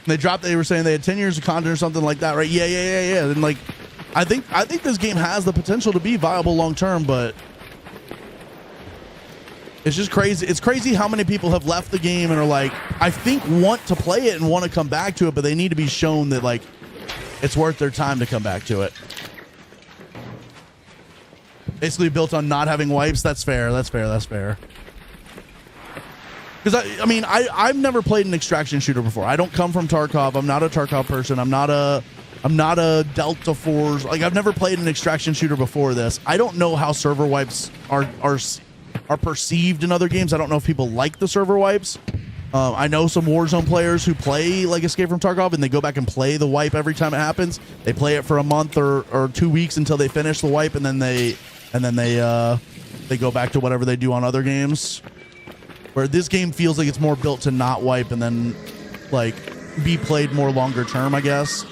They were saying they had 10 years of content or something like that, right? Yeah. And like, I think this game has the potential to be viable long term, but It's just crazy. It's crazy how many people have left the game and are like, I think want to play it and want to come back to it, but they need to be shown that like it's worth their time to come back to it. Basically built on not having wipes. That's fair. That's fair. That's fair. Because I mean, I've never played an extraction shooter before. I don't come from Tarkov. I'm not a Tarkov person. I'm not a Delta Force. Like, I've never played an extraction shooter before this. I don't know how server wipes are perceived in other games. I don't know if people like the server wipes. I know some Warzone players who play like Escape from Tarkov and they go back and play the wipe every time it happens. They play it for a month or 2 weeks until they finish the wipe, and then they go back to whatever they do on other games. Where this game feels like it's more built to not wipe and then like be played more longer term, I guess.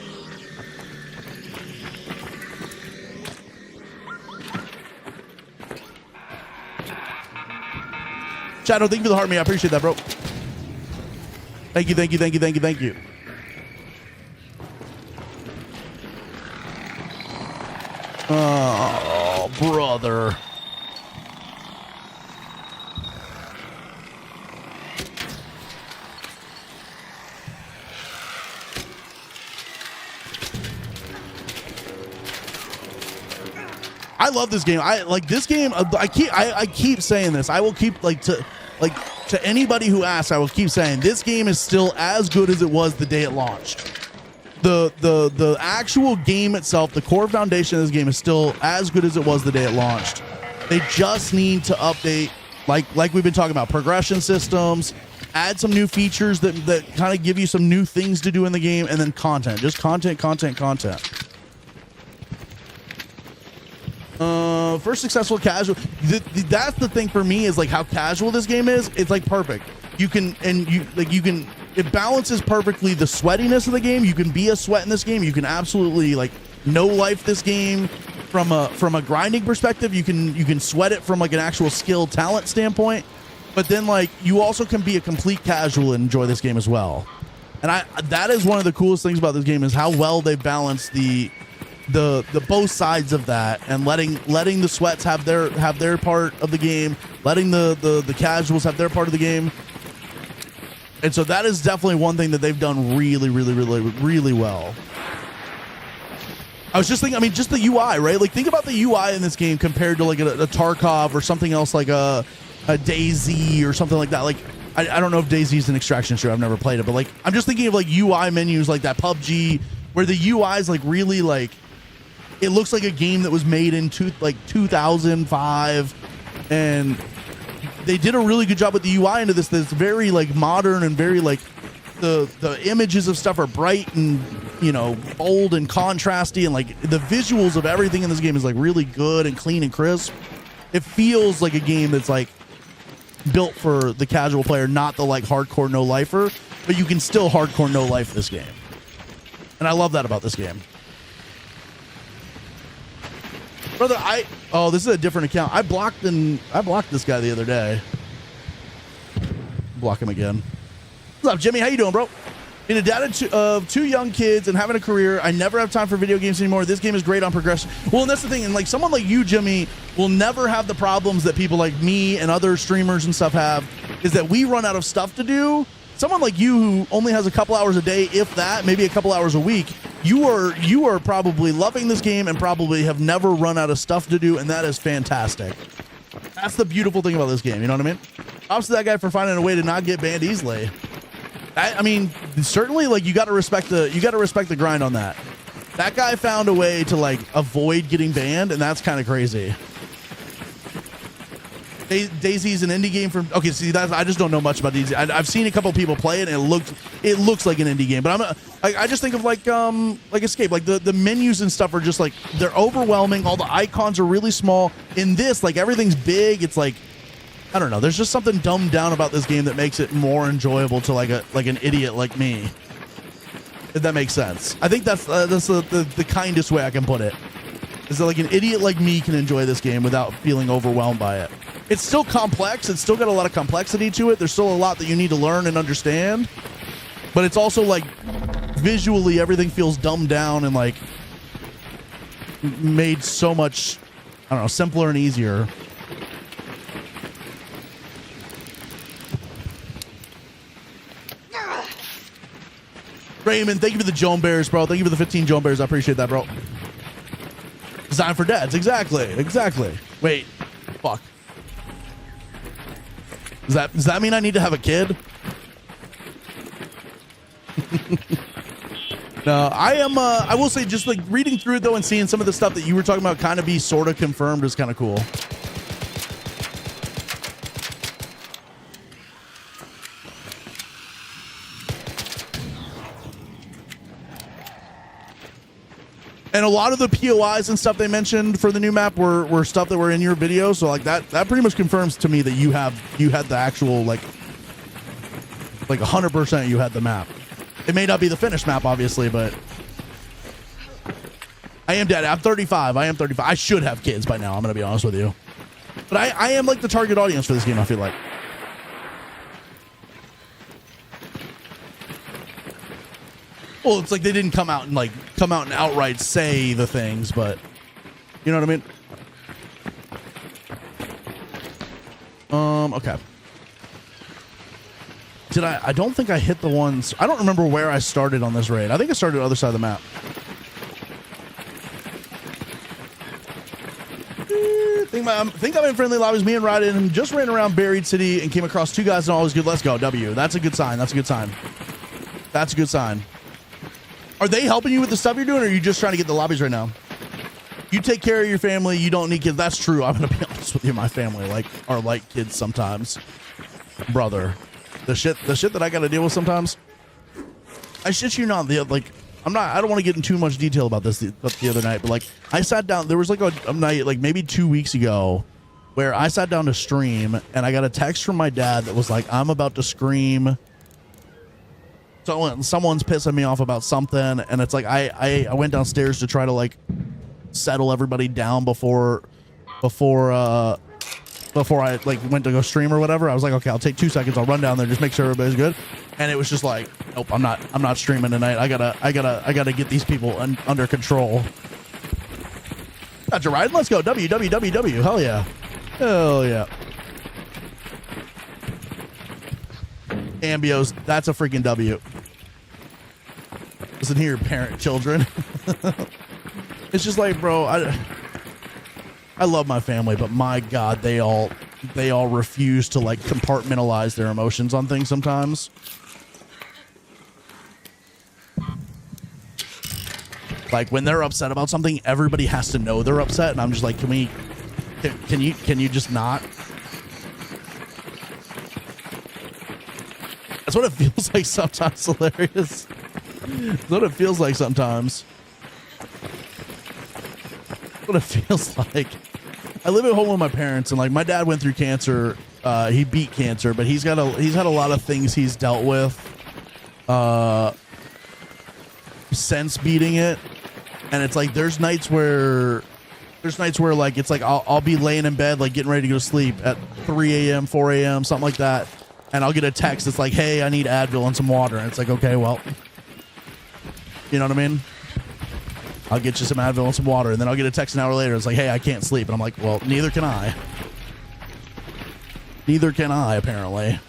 Shadow, thank you for the heart, me. I appreciate that, bro. Thank you, thank you, thank you, thank you, thank you. Oh, brother. I love this game. I like this game. I keep saying this. I will keep to anybody who asks, I will keep saying this game is still as good as it was the day it launched. The actual game itself, the core foundation of this game is still as good as it was the day it launched. They just need to update, like we've been talking about, progression systems, add some new features that kind of give you some new things to do in the game, and then content. Just content. First successful casual. That's the thing for me, is like how casual this game is. It's like perfect. It balances perfectly the sweatiness of the game. You can be a sweat in this game. You can absolutely like no life this game from a grinding perspective. You can sweat it from like an actual skill talent standpoint. But then like you also can be a complete casual and enjoy this game as well. And that is one of the coolest things about this game, is how well they balance the both sides of that, and letting the sweats have their part of the game, letting the casuals have their part of the game. And so that is definitely one thing that they've done really, really, really, really well. I was just thinking, I mean, just the UI, right? Like, think about the UI in this game compared to like a Tarkov or something else, like a DayZ or something like that. Like, I don't know if DayZ is an extraction shooter. I've never played it, but like, I'm just thinking of like UI menus like that PUBG, where the UI is like really like, it looks like a game that was made in 2005, and they did a really good job with the UI into this. That's very like modern and very like the images of stuff are bright and, you know, bold and contrasty, and like the visuals of everything in this game is like really good and clean and crisp. It feels like a game that's like built for the casual player, not the like hardcore no lifer, but you can still hardcore no life this game, and I love that about this game. Brother, this is a different account. I blocked this guy the other day. Block him again. What's up, Jimmy? How you doing, bro? Being a dad of two young kids and having a career, I never have time for video games anymore. This game is great on progression. Well, and that's the thing. And like someone like you, Jimmy, will never have the problems that people like me and other streamers and stuff have, is that we run out of stuff to do. Someone like you who only has a couple hours a day, if that, maybe a couple hours a week, you are probably loving this game and probably have never run out of stuff to do, and that is fantastic. That's the beautiful thing about this game, you know what I mean? Props to that guy for finding a way to not get banned easily. I mean, certainly, like, you got to respect the grind on that. That guy found a way to like avoid getting banned, and that's kind of crazy. DayZ's an indie game from. Okay, see, I just don't know much about DayZ. I've seen a couple people play it, and it looks like an indie game. But I just think of like Escape. Like the menus and stuff are just like, they're overwhelming. All the icons are really small. In this, like, everything's big. It's like, I don't know. There's just something dumbed down about this game that makes it more enjoyable to like an idiot like me. If that makes sense. I think that's the kindest way I can put it. Is that like an idiot like me can enjoy this game without feeling overwhelmed by it. It's still complex. It's still got a lot of complexity to it. There's still a lot that you need to learn and understand. But it's also like visually everything feels dumbed down and like made so much, I don't know, simpler and easier. Raymond, thank you for the Joan Bears, bro. Thank you for the 15 Joan Bears. I appreciate that, bro. Designed for dads. Exactly. Wait. Fuck. Does that mean I need to have a kid? No, I am. I will say, just like reading through it though, and seeing some of the stuff that you were talking about kind of be sort of confirmed is kind of cool. And a lot of the POIs and stuff they mentioned for the new map were stuff that were in your video. So like that pretty much confirms to me that you had the actual like 100% you had the map. It may not be the finished map, obviously, but I am dead. I'm 35. I should have kids by now. I'm going to be honest with you. But I am like the target audience for this game, I feel like. Well, it's like they didn't come out and outright say the things, but you know what I mean? Okay. I don't think I hit the ones. I don't remember where I started on this raid. I think I started on the other side of the map. I think I'm in friendly lobbies. Me and Ryden just ran around Buried City and came across 2 guys and all was good. Let's go. W. That's a good sign. Are they helping you with the stuff you're doing, or are you just trying to get the lobbies right now? You take care of your family. You don't need kids. That's true. I'm going to be honest with you. My family are like kids sometimes. Brother. The shit that I got to deal with sometimes. I shit you not. I don't want to get in too much detail about this the other night, but I sat down. There was a night maybe 2 weeks ago where I sat down to stream and I got a text from my dad that was like, I'm about to scream. Someone's pissing me off about something, and it's like I went downstairs to try to settle everybody down before I went to go stream or whatever. I was like, okay, I'll take 2 seconds. I'll run down there, just make sure everybody's good. And it was just like, nope, I'm not streaming tonight. I gotta get these people under control. Got you riding. Let's go. W. Hell yeah. Ambios, that's a freaking W. Listen here, parent children. It's just like, bro, I love my family, but my God, they all refuse to compartmentalize their emotions on things sometimes. When they're upset about something, everybody has to know they're upset, and I'm just like, can you just not? That's what it feels like sometimes, hilarious. That's what it feels like sometimes. What it feels like. I live at home with my parents, and my dad went through cancer. He beat cancer, but he's had a lot of things he's dealt with since beating it. And it's there's nights where it's I'll be laying in bed getting ready to go to sleep at 3 a.m., 4 a.m., something like that. And I'll get a text that's like, hey, I need Advil and some water. And it's like, okay, well, you know what I mean? I'll get you some Advil and some water. And then I'll get a text an hour later. It's like, hey, I can't sleep. And I'm like, well, neither can I. Neither can I, apparently.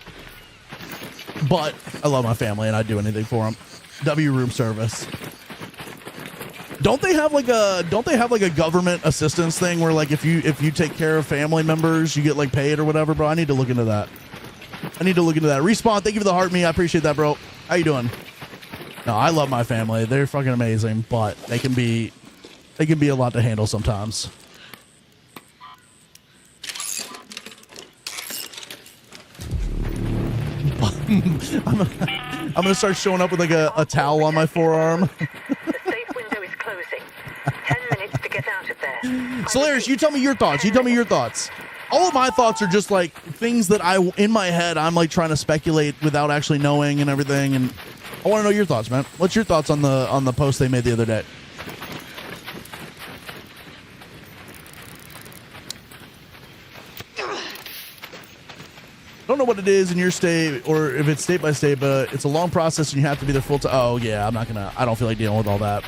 But I love my family and I'd do anything for them. W room service. Don't they have a government assistance thing where if you take care of family members, you get paid or whatever, bro? I need to look into that. Respawn, thank you for the heart me. I appreciate that, bro. How you doing? No, I love my family. They're fucking amazing, but they can be a lot to handle sometimes. I'm gonna start showing up with a towel on my forearm. The safe window is closing. 10 minutes to get out of there. Solaris, you tell me your thoughts. All of my thoughts are just things that in my head, I'm trying to speculate without actually knowing and everything. And I want to know your thoughts, man. What's your thoughts on the post they made the other day? I don't know what it is in your state or if it's state by state, but it's a long process and you have to be there full time. Oh yeah, I don't feel like dealing with all that.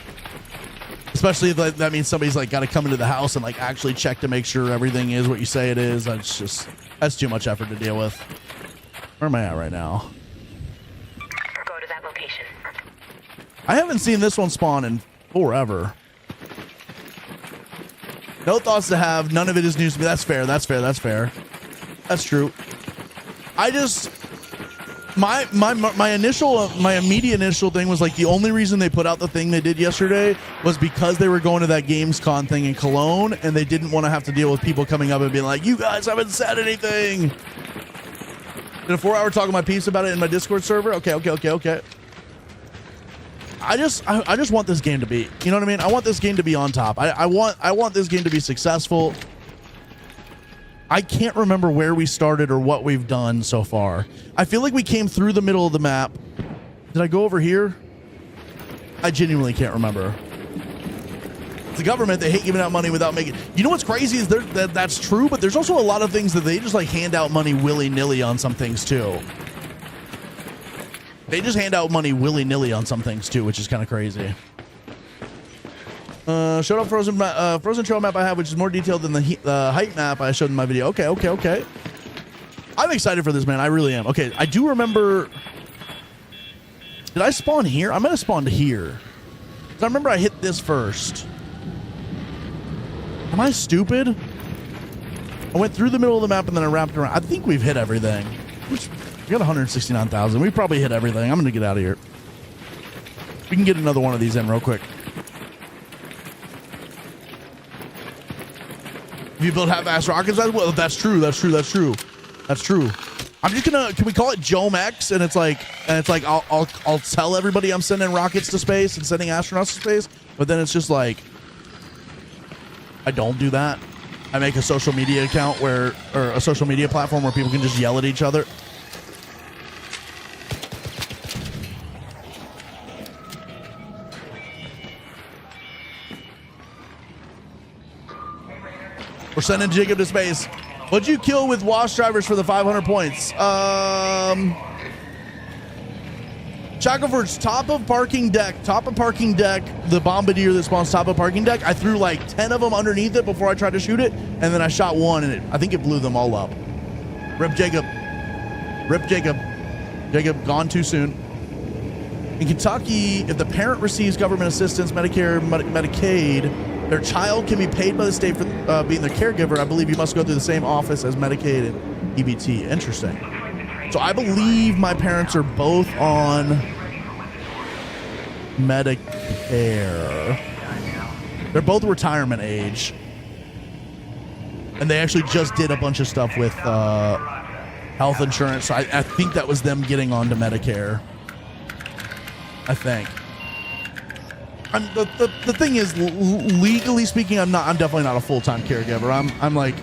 Especially if that means somebody's got to come into the house and actually check to make sure everything is what you say it is. That's too much effort to deal with. Where am I at right now? Go to that location. I haven't seen this one spawn in forever. No thoughts to have. None of it is news to me. That's fair. That's fair. That's fair. That's true. I just my immediate initial thing was like the only reason they put out the thing they did yesterday was because they were going to that Gamescom thing in Cologne and they didn't want to have to deal with people coming up and being like, you guys haven't said anything. Did a 4-hour talk on my piece about it in my Discord server? Okay. I just want this game to be, you know what I mean? I want this game to be on top. I want this game to be successful. I can't remember where we started or what we've done so far. I feel like we came through the middle of the map. Did I go over here? I genuinely can't remember. The government, they hate giving out money without making... You know what's crazy is that's true, but there's also a lot of things that they just like hand out money willy-nilly on some things too. They just hand out money willy-nilly on some things too, which is kind of crazy. Showed up frozen trail map I have, which is more detailed than the height map I showed in my video. Okay. I'm excited for this, man. I really am. Okay, I do remember... Did I spawn here? I might have spawned here. I remember I hit this first. Am I stupid? I went through the middle of the map and then I wrapped around. I think we've hit everything. We got 169,000. We probably hit everything. I'm going to get out of here. We can get another one of these in real quick. If you build half-ass rockets, well, that's true. I'm just gonna. Can we call it Jome X? And it's like I'll tell everybody I'm sending rockets to space and sending astronauts to space, but then it's just like I don't do that. I make a social media account or a social media platform where people can just yell at each other. We're sending Jacob to space. What'd you kill with wash drivers for the 500 points? Shackleford's top of parking deck, the bombardier that spawns top of parking deck. I threw like 10 of them underneath it before I tried to shoot it, and then I shot one, and I think it blew them all up. Rip Jacob. Jacob gone too soon. In Kentucky, if the parent receives government assistance, Medicare, Medicaid, their child can be paid by the state for being their caregiver. I believe you must go through the same office as Medicaid and EBT. Interesting. So I believe my parents are both on Medicare. They're both retirement age. And they actually just did a bunch of stuff with health insurance. So I think that was them getting onto Medicare. I think. The thing is, legally speaking, I'm definitely not a full-time caregiver. I'm like,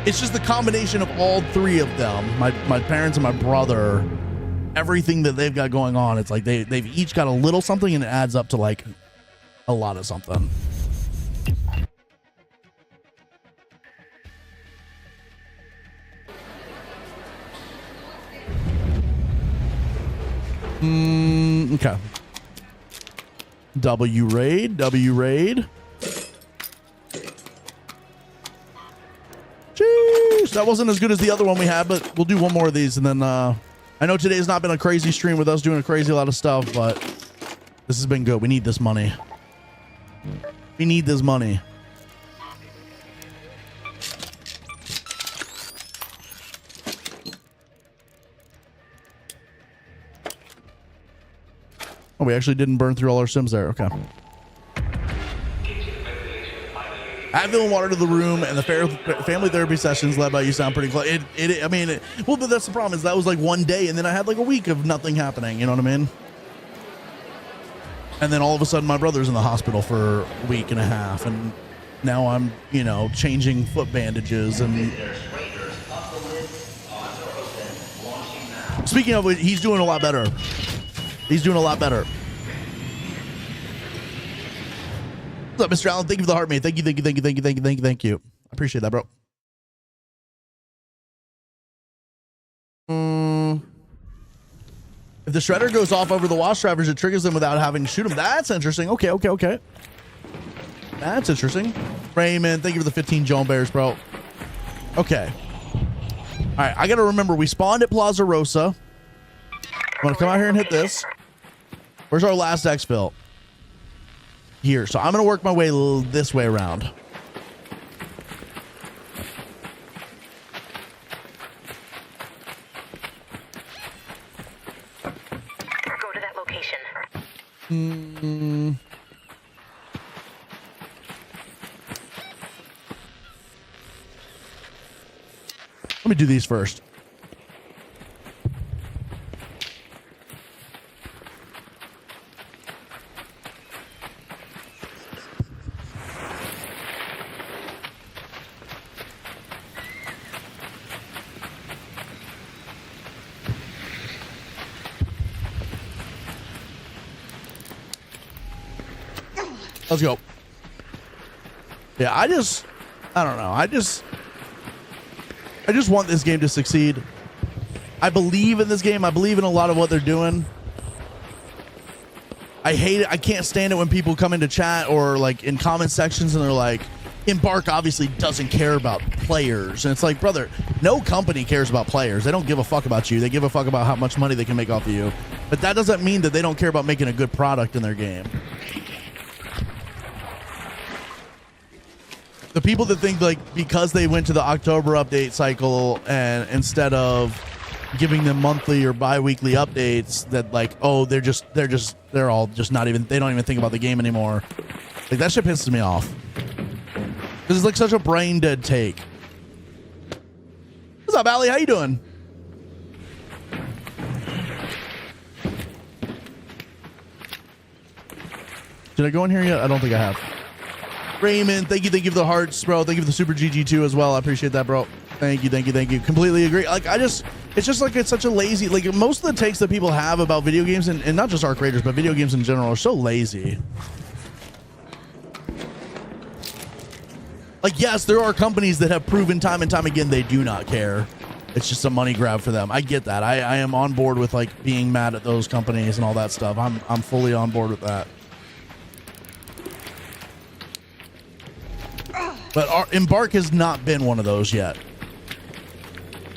it's just the combination of all three of them, my parents and my brother, everything that they've got going on. It's like they've each got a little something, and it adds up to like a lot of something. Okay. W raid. Jeez, that wasn't as good as the other one we had, but we'll do one more of these, and then I know today's not been a crazy stream with us doing a crazy lot of stuff, but this has been good. We need this money. We need this money. Oh, we actually didn't burn through all our sims there. Okay. Advil and water to the room, and the family therapy sessions led by you sound pretty close. Well, but that's the problem, is that was like one day, and then I had like a week of nothing happening. You know what I mean? And then all of a sudden, my brother's in the hospital for a week and a half, and now I'm, changing foot bandages. And speaking of which, he's doing a lot better. He's doing a lot better. What's up, Mr. Allen? Thank you for the heart, mate. Thank you. I appreciate that, bro. If the shredder goes off over the wash drivers, it triggers them without having to shoot them. That's interesting. Okay. That's interesting. Raymond, thank you for the 15 Joan Bears, bro. Okay. All right, I got to remember, we spawned at Plaza Rosa. gonna come out here and hit this. Where's our last exfil? Here. So I'm gonna work my way this way around. Go to that location. Let me do these first. Let's go. Yeah, I don't know. I just want this game to succeed. I believe in this game. I believe in a lot of what they're doing. I hate it. I can't stand it when people come into chat or like in comment sections and they're like, Embark obviously doesn't care about players. And it's like, brother, no company cares about players. They don't give a fuck about you. They give a fuck about how much money they can make off of you. But that doesn't mean that they don't care about making a good product in their game. The people that think like because they went to the October update cycle and instead of giving them monthly or bi-weekly updates that like, oh, they're all just not even, they don't even think about the game anymore. Like that shit pisses me off. This is like such a brain dead take. What's up, Allie? How you doing? Did I go in here yet? I don't think I have. Raymond, thank you for the hearts, bro. Thank you for the super GG2 as well. I appreciate that, bro. Thank you. Completely agree. Like, it's just like it's such a lazy, like most of the takes that people have about video games and not just Arc Raiders, but video games in general are so lazy. Like, yes, there are companies that have proven time and time again they do not care. It's just a money grab for them. I get that. I am on board with like being mad at those companies and all that stuff. I'm fully on board with that. But Embark has not been one of those yet.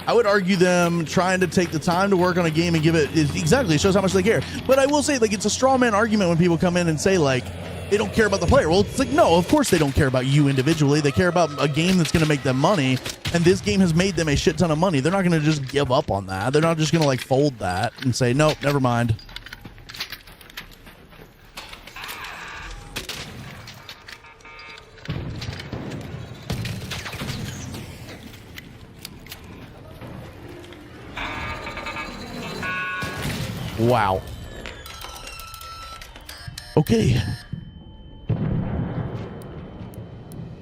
I would argue them trying to take the time to work on a game and give it exactly, it shows how much they care. But I will say, like, it's a straw man argument when people come in and say like they don't care about the player. Well, it's like, no, of course they don't care about you individually. They care about a game that's going to make them money, and this game has made them a shit ton of money. They're not going to just give up on that. They're not just going to like fold that and say nope, never mind. Wow. Okay.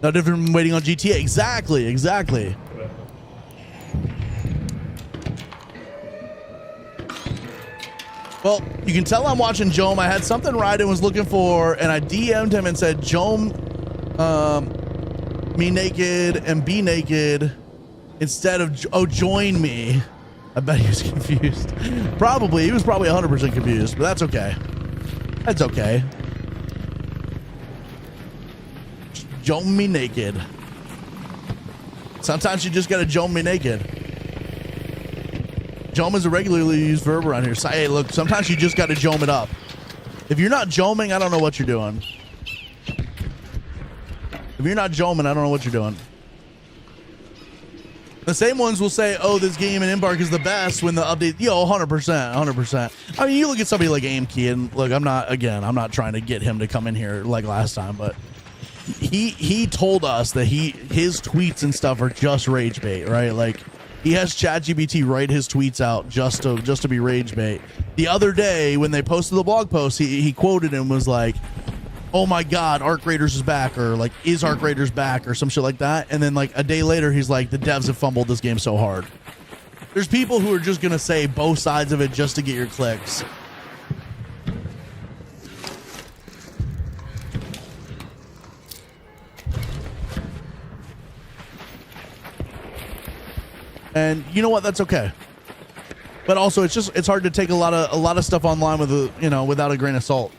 No different from waiting on GTA. Exactly. Well, you can tell I'm watching Jome. I had something Ryden was looking for, and I DM'd him and said, Jome, me naked and be naked instead of, oh, join me. I bet he was confused. Probably. He was probably 100% confused, but that's okay. That's okay. Jome me naked. Sometimes you just gotta jome me naked. Jome is a regularly used verb around here. So, hey, look, sometimes you just gotta jome it up. If you're not joming, I don't know what you're doing. If you're not joming, I don't know what you're doing. The same ones will say, oh, this game in Embark is the best when the update, 100%. I mean, you look at somebody like AimKey, and look, I'm not trying to get him to come in here like last time, but he told us that his tweets and stuff are just rage bait, right? Like, he has ChatGPT write his tweets out just to be rage bait. The other day, when they posted the blog post, he quoted and was like, oh my God, Arc Raiders is back, or like, is Arc Raiders back, or some shit like that. And then like a day later, he's like, the devs have fumbled this game so hard. There's people who are just gonna say both sides of it just to get your clicks. And you know what? That's okay. But also, it's hard to take a lot of stuff online with without a grain of salt.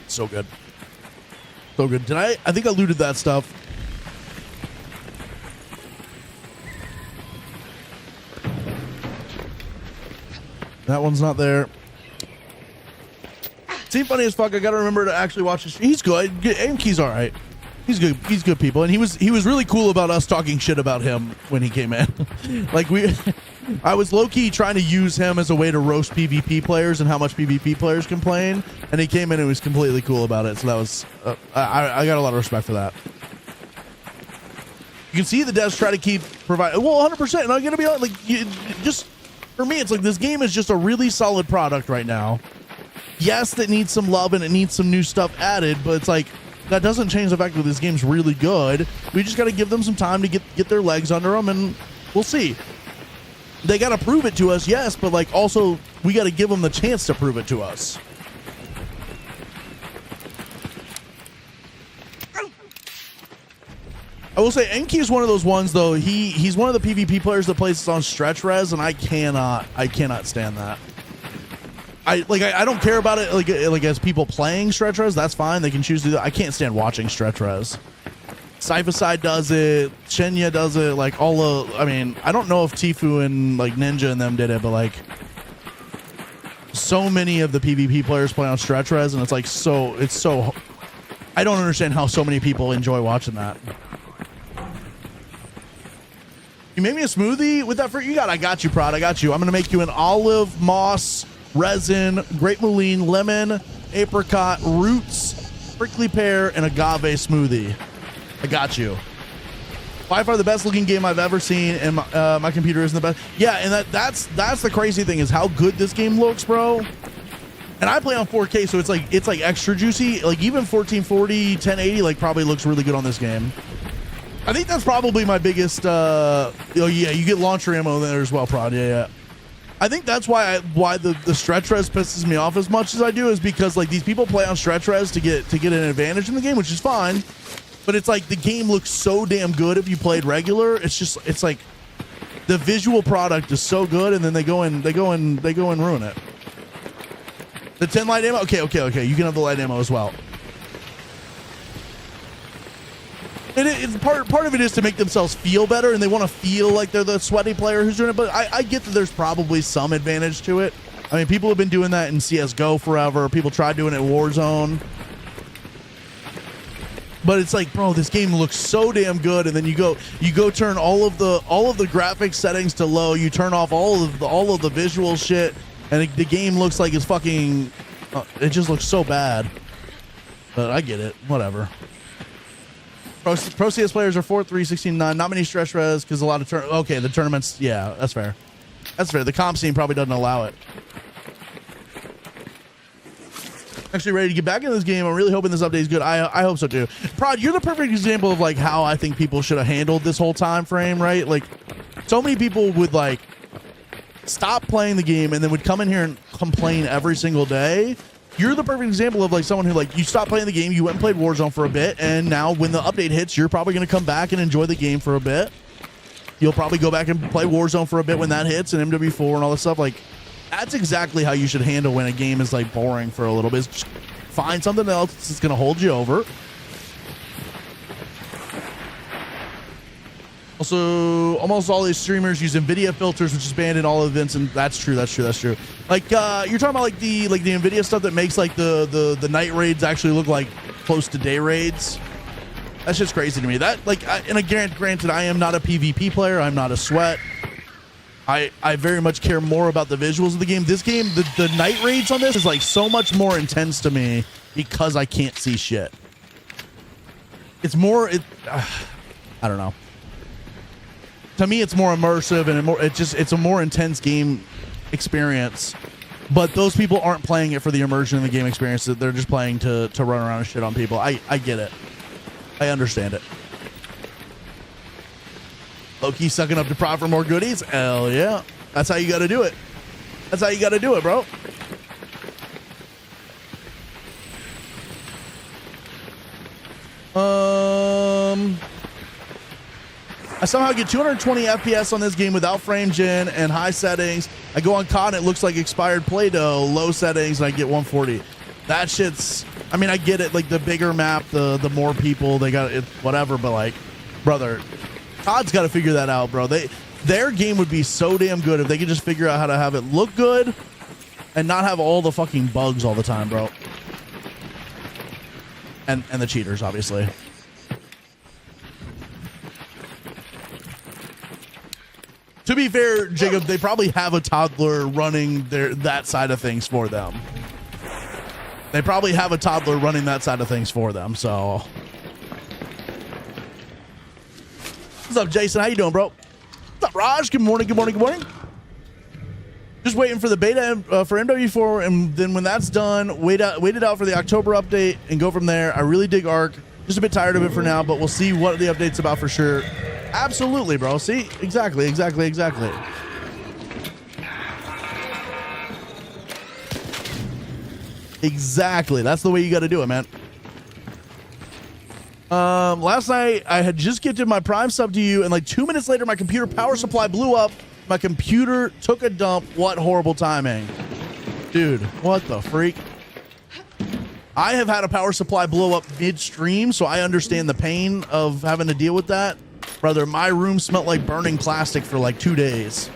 So good. Did I think I looted that stuff. That one's not there. Seemed funny as fuck. I gotta remember to actually watch this. He's good. AMKey's all right. He's good. He's good people, and he was really cool about us talking shit about him when he came in. Like I was low key trying to use him as a way to roast PvP players and how much PvP players complain, and he came in and was completely cool about it. So that was I got a lot of respect for that. You can see the devs try to keep providing. Well, 100%. And I'm gonna be like, just for me, it's like this game is just a really solid product right now. Yes, that needs some love and it needs some new stuff added, but it's like that doesn't change the fact that this game's really good. We just got to give them some time to get their legs under them, and we'll see. They got to prove it to us, yes, but like also we got to give them the chance to prove it to us. I will say Enki is one of those ones though. He's one of the PvP players that plays on stretch res, and I cannot stand that. I don't care about it like as people playing stretch res, that's fine. They can choose to do that. I can't stand watching stretch res. Syphicide does it, Shenya does it, like all of, I mean, I don't know if Tifu and like Ninja and them did it, but like so many of the PvP players play on stretch res, and it's so I don't understand how so many people enjoy watching that. You made me a smoothie with that fruit you got? I got you, Prod. I got you. I'm gonna make you an olive, moss, resin, grape mullein, lemon, apricot, roots, prickly pear, and agave smoothie. I got you. By far the best looking game I've ever seen, and my computer isn't the best. Yeah, and that's the crazy thing is how good this game looks, bro. And I play on 4K, so it's like extra juicy. Like even 1440, 1080, like probably looks really good on this game. I think that's probably my biggest. Oh yeah, you get launcher ammo there as well, Prod. Yeah. I think that's why the stretch res pisses me off as much as I do, is because like these people play on stretch res to get an advantage in the game, which is fine. But it's like the game looks so damn good if you played regular. It's like the visual product is so good, and then they go and ruin it. The 10 light ammo. Okay. You can have the light ammo as well. It's part of it is to make themselves feel better, and they want to feel like they're the sweaty player who's doing it. But I get that there's probably some advantage to it. I mean, people have been doing that in CS:GO forever. People tried doing it in Warzone. But it's like, bro, this game looks so damn good, and then you go turn all of the graphics settings to low. You turn off all of the visual shit, and the game looks like it's fucking. It just looks so bad. But I get it. Whatever. Pro CS players are 4-3, 16-9. Not many stretch res because a lot of okay, the tournaments. Yeah, that's fair. That's fair. The comp scene probably doesn't allow it. Actually ready to get back into this game. I'm really hoping this update is good. I hope so too. Prod, you're the perfect example of like how I think people should have handled this whole time frame, right? Like so many people would like stop playing the game and then would come in here and complain every single day. You're the perfect example of like someone who like you stopped playing the game, you went and played Warzone for a bit, and now when the update hits, you're probably going to come back and enjoy the game for a bit. You'll probably go back and play Warzone for a bit when that hits, and MW4 and all this stuff. Like that's exactly how you should handle when a game is like boring for a little bit. Just find something else that's going to hold you over. Also, almost all these streamers use NVIDIA filters, which is banned in all events, and that's true. Like, you're talking about like the NVIDIA stuff that makes like the night raids actually look like close to day raids. That's just crazy to me. That like, granted, I am not a PvP player. I'm not a sweat. I very much care more about the visuals of the game. This game, the night raids on this is like so much more intense to me because I can't see shit. It's more. I don't know. To me, it's more immersive and it's a more intense game experience. But those people aren't playing it for the immersion in the game experience. They're just playing to run around and shit on people. I get it. I understand it. Loki sucking up to Prod for more goodies. Hell yeah. That's how you got to do it. That's how you got to do it, bro. I somehow get 220 FPS on this game without frame gen and high settings. I go on COD, it looks like expired Play-Doh. Low settings, and I get 140. That shit's... I mean, I get it. Like, the bigger map, the more people, they got it, whatever. But, like, brother, COD's got to figure that out, bro. Their game would be so damn good if they could just figure out how to have it look good and not have all the fucking bugs all the time, bro. And the cheaters, obviously. To be fair, Jacob, they probably have a toddler running that side of things for them. They probably have a toddler running that side of things for them, so. What's up, Jason? How you doing, bro? What's up, Raj? Good morning, good morning, good morning. Just waiting for the beta for MW4, and then when that's done, wait it out for the October update and go from there. I really dig Arc. Just a bit tired of it for now, but we'll see what the update's about for sure. Absolutely, bro. See? Exactly. Exactly. That's the way you got to do it, man. Last night I had just gifted my Prime sub to you, and like 2 minutes later, my computer power supply blew up. My computer took a dump. What horrible timing. Dude, what the freak? I have had a power supply blow up midstream, so I understand the pain of having to deal with that. Brother, my room smelled like burning plastic for like 2 days.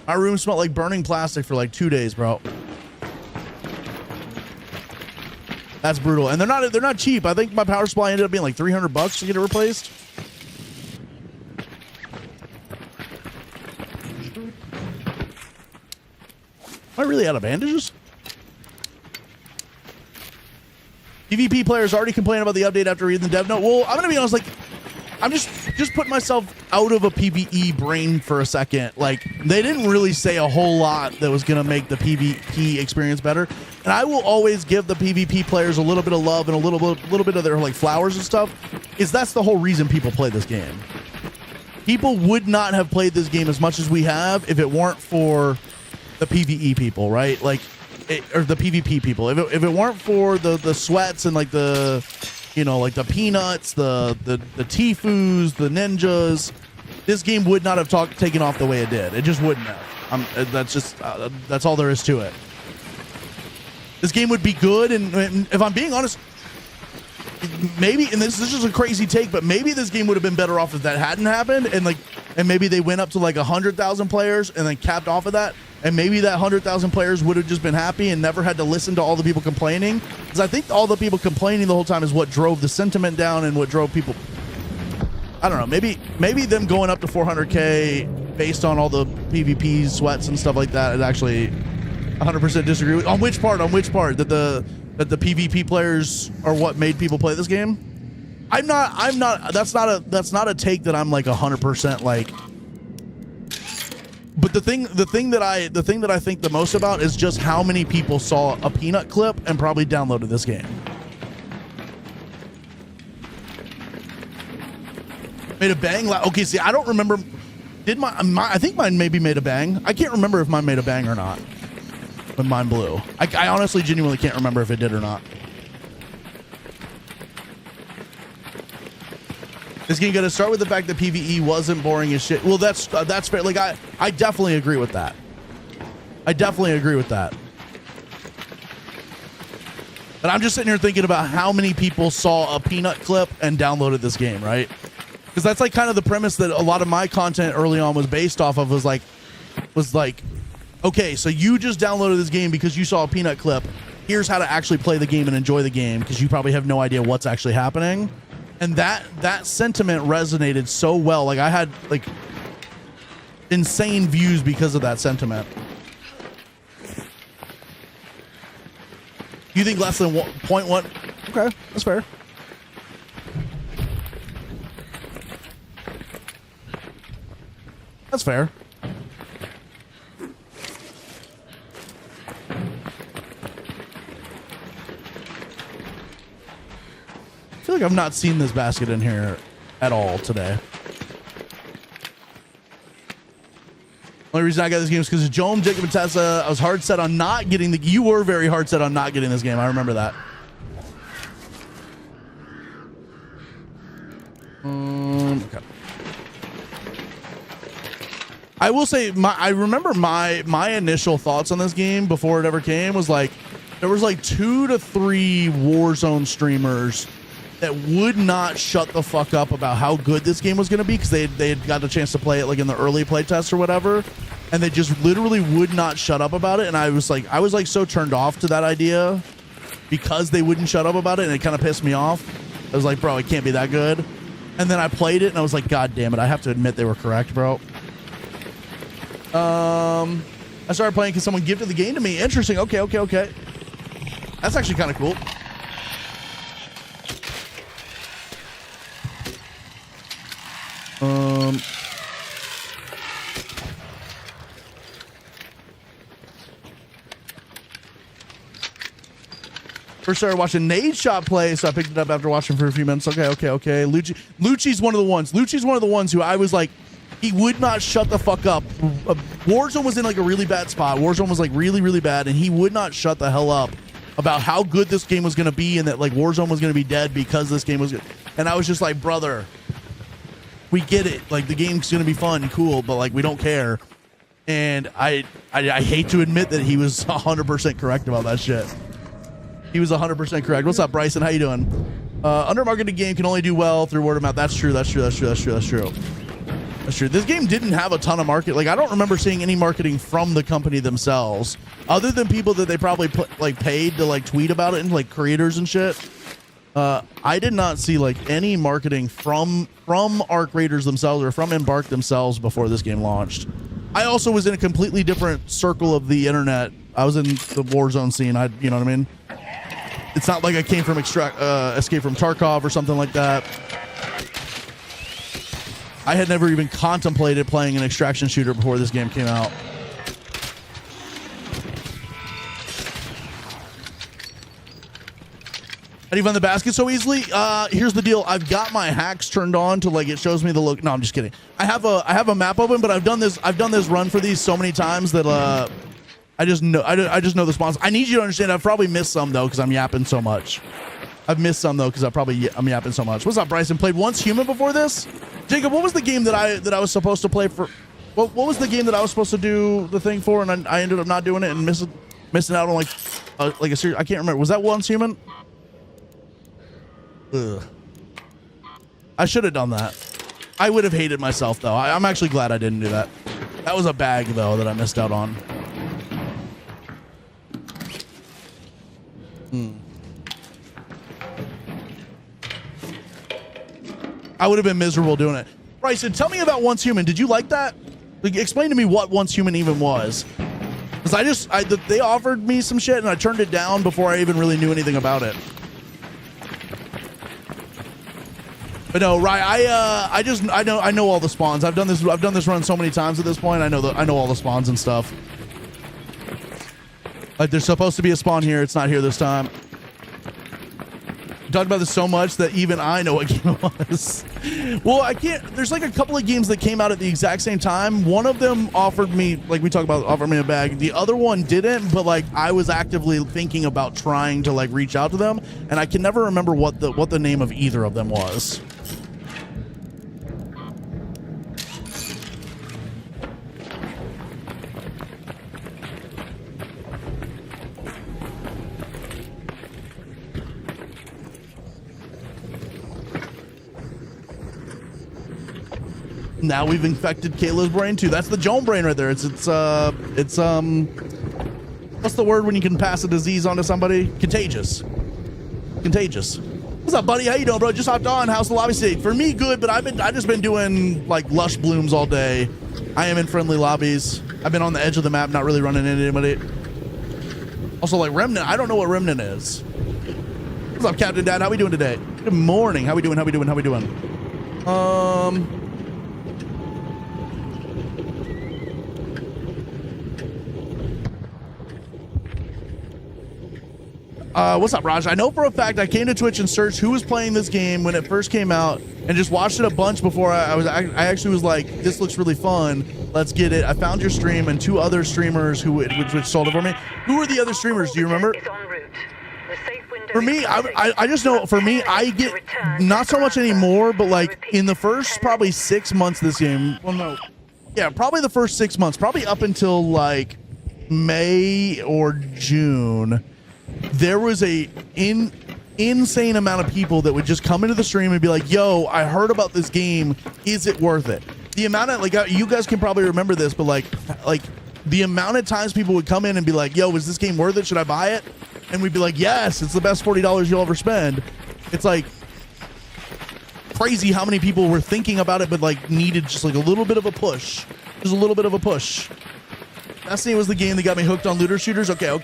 My room smelled like burning plastic for like 2 days, bro. That's brutal. And they're not cheap. I think my power supply ended up being like $300 to get it replaced. Am I really out of bandages? PvP players already complaining about the update after reading the dev note. Well, I'm gonna be honest, like, I'm just putting myself out of a PvE brain for a second. Like, they didn't really say a whole lot that was gonna make the PvP experience better. And I will always give the PvP players a little bit of love and a little bit of their like flowers and stuff. That's the whole reason people play this game. People would not have played this game as much as we have if it weren't for the PvE people, right? Like, or the PvP people. If it weren't for the sweats and like the, you know, like the peanuts, the Tifus, the ninjas, this game would not have taken off the way it did. It just wouldn't have. That's all there is to it. This game would be good, and if I'm being honest, maybe, and this is just a crazy take, but maybe this game would have been better off if that hadn't happened, and maybe they went up to like 100,000 players and then capped off of that. And maybe that 100,000 players would have just been happy and never had to listen to all the people complaining. Because I think all the people complaining the whole time is what drove the sentiment down and what drove people. I don't know. Maybe them going up to 400K based on all the PvP sweats and stuff like that is actually 100% disagree with. On which part? That the PvP players are what made people play this game? I'm not. That's not a take that I'm like 100% like. But the thing that I think the most about is just how many people saw a peanut clip and probably downloaded this game. Made a bang. Okay, see, I don't remember. Did I think mine maybe made a bang. I can't remember if mine made a bang or not. When mine blew, I honestly, genuinely can't remember if it did or not. This game got to start with the fact that PvE wasn't boring as shit. Well, that's fair. Like I definitely agree with that. But I'm just sitting here thinking about how many people saw a peanut clip and downloaded this game, right? Because that's like kind of the premise that a lot of my content early on was based off of. Was like, okay, so you just downloaded this game because you saw a peanut clip. Here's how to actually play the game and enjoy the game, because you probably have no idea what's actually happening. And that sentiment resonated so well. Like I had like insane views because of that sentiment. You think less than 0.1? Okay, that's fair. That's fair. I feel like I've not seen this basket in here at all today. Only reason I got this game is because of Jome, Jacob, and Tessa. I was hard set on not getting you were very hard set on not getting this game. I remember that. Okay. I will say I remember my initial thoughts on this game before it ever came was like there was like 2 to 3 Warzone streamers that would not shut the fuck up about how good this game was going to be, because they had got the chance to play it like in the early play tests or whatever, and they just literally would not shut up about it. And I was like so turned off to that idea because they wouldn't shut up about it, and it kind of pissed me off. I was like, bro, it can't be that good. And then I played it, and I was like, God damn it, I have to admit they were correct, bro. I started playing because someone gifted the game to me. Interesting. Okay. That's actually kind of cool. First started watching Nade Shot play, so I picked it up after watching for a few minutes. Okay. Lucci's one of the ones. Lucci's one of the ones who I was like, he would not shut the fuck up. Warzone was in like a really bad spot. Warzone was like really, really bad, and he would not shut the hell up about how good this game was going to be and that like Warzone was going to be dead because this game was good. And I was just like, brother, we get it. Like the game's going to be fun and cool, but like we don't care. And I hate to admit that he was 100% correct about that shit. He was 100% correct. What's up, Bryson? How you doing? Undermarketed game can only do well through word of mouth. That's true. That's true. This game didn't have a ton of market. Like I don't remember seeing any marketing from the company themselves, other than people that they probably paid to like tweet about it and like creators and shit. I did not see like any marketing from Arc Raiders themselves or from Embark themselves before this game launched. I also was in a completely different circle of the internet. I was in the Warzone scene. You know what I mean? It's not like I came from Escape from Tarkov or something like that. I had never even contemplated playing an extraction shooter before this game came out. How do you find the basket so easily? Here's the deal. I've got my hacks turned on to like it shows me the look. No, I'm just kidding. I have a map open, but I've done this run for these so many times that I just know the spawns. I need you to understand. I've probably missed some though because I'm yapping so much. I'm yapping so much. What's up, Bryson? Played Once Human before this? Jacob, what was the game that I was supposed to play for? What was the game that I was supposed to do the thing for, and I ended up not doing it and missing out on like a series? I can't remember. Was that Once Human? Ugh. I should have done that. I would have hated myself though. I'm actually glad I didn't do that. That was a bag though that I missed out on. I would have been miserable doing it. Bryson, tell me about Once Human. Did you like that? Like, explain to me what Once Human even was. Because they offered me some shit and I turned it down before I even really knew anything about it. But no, right? I know all the spawns. I've done this run so many times at this point. I know all the spawns and stuff. Like there's supposed to be a spawn here. It's not here this time. Talked about this so much that even I know what game it was. Well, I can't. There's like a couple of games that came out at the exact same time. One of them offered me, like we talked about, offered me a bag. The other one didn't, but like I was actively thinking about trying to like reach out to them, and I can never remember what the name of either of them was. Now we've infected Kayla's brain too. That's the Joan brain right there. It's what's the word when you can pass a disease onto somebody? Contagious. What's up, buddy? How you doing, bro? Just hopped on. How's the lobby state? For me, good, but I just been doing like lush blooms all day. I am in friendly lobbies. I've been on the edge of the map, not really running into anybody. Also, like Remnant, I don't know what Remnant is. What's up, Captain Dad? How we doing today? Good morning. How we doing? What's up, Raj? I know for a fact I came to Twitch and searched who was playing this game when it first came out and just watched it a bunch before I actually was like, this looks really fun. Let's get it. I found your stream and two other streamers which sold it for me. Who are the other streamers? Do you remember? For me, I just know, for me, I get not so much anymore, but like in the first probably 6 months of this game, well, no. Yeah, probably the first 6 months, probably up until like May or June, there was a insane amount of people that would just come into the stream and be like, yo, I heard about this game. Is it worth it? the amount of like you guys can probably remember this, but like the amount of times people would come in and be like, "Yo, is this game worth it? Should I buy it?" And we'd be like, "Yes, it's the best $40 you'll ever spend." It's like crazy how many people were thinking about it, but like needed just like a little bit of a push. Just a little bit of a push. Destiny was the game that got me hooked on looter shooters. Okay. I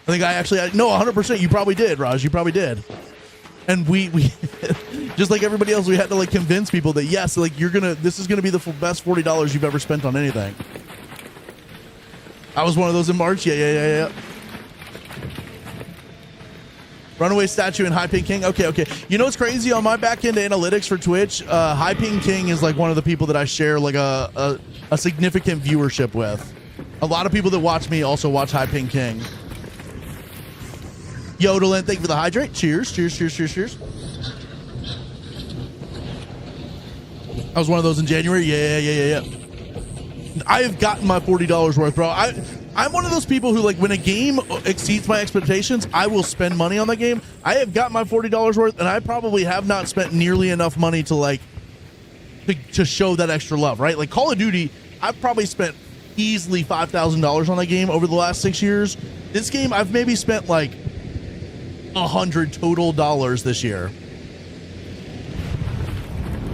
think I 100%. You probably did, Raj. You probably did. And we just like everybody else, we had to like convince people that yes, like this is gonna be the best $40 you've ever spent on anything. I was one of those in March. Yeah. Runaway statue and High Ping King. Okay. You know what's crazy? On my back end analytics for Twitch, High Ping King is like one of the people that I share like a significant viewership with. A lot of people that watch me also watch High Ping King. Yodelin, thank you for the hydrate. Cheers. I was one of those in January. Yeah. I have gotten my $40 worth, bro. I'm one of those people who, like, when a game exceeds my expectations, I will spend money on that game. I have got my $40 worth, and I probably have not spent nearly enough money to, like, to show that extra love, right? Like, Call of Duty, I've probably spent easily $5,000 on that game over the last 6 years. This game, I've maybe spent, like, $100 total this year.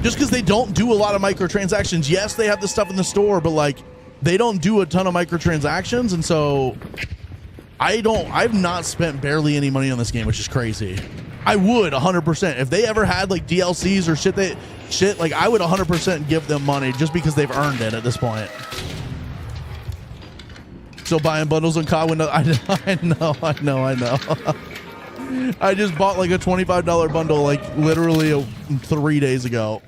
Just because they don't do a lot of microtransactions. Yes, they have the stuff in the store, but, like, they don't do a ton of microtransactions, and so I've not spent barely any money on this game, which is crazy. I would 100%. If they ever had like DLCs or shit, like I would 100% give them money just because they've earned it at this point. So buying bundles on COD window, I know. I just bought like a $25 bundle like literally 3 days ago.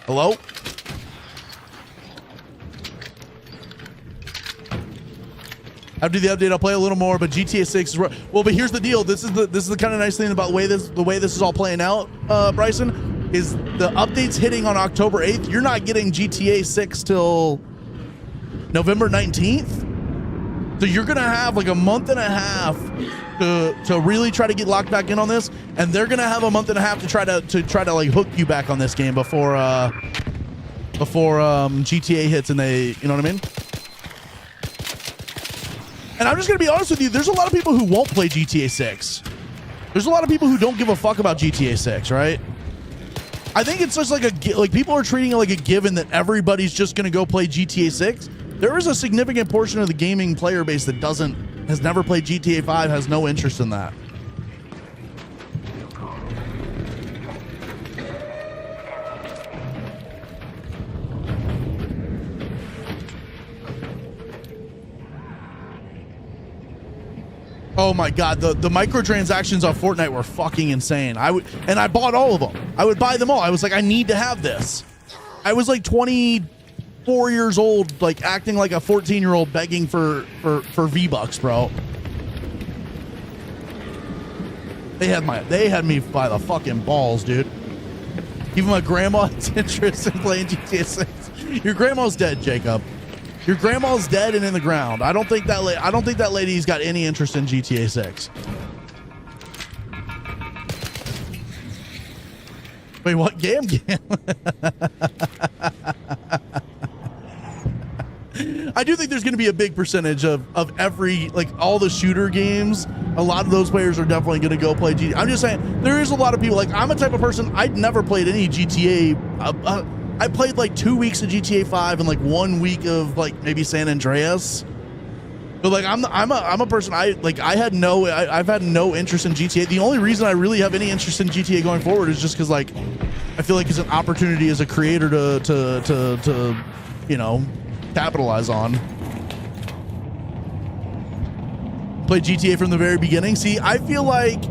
Hello? After the update, I'll play a little more, but GTA 6 is well. But here's the deal. This is the kind of nice thing about the way this is all playing out, Bryson, is the update's hitting on October 8th. You're not getting GTA 6 till November 19th. So you're gonna have like a month and a half to really try to get locked back in on this, and they're gonna have a month and a half to try to like hook you back on this game before GTA hits, and they, you know what I mean? And I'm just gonna be honest with you, there's a lot of people who won't play GTA 6. There's a lot of people who don't give a fuck about GTA 6, right? I think it's just like people are treating it like a given that everybody's just gonna go play GTA 6. There is a significant portion of the gaming player base that has never played GTA 5, has no interest in that. Oh my god, the microtransactions on Fortnite were fucking insane. I bought all of them. I would buy them all. I was like, I need to have this. I was like 24 years old, like acting like a 14-year-old begging for V-Bucks, bro. They had me by the fucking balls, dude. Even my grandma has interest in playing GTA 6. Your grandma's dead, Jacob. Your grandma's dead and in the ground. I don't think that lady's got any interest in GTA 6. Wait, what game? I do think there's going to be a big percentage of every, like, all the shooter games. A lot of those players are definitely going to go play GTA. I'm just saying, there is a lot of people, like, I'm a type of person, I'd never played any GTA. I played like 2 weeks of GTA 5 and like 1 week of like maybe San Andreas. But like I'm a person, I've had no interest in GTA. The only reason I really have any interest in GTA going forward is just because like I feel like it's an opportunity as a creator to you know, capitalize on. Play GTA from the very beginning. See, I feel like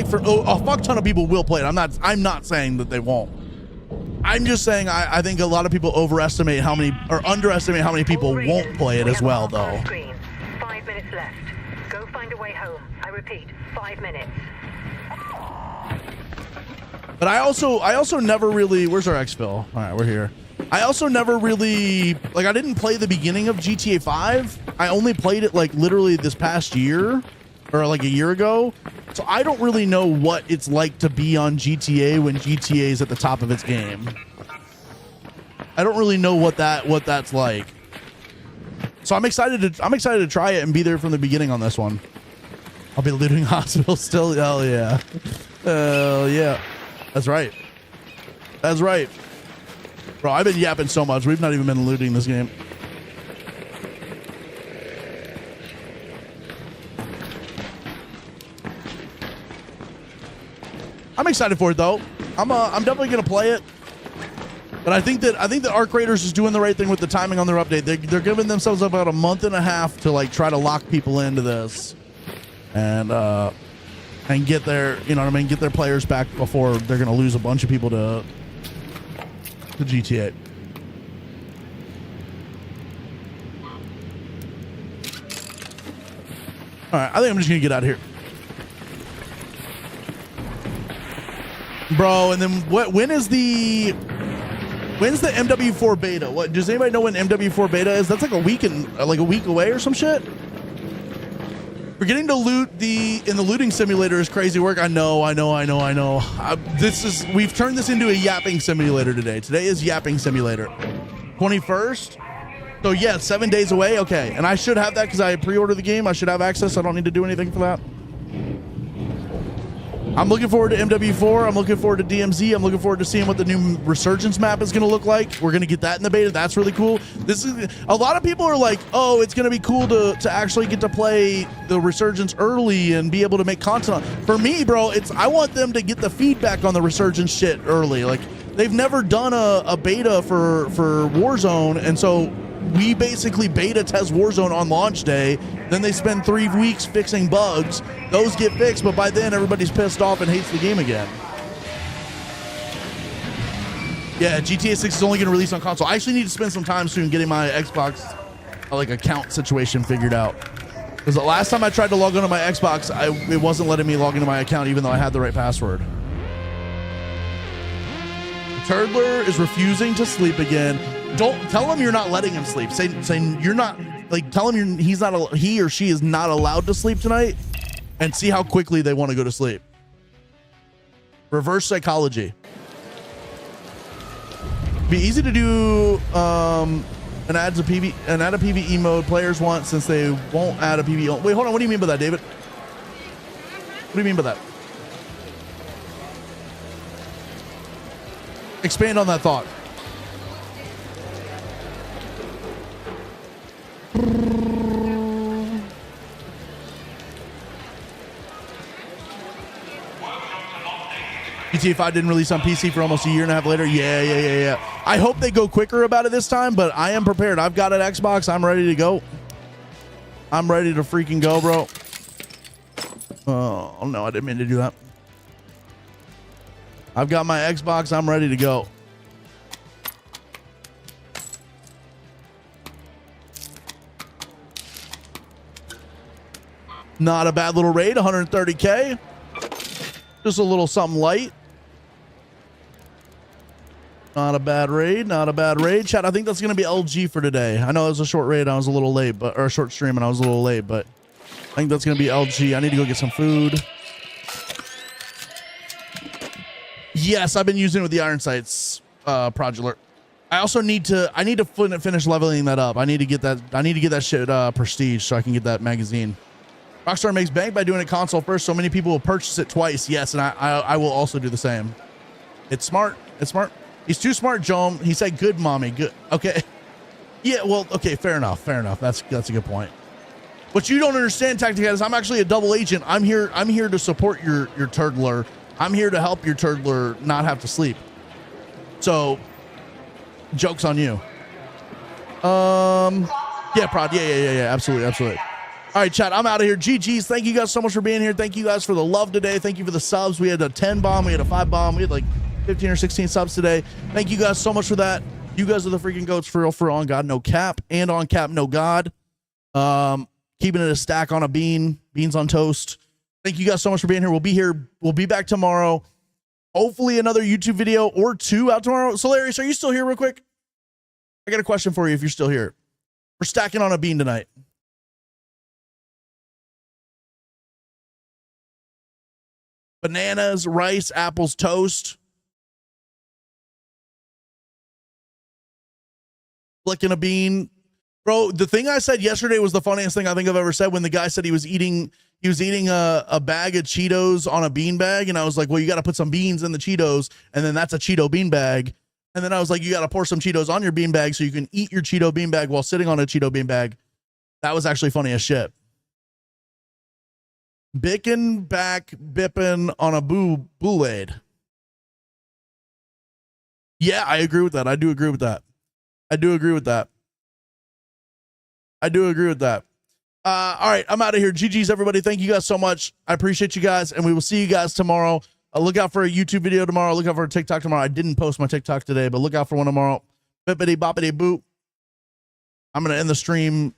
for a fuck ton of people will play it. I'm not saying that they won't. I'm just saying I think a lot of people underestimate how many people won't play it as well, though. 5 minutes left. Go find a way home. I repeat, 5 minutes. But I also never really. Where's our exfil? All right, we're here. I also never really, like, I didn't play the beginning of GTA 5. I only played it like literally this past year. or like a year ago. So I don't really know what it's like to be on GTA when GTA is at the top of its game. I don't really know what that's like. So I'm excited to try it and be there from the beginning on this one. I'll be looting hospital still. Hell yeah. Hell yeah. That's right. That's right. Bro, I've been yapping so much. We've not even been looting this game. I'm excited for it though. I'm definitely gonna play it. But I think that Arc Raiders is doing the right thing with the timing on their update. They're giving themselves about a month and a half to like try to lock people into this, and get their, you know what I mean, get their players back before they're gonna lose a bunch of people to GTA. All right, I think I'm just gonna get out of here, bro. And then when's the MW4 beta? What does anybody know when MW4 beta is? That's like a week away or some shit. Forgetting to loot in the looting simulator is crazy work. I know. We've turned this into a yapping simulator today. Today is yapping simulator. 21st. So yeah, 7 days away. Okay, and I should have that because I pre-ordered the game. I should have access. I don't need to do anything for that. I'm looking forward to MW4. I'm looking forward to DMZ. I'm looking forward to seeing what the new Resurgence map is going to look like. We're going to get that in the beta. That's really cool. This is a lot of people are like, oh, it's going to be cool to actually get to play the Resurgence early and be able to make content. For me, bro, I want them to get the feedback on the Resurgence shit early. Like, they've never done a beta for Warzone, and so we basically beta test Warzone on launch day. Then they spend 3 weeks fixing bugs. Those get fixed, but by then everybody's pissed off and hates the game again. Yeah, GTA 6 is only going to release on console. I actually need to spend some time soon getting my Xbox account situation figured out. Because the last time I tried to log onto my Xbox, it wasn't letting me log into my account even though I had the right password. Turdler is refusing to sleep again. Don't tell him you're not letting him sleep. Say you're not, like, tell him he or she is not allowed to sleep tonight, and see how quickly they want to go to sleep. Reverse psychology. Be easy to do an add a PvE mode players want since they won't add a PvE. Wait, hold on. What do you mean by that, David? What do you mean by that? Expand on that thought. GTA 5 didn't release on PC for almost a year and a half later. Yeah. I hope they go quicker about it this time, but I am prepared. I've got an Xbox. I'm ready to go. I'm ready to freaking go, bro. Oh, no, I didn't mean to do that. I've got my Xbox. I'm ready to go. Not a bad little raid, 130K. Just a little something light. Not a bad raid, not a bad raid. Chat, I think that's going to be LG for today. I know it was a short raid. I was a little late, or a short stream and I was a little late, but I think that's going to be LG. I need to go get some food. Yes, I've been using it with the Iron Sights Prodular. I also need to finish leveling that up. I need to get that shit prestige so I can get that magazine. Rockstar makes bank by doing it console first, so many people will purchase it twice. Yes, and I will also do the same. It's smart. It's smart. He's too smart, Jom. He said, "Good, mommy, good." Okay. Yeah. Well. Okay. Fair enough. Fair enough. That's a good point. What you don't understand, Tactica, is I'm actually a double agent. I'm here to support your Turdler. I'm here to help your Turdler not have to sleep. So, joke's on you. Yeah, Prod. Yeah. Absolutely. All right, chat, I'm out of here. GG's. Thank you guys so much for being here. Thank you guys for the love today. Thank you for the subs. We had a 10 bomb. We had a 5 bomb. We had like 15 or 16 subs today. Thank you guys so much for that. You guys are the freaking goats for real, for on God, no cap, and on cap, no God. Keeping it a stack on a bean, beans on toast. Thank you guys so much for being here. We'll be here. We'll be back tomorrow. Hopefully another YouTube video or 2 out tomorrow. Solarius, are you still here real quick? I got a question for you if you're still here. We're stacking on a bean tonight. bananas, rice, apples, toast. Flicking a bean. Bro, the thing I said yesterday was the funniest thing I think I've ever said when the guy said he was eating a bag of Cheetos on a bean bag. And I was like, well, you got to put some beans in the Cheetos. And then that's a Cheeto bean bag. And then I was like, you got to pour some Cheetos on your bean bag so you can eat your Cheeto bean bag while sitting on a Cheeto bean bag. That was actually funny as shit. Bickin' back bippin' on a boulade. Yeah, I agree with that. I do agree with that. All right, I'm out of here. GG's, everybody. Thank you guys so much. I appreciate you guys, and we will see you guys tomorrow. Look out for a YouTube video tomorrow. Look out for a TikTok tomorrow. I didn't post my TikTok today, but look out for one tomorrow. Bippity boppity boop. I'm going to end the stream.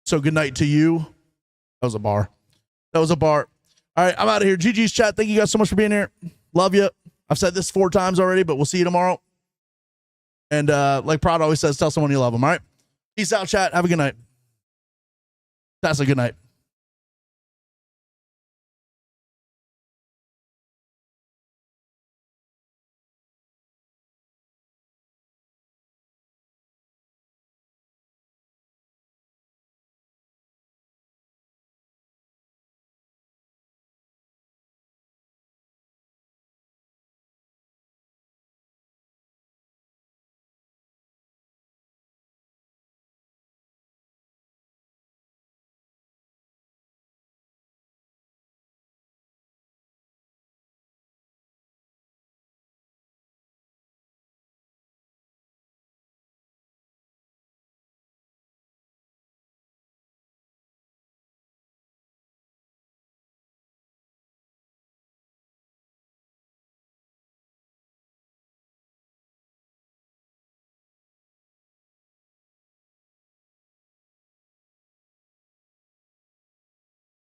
So good night to you. That was a bar. All right, I'm out of here. GG's, chat. Thank you guys so much for being here. Love you. I've said this 4 times already, but we'll see you tomorrow. And like Prod always says, tell someone you love them. All right. Peace out, chat. Have a good night. That's a good night.